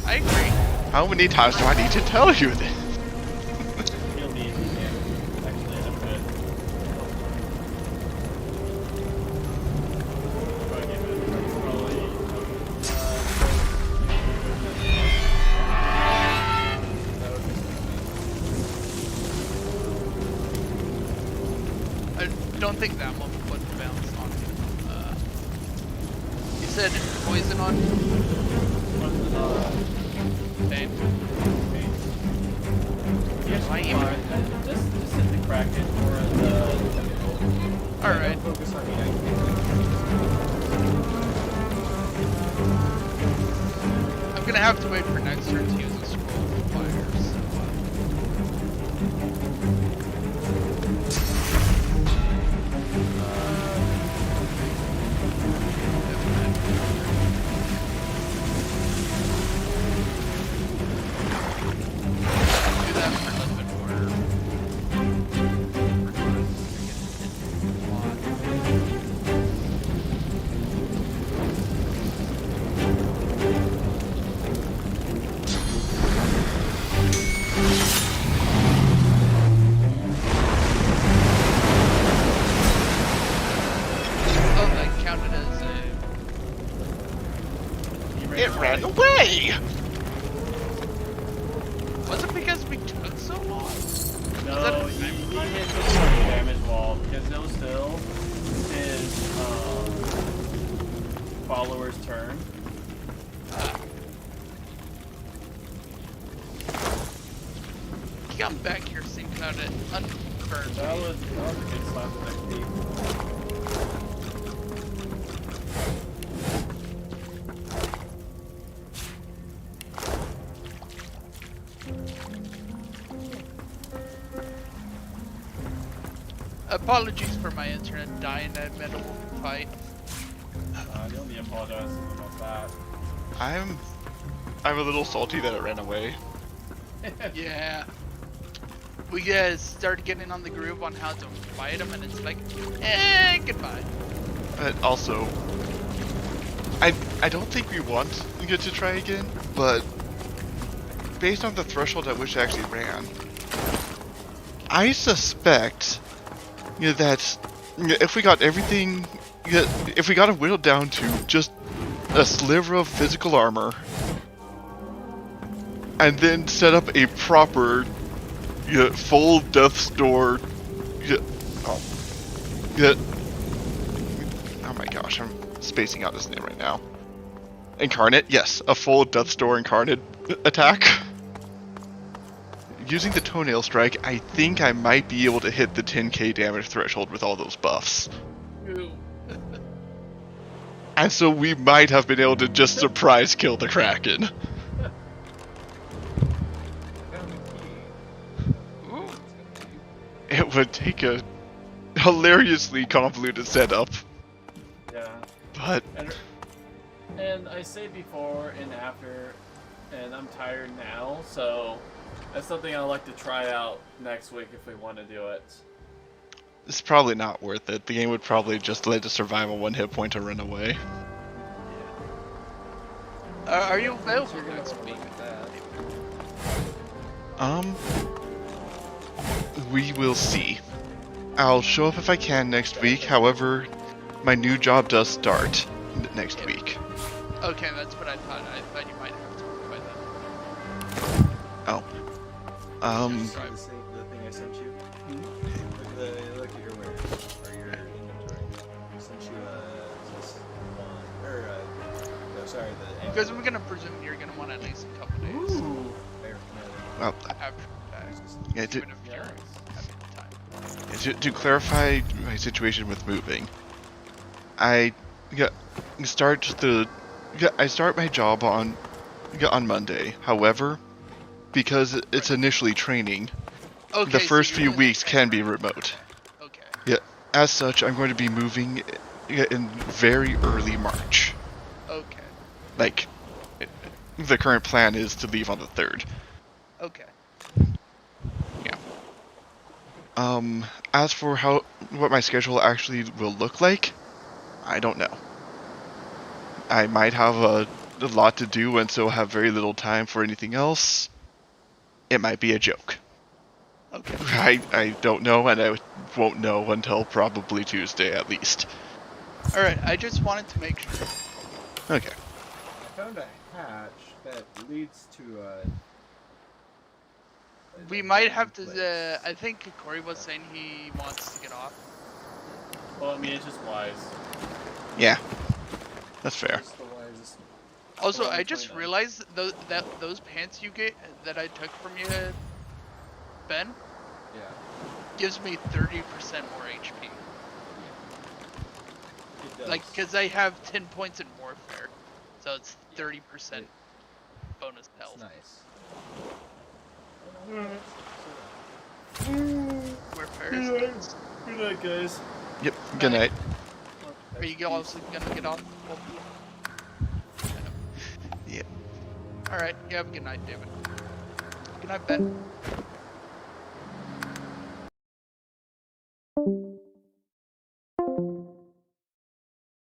[SPEAKER 2] I agree.
[SPEAKER 3] How many times do I need to tell you this?
[SPEAKER 2] I don't think that one would bounce on. You said poison on? Pain.
[SPEAKER 1] Yes, just hit the Kraken or the tentacle.
[SPEAKER 2] Alright.
[SPEAKER 1] Focus on the
[SPEAKER 2] I'm gonna have to wait for next turn to use a scroll of fire, so. Do that for a little bit Oh, that counted as a...
[SPEAKER 3] It ran away!
[SPEAKER 2] Was it because we took so long?
[SPEAKER 1] No, he hit the target damage wall because no still is follower's turn.
[SPEAKER 2] Come back here, sync out it. Unburned.
[SPEAKER 1] That was a good slap of XP.
[SPEAKER 2] Apologies for my internet dying in the middle of the fight.
[SPEAKER 1] You don't need to apologize about that.
[SPEAKER 3] I'm a little salty that it ran away.
[SPEAKER 2] Yeah. We started getting on the groove on how to fight them, and it's like, goodbye.
[SPEAKER 3] But also, I don't think we want to get to try again, but based on the threshold at which it actually ran, I suspect that if we got everything, if we got it whittled down to just a sliver of physical armor, and then set up a proper full Death's Door, oh my gosh, I'm spacing out his name right now. Incarnate, yes, a full Death's Door Incarnate attack. Using the Toenail Strike, I think I might be able to hit the 10k damage threshold with all those buffs. And so we might have been able to just surprise kill the Kraken. It would take a hilariously convoluted setup.
[SPEAKER 1] Yeah.
[SPEAKER 3] But
[SPEAKER 1] and I say before and after and I'm tired now, so that's something I'd like to try out next week if we want to do it.
[SPEAKER 3] It's probably not worth it. The game would probably just let us survive on 1 hit point to run away.
[SPEAKER 2] Are you available next week?
[SPEAKER 3] We will see. I'll show up if I can next week. However, my new job does start next week.
[SPEAKER 2] Okay, that's what I thought. I thought you might have to work by then.
[SPEAKER 3] Oh.
[SPEAKER 4] The thing I sent you. Look at your wearing or your inventory. I sent you this one no, sorry, the.
[SPEAKER 2] Because we're gonna presume you're gonna want at least a couple days.
[SPEAKER 4] Ooh.
[SPEAKER 3] Well,
[SPEAKER 2] yeah,
[SPEAKER 3] to clarify my situation with moving, I start my job on Monday. However, because it's initially training, the first few weeks can be remote.
[SPEAKER 2] Okay.
[SPEAKER 3] Yeah. As such, I'm going to be moving in very early March.
[SPEAKER 2] Okay.
[SPEAKER 3] Like, the current plan is to leave on the 3rd.
[SPEAKER 2] Okay.
[SPEAKER 3] Yeah. As for what my schedule actually will look like, I don't know. I might have a lot to do and so have very little time for anything else. It might be a joke.
[SPEAKER 2] Okay.
[SPEAKER 3] I don't know, and I won't know until probably Tuesday at least.
[SPEAKER 2] Alright, I just wanted to make sure.
[SPEAKER 3] Okay.
[SPEAKER 4] I found a hatch that leads to
[SPEAKER 2] we might have to, I think Corey was saying he wants to get off.
[SPEAKER 1] Well, I mean, it's just wise.
[SPEAKER 3] Yeah. That's fair.
[SPEAKER 2] Also, I just realized that those pants you get that I took from you, Ben, gives me 30% more HP. Like, because I have 10 points in warfare, so it's 30% bonus health.
[SPEAKER 4] Nice.
[SPEAKER 2] Warfare is nice.
[SPEAKER 1] Good night, guys.
[SPEAKER 3] Yep. Good night.
[SPEAKER 2] Are you also gonna get off?
[SPEAKER 3] Yeah.
[SPEAKER 2] Alright, you have a good night, David. Good night, Ben.